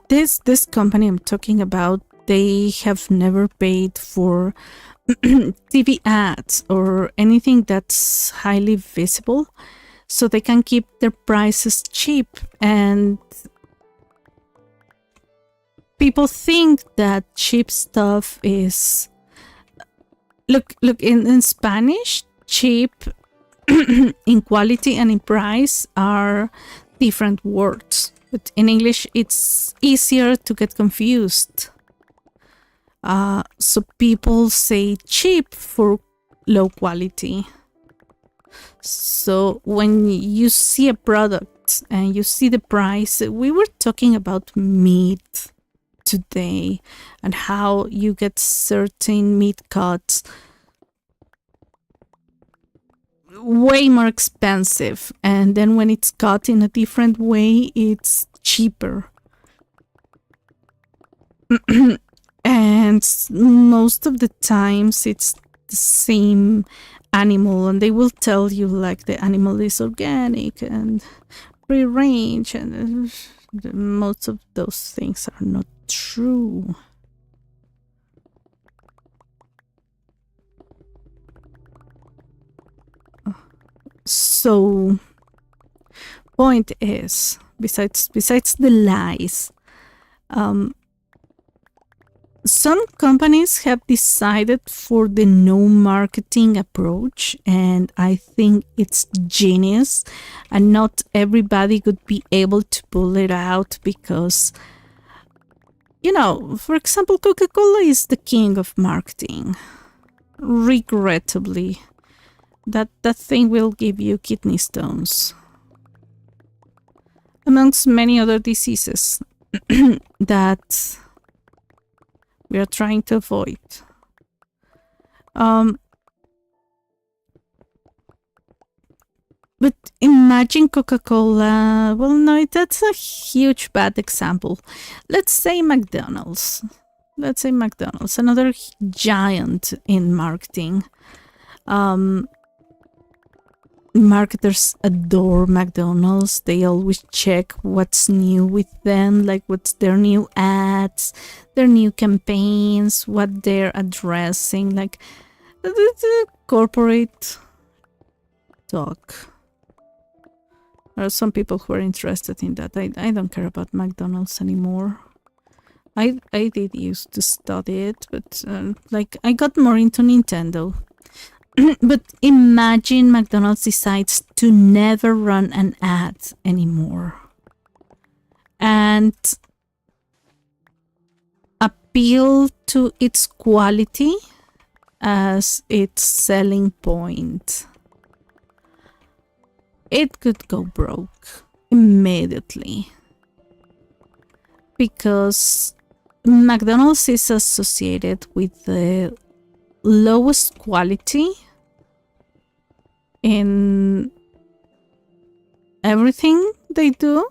this company I'm talking about, they have never paid for TV ads or anything that's highly visible, so they can keep their prices cheap. And people think that cheap stuff is look in Spanish, cheap in quality and in price are different words. But in English, it's easier to get confused. So people say cheap for low quality. So when you see a product and you see the price, we were talking about meat today and how you get certain meat cuts way more expensive, and then when it's cut in a different way, it's cheaper. And most of the times it's the same animal, and they will tell you like the animal is organic and free range, and most of those things are not true. So point is, besides the lies, some companies have decided for the no marketing approach, and I think it's genius, and not everybody could be able to pull it out because, you know, for example, Coca-Cola is the king of marketing. Regrettably, that thing will give you kidney stones, amongst many other diseases that we are trying to avoid. But imagine Coca-Cola. Well, no, that's a huge bad example. Let's say McDonald's. Another giant in marketing. marketers adore McDonald's. They always check what's new with them, like what's their new ads, their new campaigns, what they're addressing, like the corporate talk. There are some people who are interested in that. I don't care about McDonald's anymore. I did used to study it, but like I got more into Nintendo. But imagine McDonald's decides to never run an ad anymore and appeal to its quality as its selling point. It could go broke immediately because McDonald's is associated with the lowest quality in everything they do,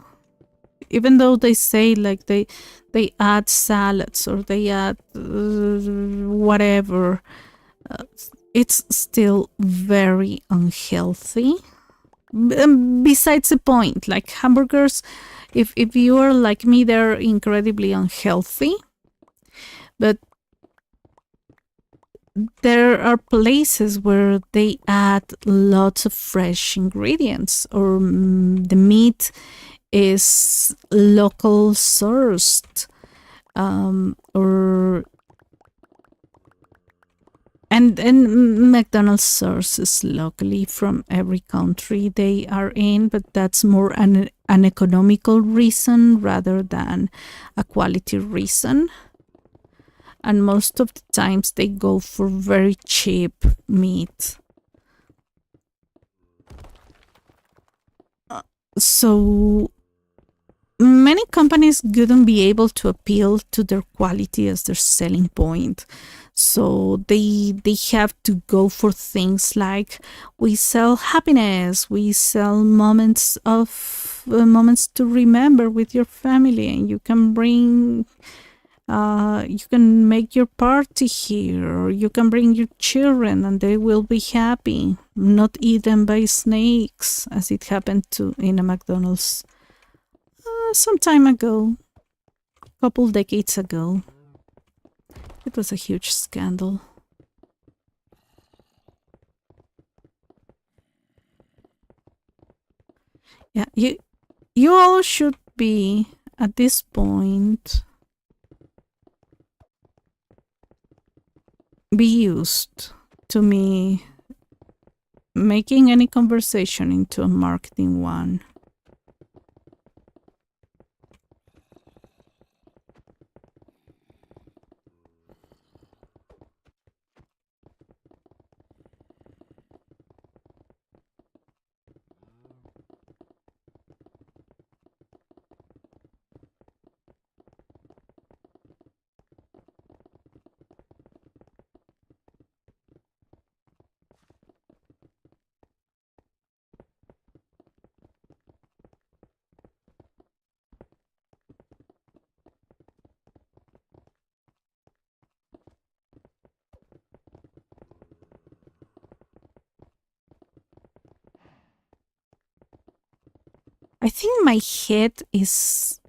even though they say like they add salads or they add whatever, it's still very unhealthy. Besides the point, like hamburgers, if you are like me, they're incredibly unhealthy, but there are places where they add lots of fresh ingredients, or the meat is local sourced, or and McDonald's sources locally from every country they are in, but that's more an economical reason rather than a quality reason. And most of the times they go for very cheap meat. So many companies wouldn't be able to appeal to their quality as their selling point. So they have to go for things like, we sell happiness, we sell moments to remember with your family, and you can bring you can make your party here, or you can bring your children and they will be happy, not eaten by snakes, as it happened in a McDonald's some time ago, a couple decades ago. It was a huge scandal. Yeah, you all should be at this point be used to me making any conversation into a marketing one. I think my head is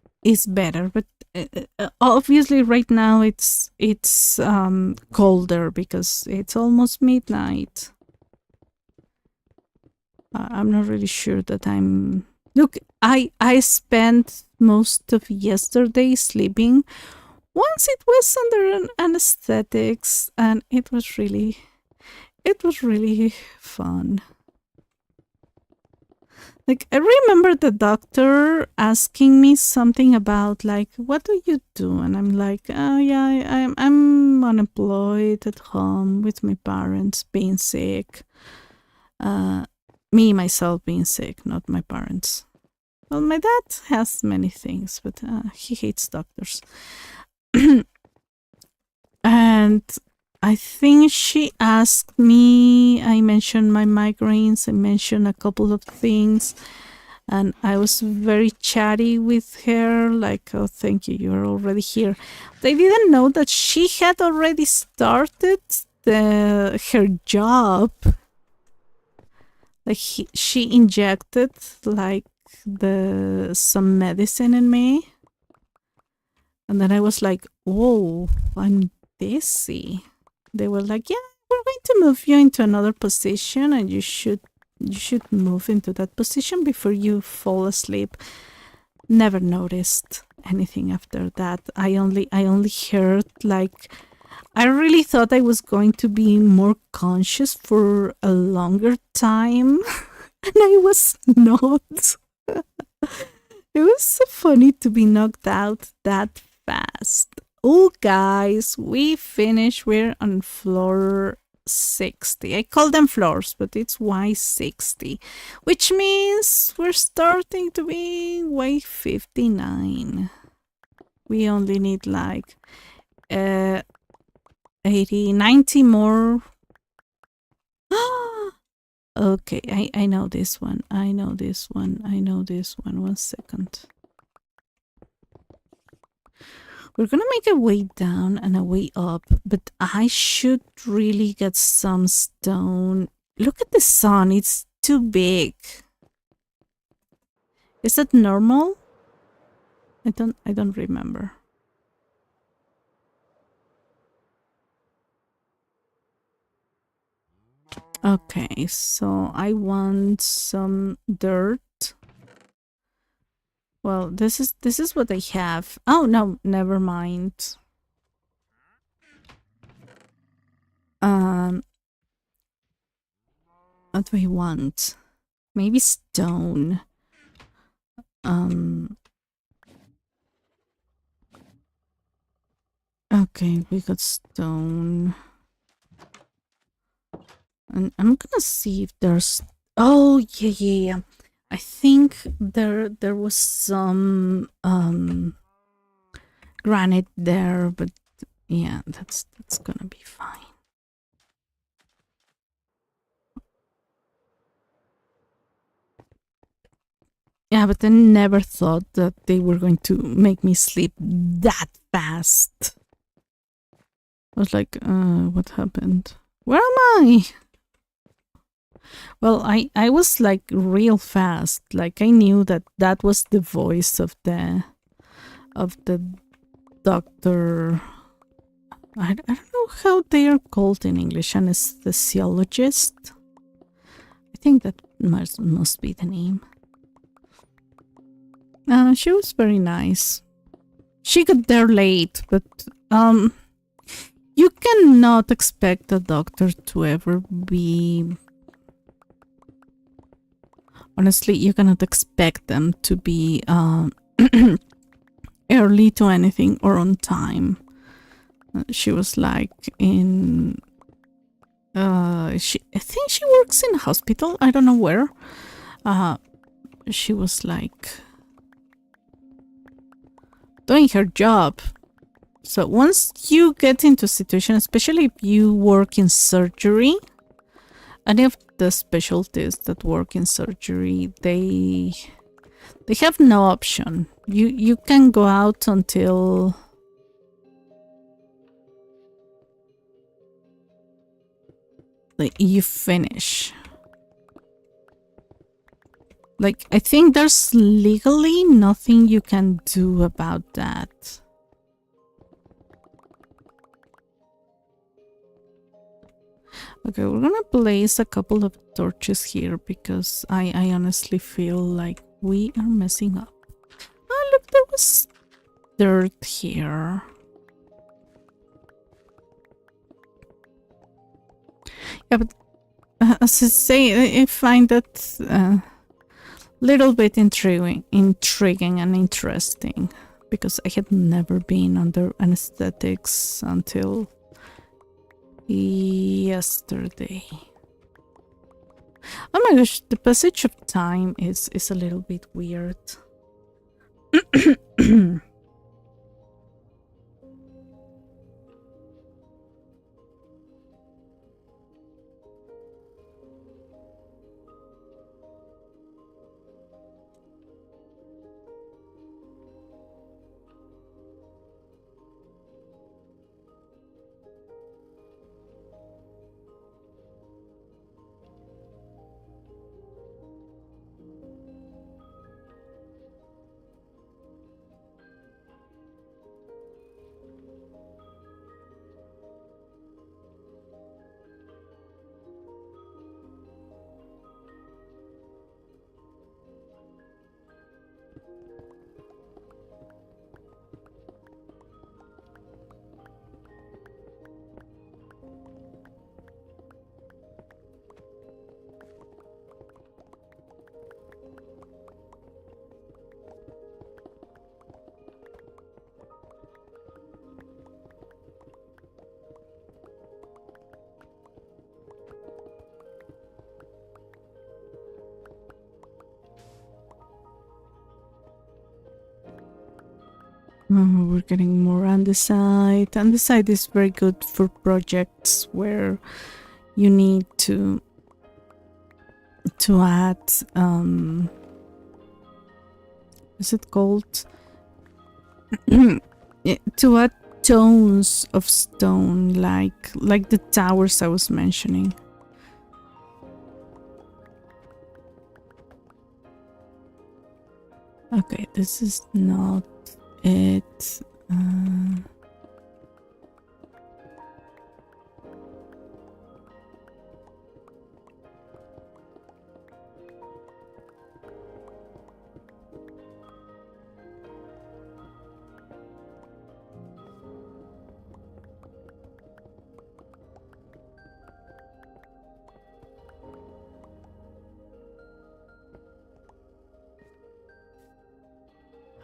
better, but obviously right now it's colder because it's almost midnight. I'm not really sure that I'm. Look, I spent most of yesterday sleeping. Once it was under an anesthetics, and it was really fun. Like, I remember the doctor asking me something about, like, what do you do? And I'm like, oh, yeah, I'm unemployed at home with my parents being sick. Me, myself being sick, not my parents. Well, my dad has many things, but he hates doctors. And I think she asked me, I mentioned my migraines, I mentioned a couple of things, and I was very chatty with her, like, oh, thank you, you're already here. They didn't know that she had already started her job. Like she injected like some medicine in me, and then I was like, "Oh, I'm dizzy." They were like, "Yeah, we're going to move you into another position, and you should move into that position before you fall asleep." Never noticed anything after that. I only heard like I really thought I was going to be more conscious for a longer time, and I was not. It was so funny to be knocked out that fast. Oh, guys, we finished. We're on floor 60. I call them floors, but it's Y60, which means we're starting to be Y59. We only need like 80, 90 more. Okay, I know this one. I know this one. I know this one. 1 second. We're gonna make a way down and a way up, but I should really get some stone. Look at the sun, it's too big. Is that normal? I don't remember. Okay, so I want some dirt. Well, this is what I have. Oh no, never mind. What do I want? Maybe stone. Okay, we got stone. And I'm gonna see if there's. Oh yeah. I think there was some granite there, but yeah, that's gonna be fine. Yeah, but I never thought that they were going to make me sleep that fast. I was like, what happened? Where am I? Well, I was like real fast. Like I knew that was the voice of the doctor. I don't know how they are called in English. Anesthesiologist. I think that must be the name. She was very nice. She got there late, but you cannot expect a doctor to ever be. Honestly, you cannot expect them to be early to anything or on time. She was like in. I think she works in a hospital. I don't know where. She was like doing her job. So once you get into a situation, especially if you work in surgery, any of the specialties that work in surgery, they have no option. You can go out until you finish. Like, I think there's legally nothing you can do about that. Okay, we're gonna place a couple of torches here because I honestly feel like we are messing up. Oh, look, there was dirt here. Yeah, but as I say, I find that little bit intriguing and interesting because I had never been under anesthetics until yesterday. Oh my gosh, the passage of time is a little bit weird. Oh, we're getting more andesite. Andesite is very good for projects where you need to add is it called to add tones of stone, like the towers I was mentioning. Okay, this is not it.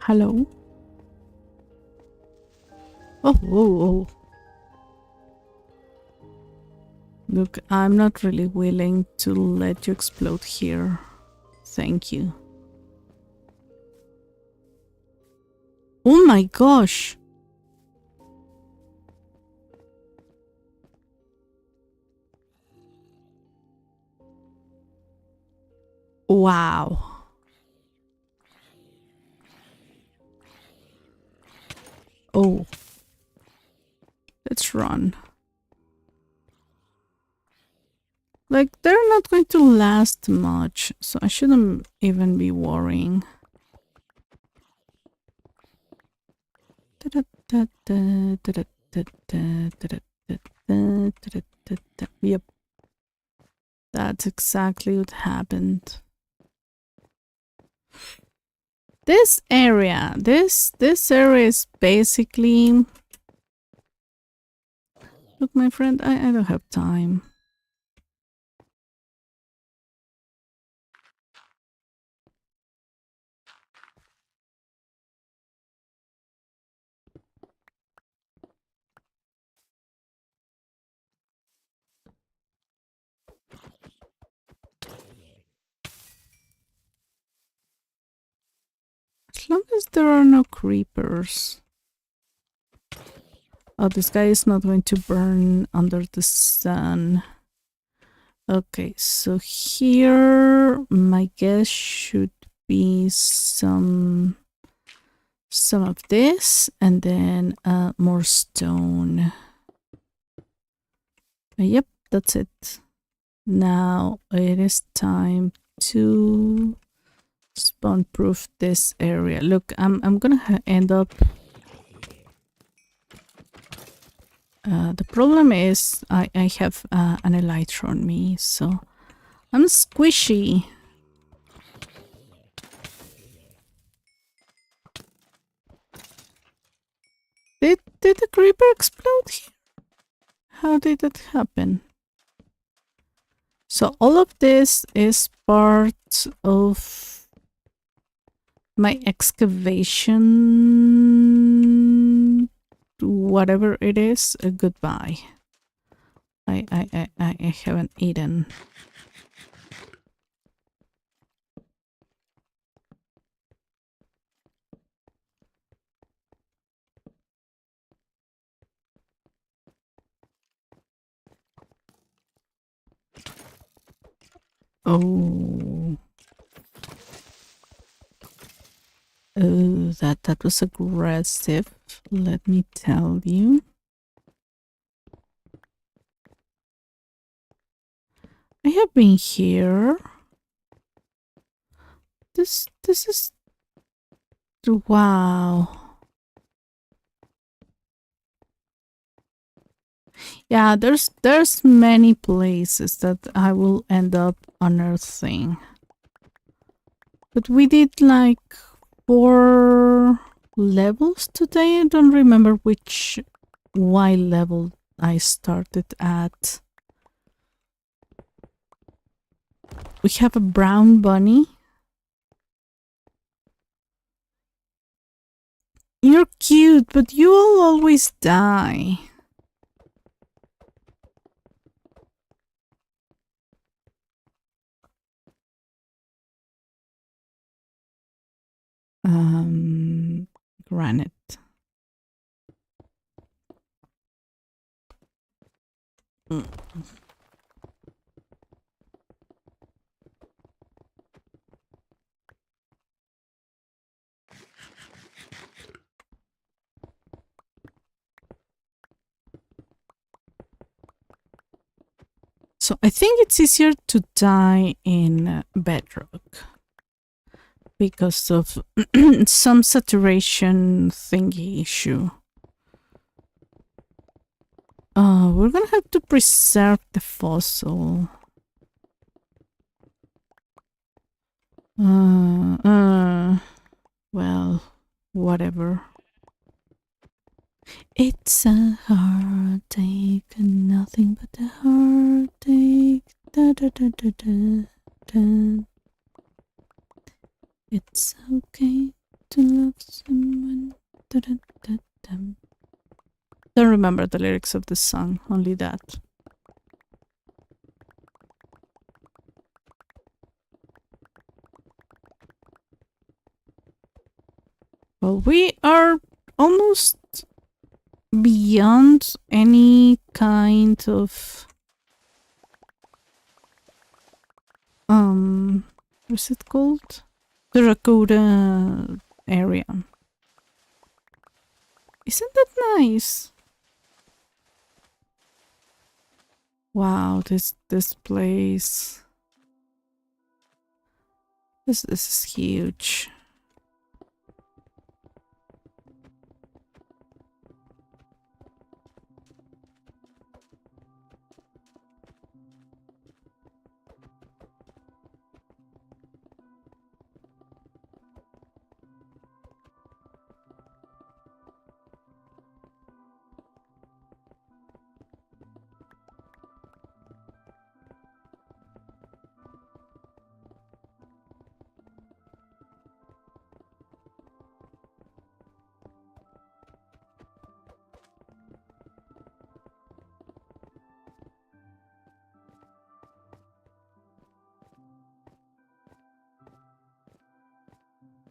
Hello? Oh, oh, oh. Look, I'm not really willing to let you explode here. Thank you. Oh my gosh! Wow. Oh. Let's run. Like, they're not going to last much, so I shouldn't even be worrying. Yep. That's exactly what happened. This area, this area is basically... Look, my friend, I don't have time. As long as there are no creepers. Oh, this guy is not going to burn under the sun. Okay, so here my guess should be some of this and then more stone. Yep, that's it. Now it is time to spawn proof this area. Look, I'm gonna end up... the problem is I have an elytra on me, so I'm squishy. Did the creeper explode here? How did that happen? So all of this is part of my excavation, whatever it is. Goodbye. I haven't eaten. Oh. Oh, that was aggressive, let me tell you. I have been here. This is... Wow. Yeah, there's many places that I will end up unearthing. But we did like 4 levels today. I don't remember which Y level I started at. We have a brown bunny. You're cute, but you will always die. Granite. Mm. So I think it's easier to die in Bedrock because of some saturation thingy issue. We're gonna have to preserve the fossil. Well, whatever. It's a heartache and nothing but a heartache. Da, da, da, da, da, da. It's okay to love someone. Da, da, da, da. Don't remember the lyrics of the song, only that. Well, we are almost beyond any kind of what's it called? Terracotta area. Isn't that nice? Wow, this place. This is huge.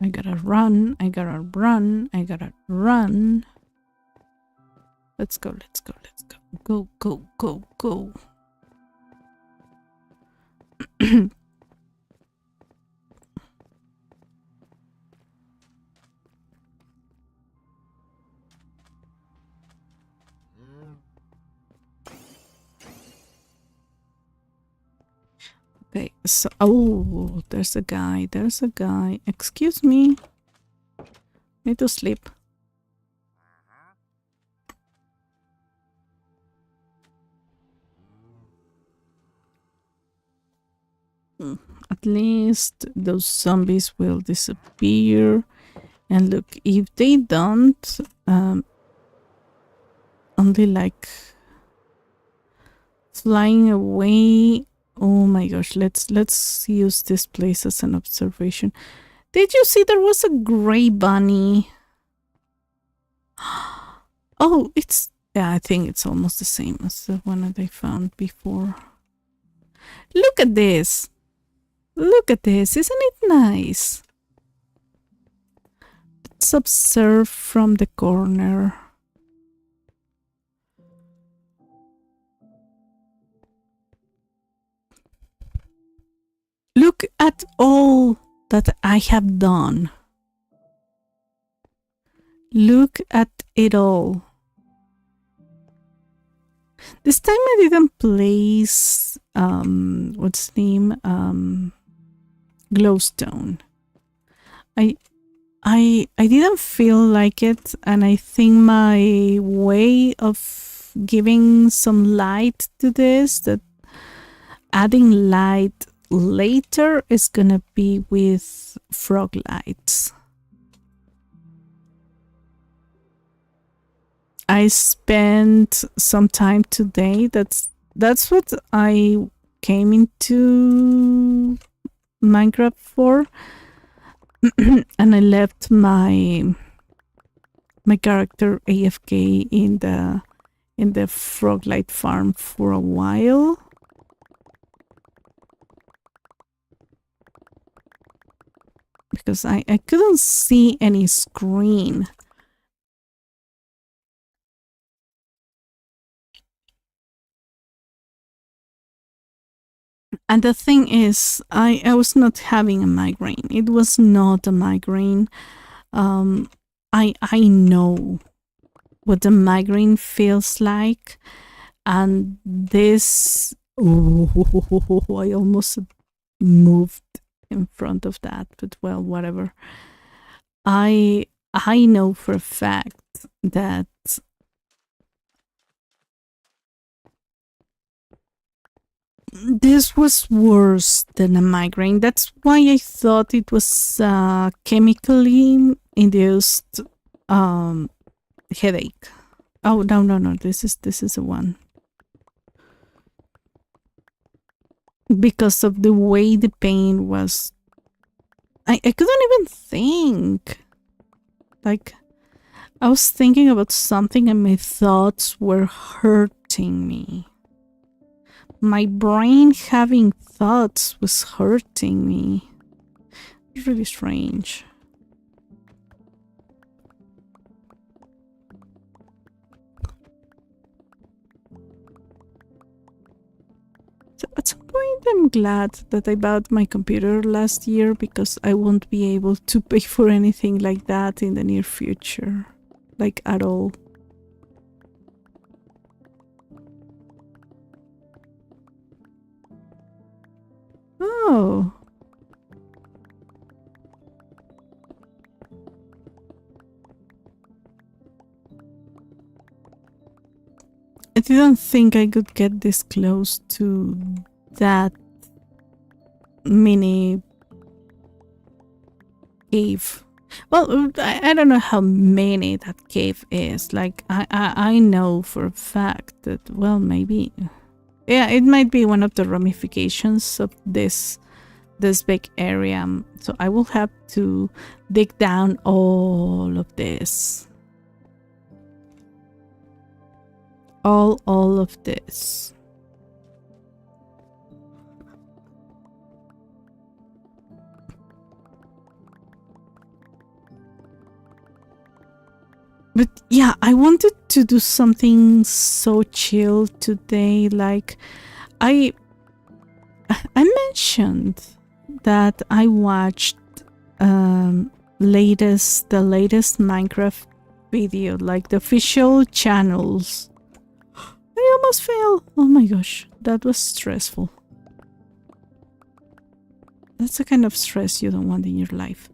I gotta run, I gotta run, I gotta run. Let's go, let's go, let's go. Go, go, go, go. Okay, so, oh, there's a guy, there's a guy. Excuse me. Need to sleep. At least those zombies will disappear. And look, if they don't, only like flying away. Oh my gosh, let's use this place as an observation. Did you see there was a gray bunny? Oh, yeah, I think it's almost the same as the one that I found before. Look at this. Look at this. Isn't it nice? Let's observe from the corner. Look at all that I have done. Look at it all. This time I didn't place what's the name? Glowstone. I didn't feel like it, and I think my way of giving some light to this, that adding light later, is gonna be with frog lights. I spent some time today. That's what I came into Minecraft for. And I left my character AFK in the Froglight farm for a while. Because I couldn't see any screen. And the thing is, I was not having a migraine. It was not a migraine. I know what the migraine feels like, and this. Oh, I almost moved in front of that, but well, whatever. I know for a fact that this was worse than a migraine. That's why I thought it was chemically induced headache. Oh no! This is the one, because of the way the pain was. I couldn't even think. Like, I was thinking about something and my thoughts were hurting me. My brain having thoughts was hurting me. It's really strange. So at some point, I'm glad that I bought my computer last year, because I won't be able to pay for anything like that in the near future. Like, at all. Oh. I didn't think I could get this close to that mini cave. Well, I don't know how many that cave is. Like, I know for a fact that, well, maybe... Yeah, it might be one of the ramifications of this big area. So I will have to dig down all of this. All of this. But yeah, I wanted to do something so chill today. Like, I mentioned that I watched the latest Minecraft video, like the official channels. I almost fell. Oh my gosh, that was stressful. That's the kind of stress you don't want in your life.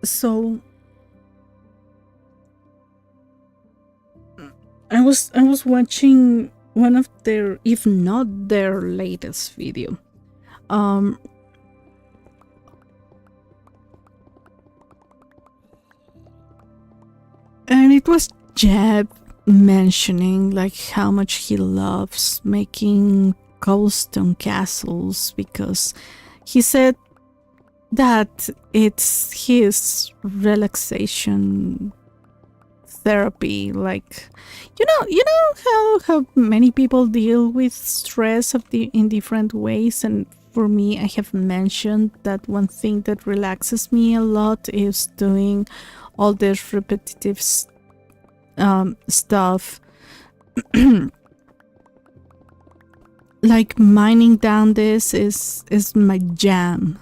So I was watching one of their, if not their latest video. And it was Jeb mentioning like how much he loves making cobblestone castles, because he said that it's his relaxation therapy. Like, you know how many people deal with stress in different ways, and for me, I have mentioned that one thing that relaxes me a lot is doing all this repetitive stuff. Like, mining down this is my jam.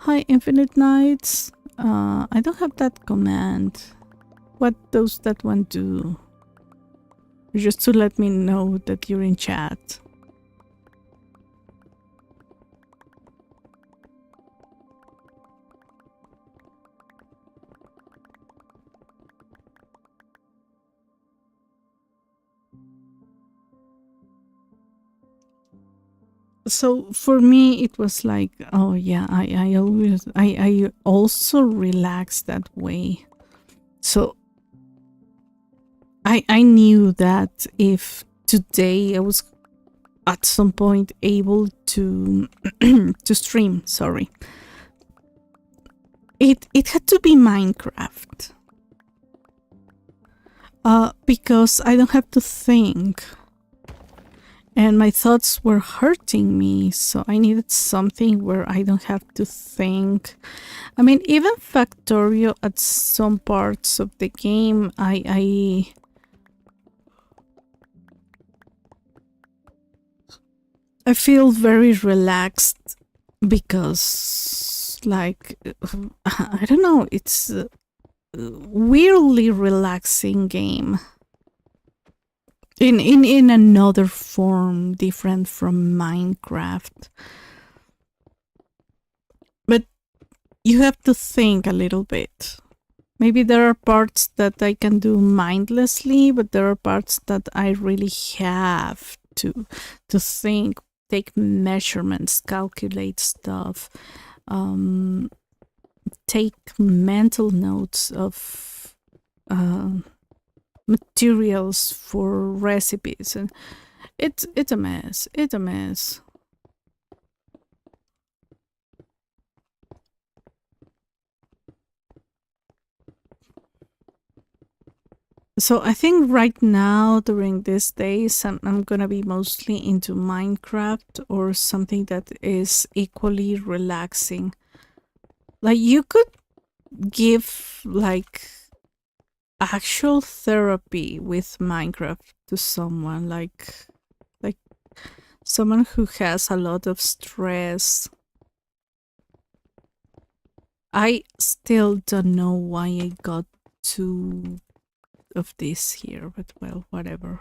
Hi, Infinite Nights. I don't have that command. What does that one do? Just to let me know that you're in chat. So for me, it was like, oh yeah, I also relax that way. So I knew that if today I was at some point able to to stream, sorry, it had to be Minecraft. Because I don't have to think. and my thoughts were hurting me, so I needed something where I don't have to think. I mean, even Factorio at some parts of the game, I feel very relaxed because, like, I don't know, it's a weirdly relaxing game. In another form different from Minecraft. But you have to think a little bit. Maybe there are parts that I can do mindlessly, but there are parts that I really have to think, take measurements, calculate stuff, take mental notes of materials for recipes, and it's a mess. It's a mess. So I think right now during these days I'm gonna be mostly into Minecraft or something that is equally relaxing. Like you could give like actual therapy with Minecraft to someone, like someone who has a lot of stress. I still don't know why I got two of this here, but well, whatever.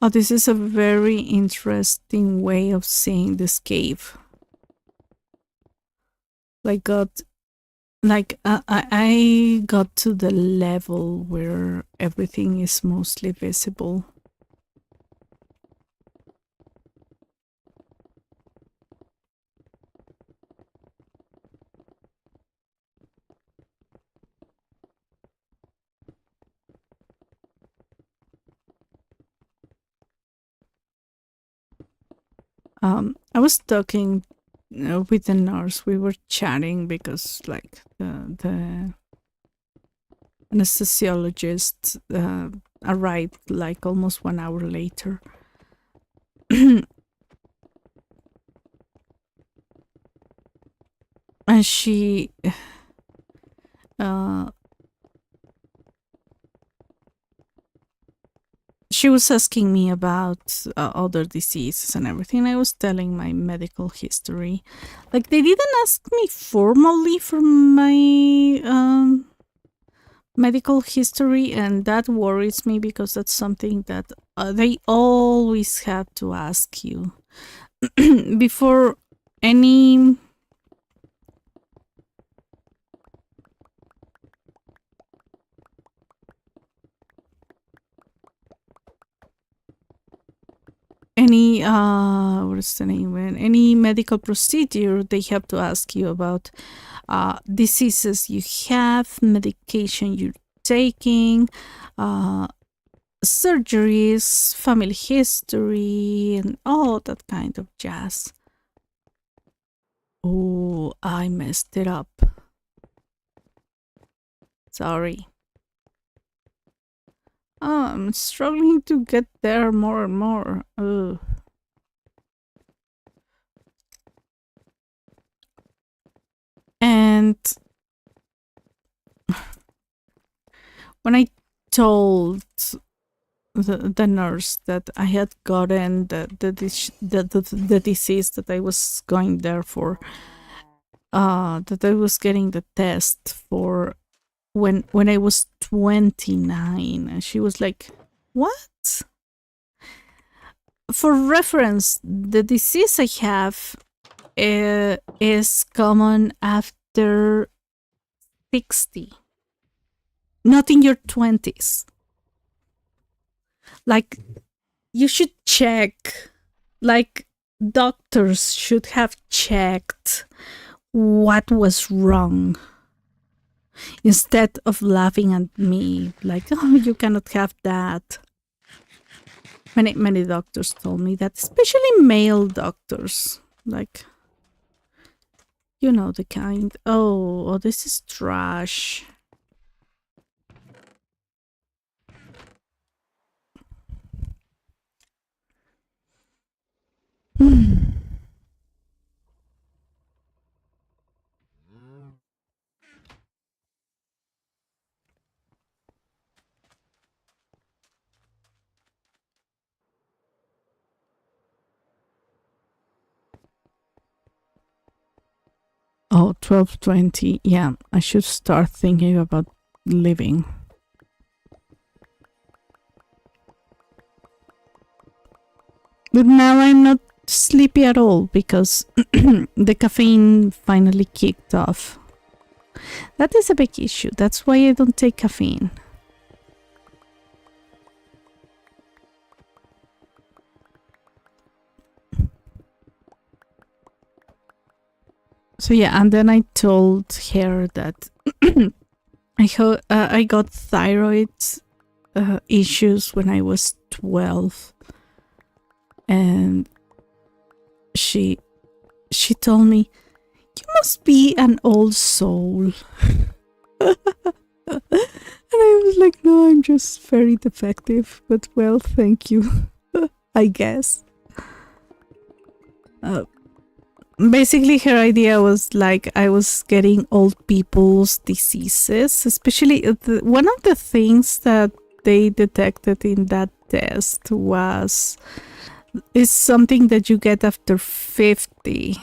Oh, this is a very interesting way of seeing this cave. Like I got to the level where everything is mostly visible. I was talking with the nurse. We were chatting because like the anesthesiologist arrived like almost 1 hour later. And she she was asking me about other diseases and everything. I was telling my medical history. Like they didn't ask me formally for my medical history, and that worries me because that's something that they always have to ask you before any what is the name, any medical procedure. They have to ask you about diseases you have, medication you're taking, surgeries, family history, and all that kind of jazz. Oh, I messed it up. Sorry. Oh, I'm struggling to get there more and more. Ugh. And when I told the nurse that I had gotten the disease that I was going there for, that I was getting the test for when I was 29, and she was like, "What?" For reference, the disease I have is common after 60, not in your 20s. Like, you should check, like, doctors should have checked what was wrong. instead of laughing at me like, oh, you cannot have that. Many doctors told me that, especially male doctors, like, you know, the kind, oh, this is trash. Oh, 12:20. Yeah, I should start thinking about leaving. But now I'm not sleepy at all because the caffeine finally kicked off. That is a big issue. That's why I don't take caffeine. So yeah, and then I told her that I got thyroid issues when I was 12, and she told me, "You must be an old soul." And I was like, "No, I'm just very defective." But well, thank you, I guess. Basically, her idea was like I was getting old people's diseases, especially one of the things that they detected in that test is something that you get after 50.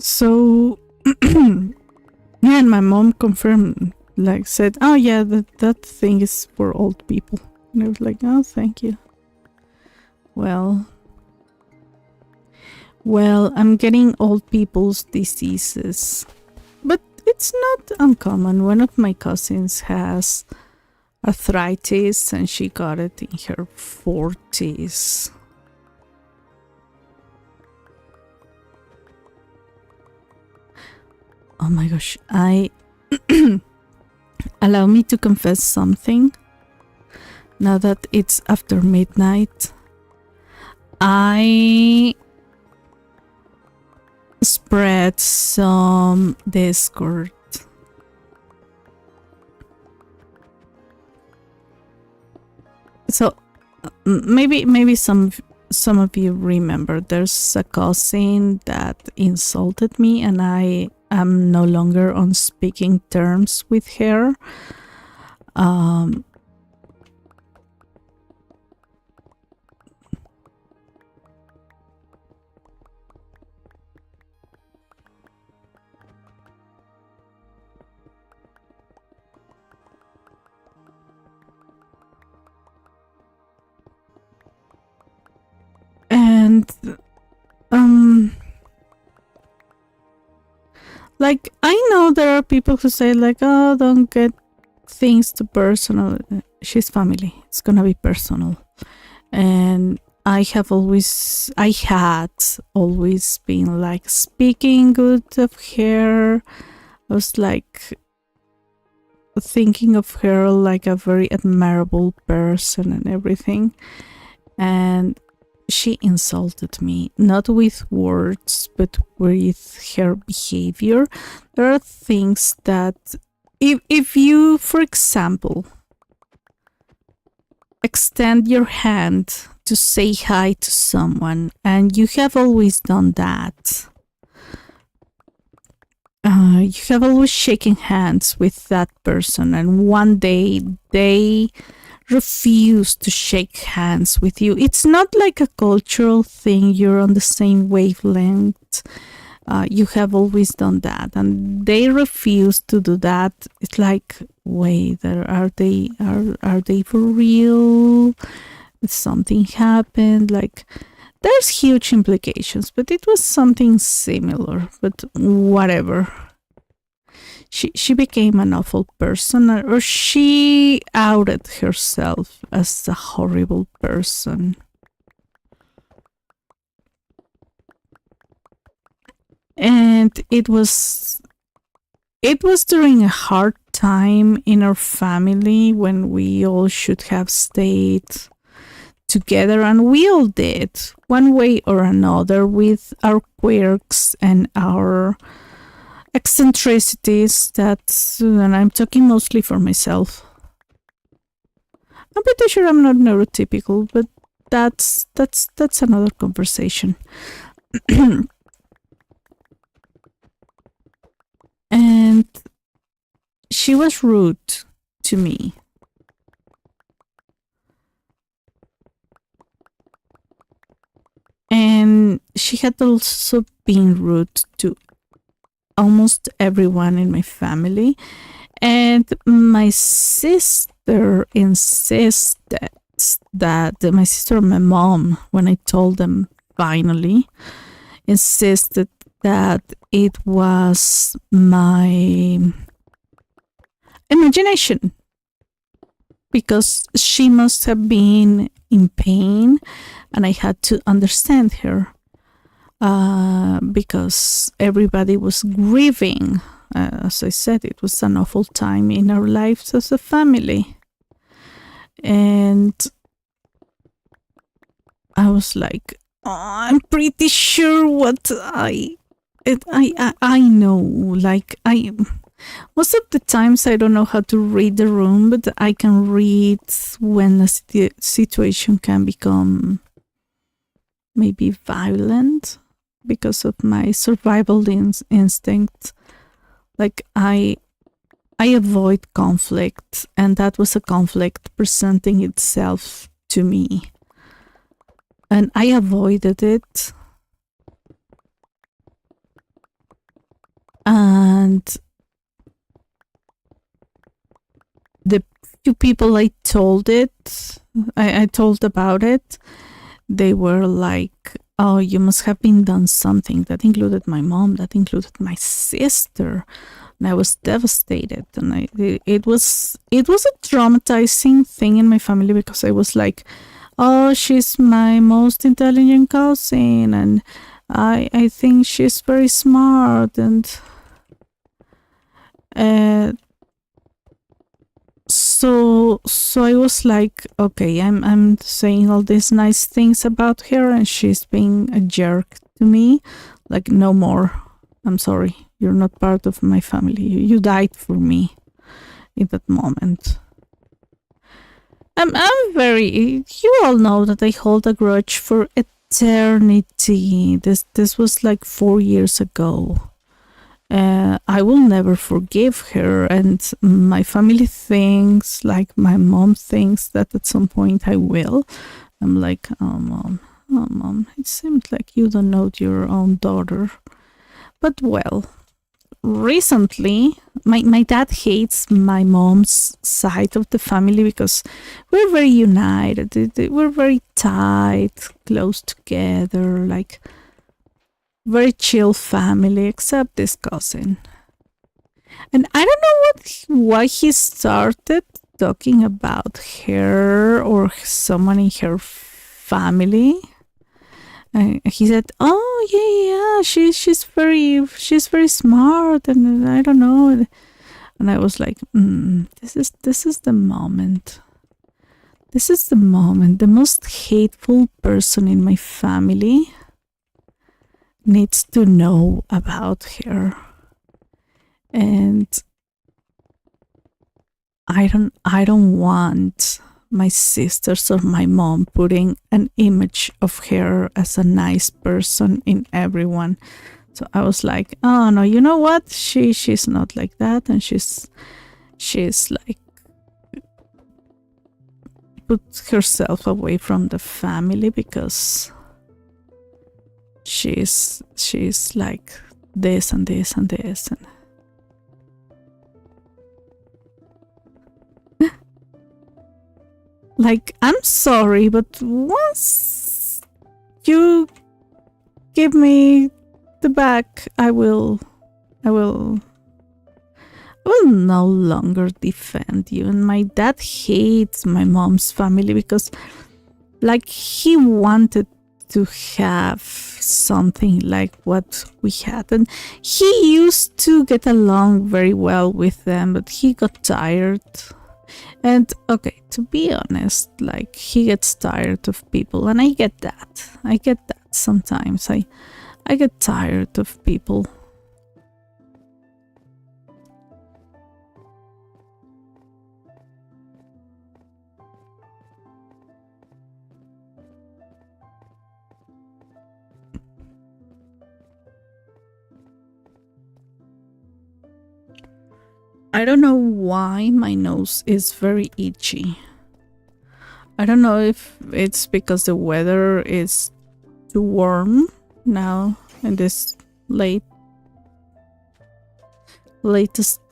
So, yeah, and my mom confirmed, like, said, "Oh yeah, that thing is for old people." And I was like, "Oh, thank you." Well, I'm getting old people's diseases, but it's not uncommon. One of my cousins has arthritis, and she got it in her 40s. Oh my gosh, allow me to confess something. Now that it's after midnight, I spread some Discord. So maybe some of you remember there's a cousin that insulted me, and I am no longer on speaking terms with her. And like, I know there are people who say like, "Oh, don't get things too personal." She's family, it's gonna be personal. And I had always been like speaking good of her. I was like thinking of her like a very admirable person and everything. And she insulted me, not with words, but with her behavior. There are things that if you, for example, extend your hand to say hi to someone, and you have always done that, you have always shaken hands with that person, and one day they refuse to shake hands with you. It's not like a cultural thing. You're on the same wavelength. You have always done that, and they refuse to do that. It's like, wait, are they for real? Something happened. Like, there's huge implications, but it was something similar. But whatever. She became an awful person, or she outed herself as a horrible person. And it was during a hard time in our family when we all should have stayed together, and we all did, one way or another, with our quirks and our eccentricities. And I'm talking mostly for myself. I'm pretty sure I'm not neurotypical, but that's another conversation. And she was rude to me. And she had also been rude to almost everyone in my family. And my sister insisted that my sister and my mom, when I told them finally, insisted that it was my imagination, because she must have been in pain and I had to understand her, because everybody was grieving. As I said, it was an awful time in our lives as a family. And I was like, I'm pretty sure what I know. Like, most of the times I don't know how to read the room, but I can read when a situation can become maybe violent because of my survival instinct. Like, I avoid conflict, and that was a conflict presenting itself to me. And I avoided it. And the few people I told about it, they were like, oh, you must have been done something. That included my mom, that included my sister. And I was devastated. And it was a traumatizing thing in my family, because I was like, oh, she's my most intelligent cousin, and I think she's very smart, and so I was like, okay, I'm saying all these nice things about her, and she's being a jerk to me. Like, no more. I'm sorry, you're not part of my family. You died for me in that moment. I'm very. You all know that I hold a grudge for eternity. This was like 4 years ago. I will never forgive her, and my family thinks, like my mom thinks, that at some point I will. I'm like, oh mom, it seems like you don't know your own daughter. But well, recently, my dad hates my mom's side of the family because we're very united. We're very tight, close together, like very chill family, except this cousin. And I don't know why he started talking about her or someone in her family. He said, "Oh yeah, she's very smart," and I don't know. And I was like, "This is the moment. This is the moment. The most hateful person in my family needs to know about her, and I don't want my sisters or my mom putting an image of her as a nice person in everyone." So I was like, oh no, you know what? She's not like that, and she's like put herself away from the family because she's like this and this and this and like, I'm sorry, but once you give me the bag, I will no longer defend you. And my dad hates my mom's family because, like, he wanted to have something like what we had, and he used to get along very well with them, but he got tired. And okay, to be honest, like, he gets tired of people, and I get that. Sometimes I get tired of people. I don't know why my nose is very itchy. I don't know if it's because the weather is too warm now in this latest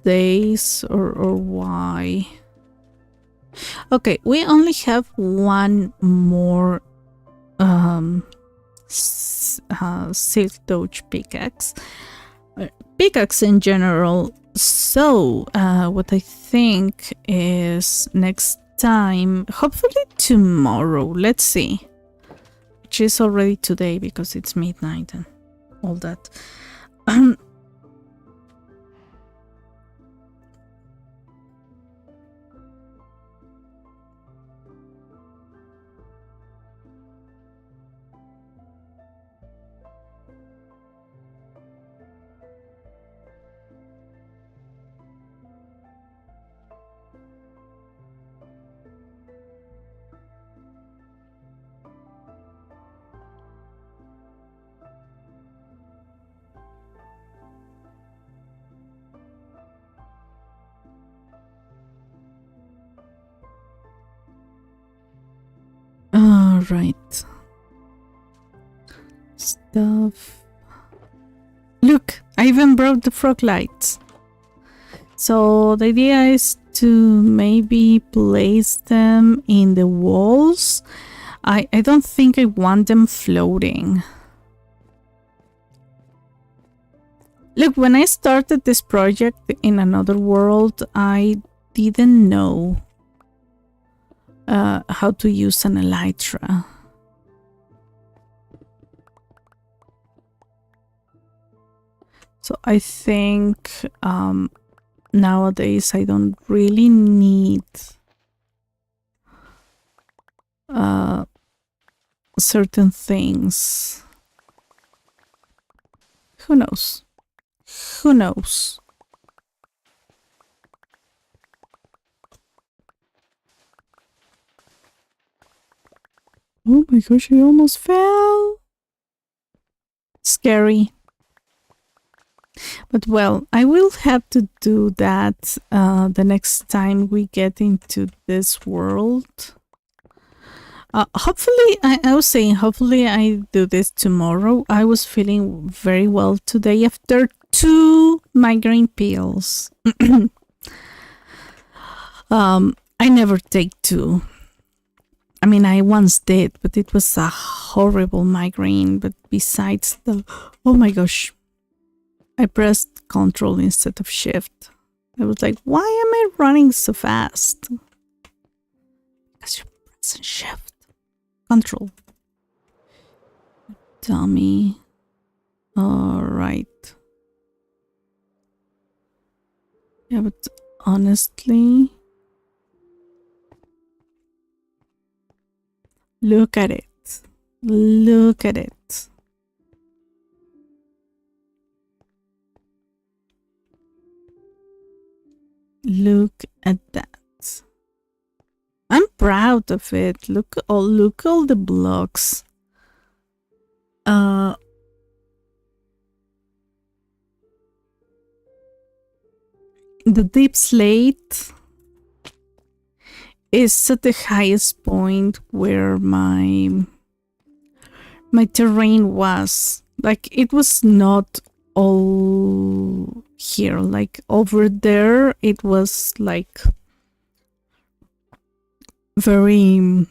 days or why. Okay, we only have one more silk touch pickaxe. Pickaxe in general. So, what I think is next time, hopefully tomorrow, let's see, which is already today because it's midnight and all that. Right. Stuff. Look, I even brought the frog lights. So the idea is to maybe place them in the walls. I don't think I want them floating. Look, when I started this project in another world, I didn't know how to use an elytra. So I think nowadays I don't really need certain things. Who knows? Who knows? Oh my gosh, I almost fell. Scary. But well, I will have to do that the next time we get into this world. Hopefully, I was saying, hopefully I do this tomorrow. I was feeling very well today after 2 migraine pills. I never take 2. I mean, I once did, but it was a horrible migraine. But besides the... Oh my gosh. I pressed Control instead of Shift. I was like, why am I running so fast? Because you're pressing Shift. Control. Dummy. Alright. Yeah, but honestly... Look at it. Look at it. Look at that. I'm proud of it. Look all the blocks. The deep slate is at the highest point where my terrain was. Like, it was not all here. Like, over there, it was like very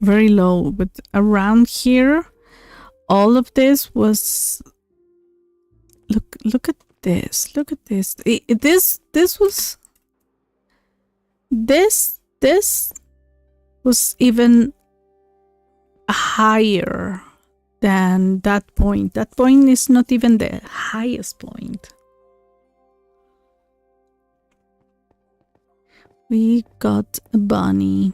very low, but around here all of this was look at this. This was even higher than that point. That point is not even the highest point. We got a bunny.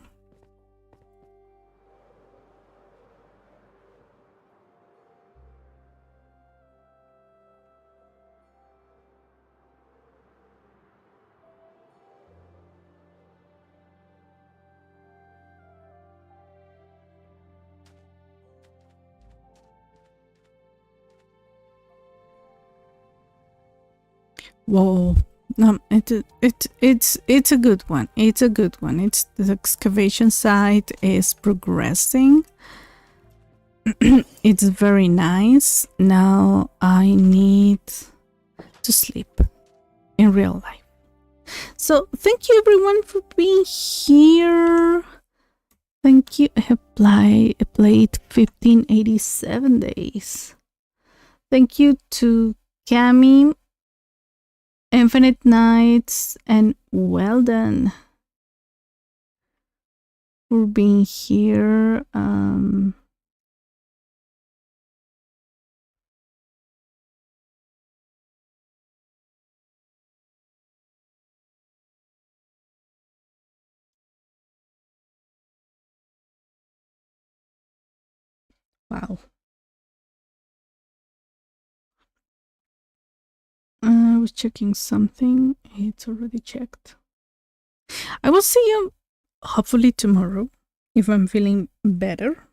Whoa. It's a good one. It's a good one. It's the excavation site is progressing. It's very nice. Now I need to sleep in real life. So thank you everyone for being here. Thank you. I have played 1587 days. Thank you to Cami, Infinite Nights, and well done for being here. Wow. I was checking something. It's already checked. I will see you hopefully tomorrow if I'm feeling better.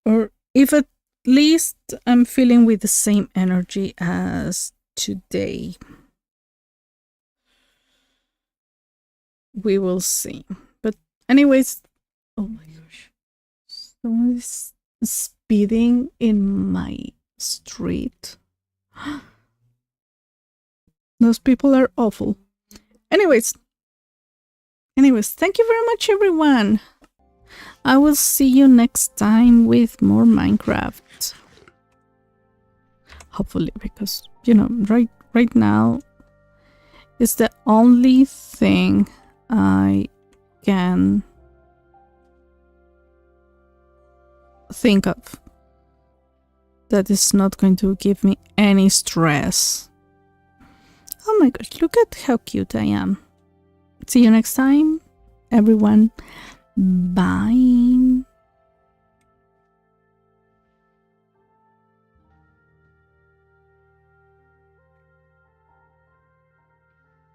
Or if at least I'm feeling with the same energy as today. We will see. But anyways, oh my gosh. Someone is speeding in my street. Those people are awful. Anyways, thank you very much, everyone. I will see you next time with more Minecraft. Hopefully, because, you know, right now is the only thing I can think of that is not going to give me any stress. Oh my gosh, look at how cute I am. See you next time, everyone. Bye.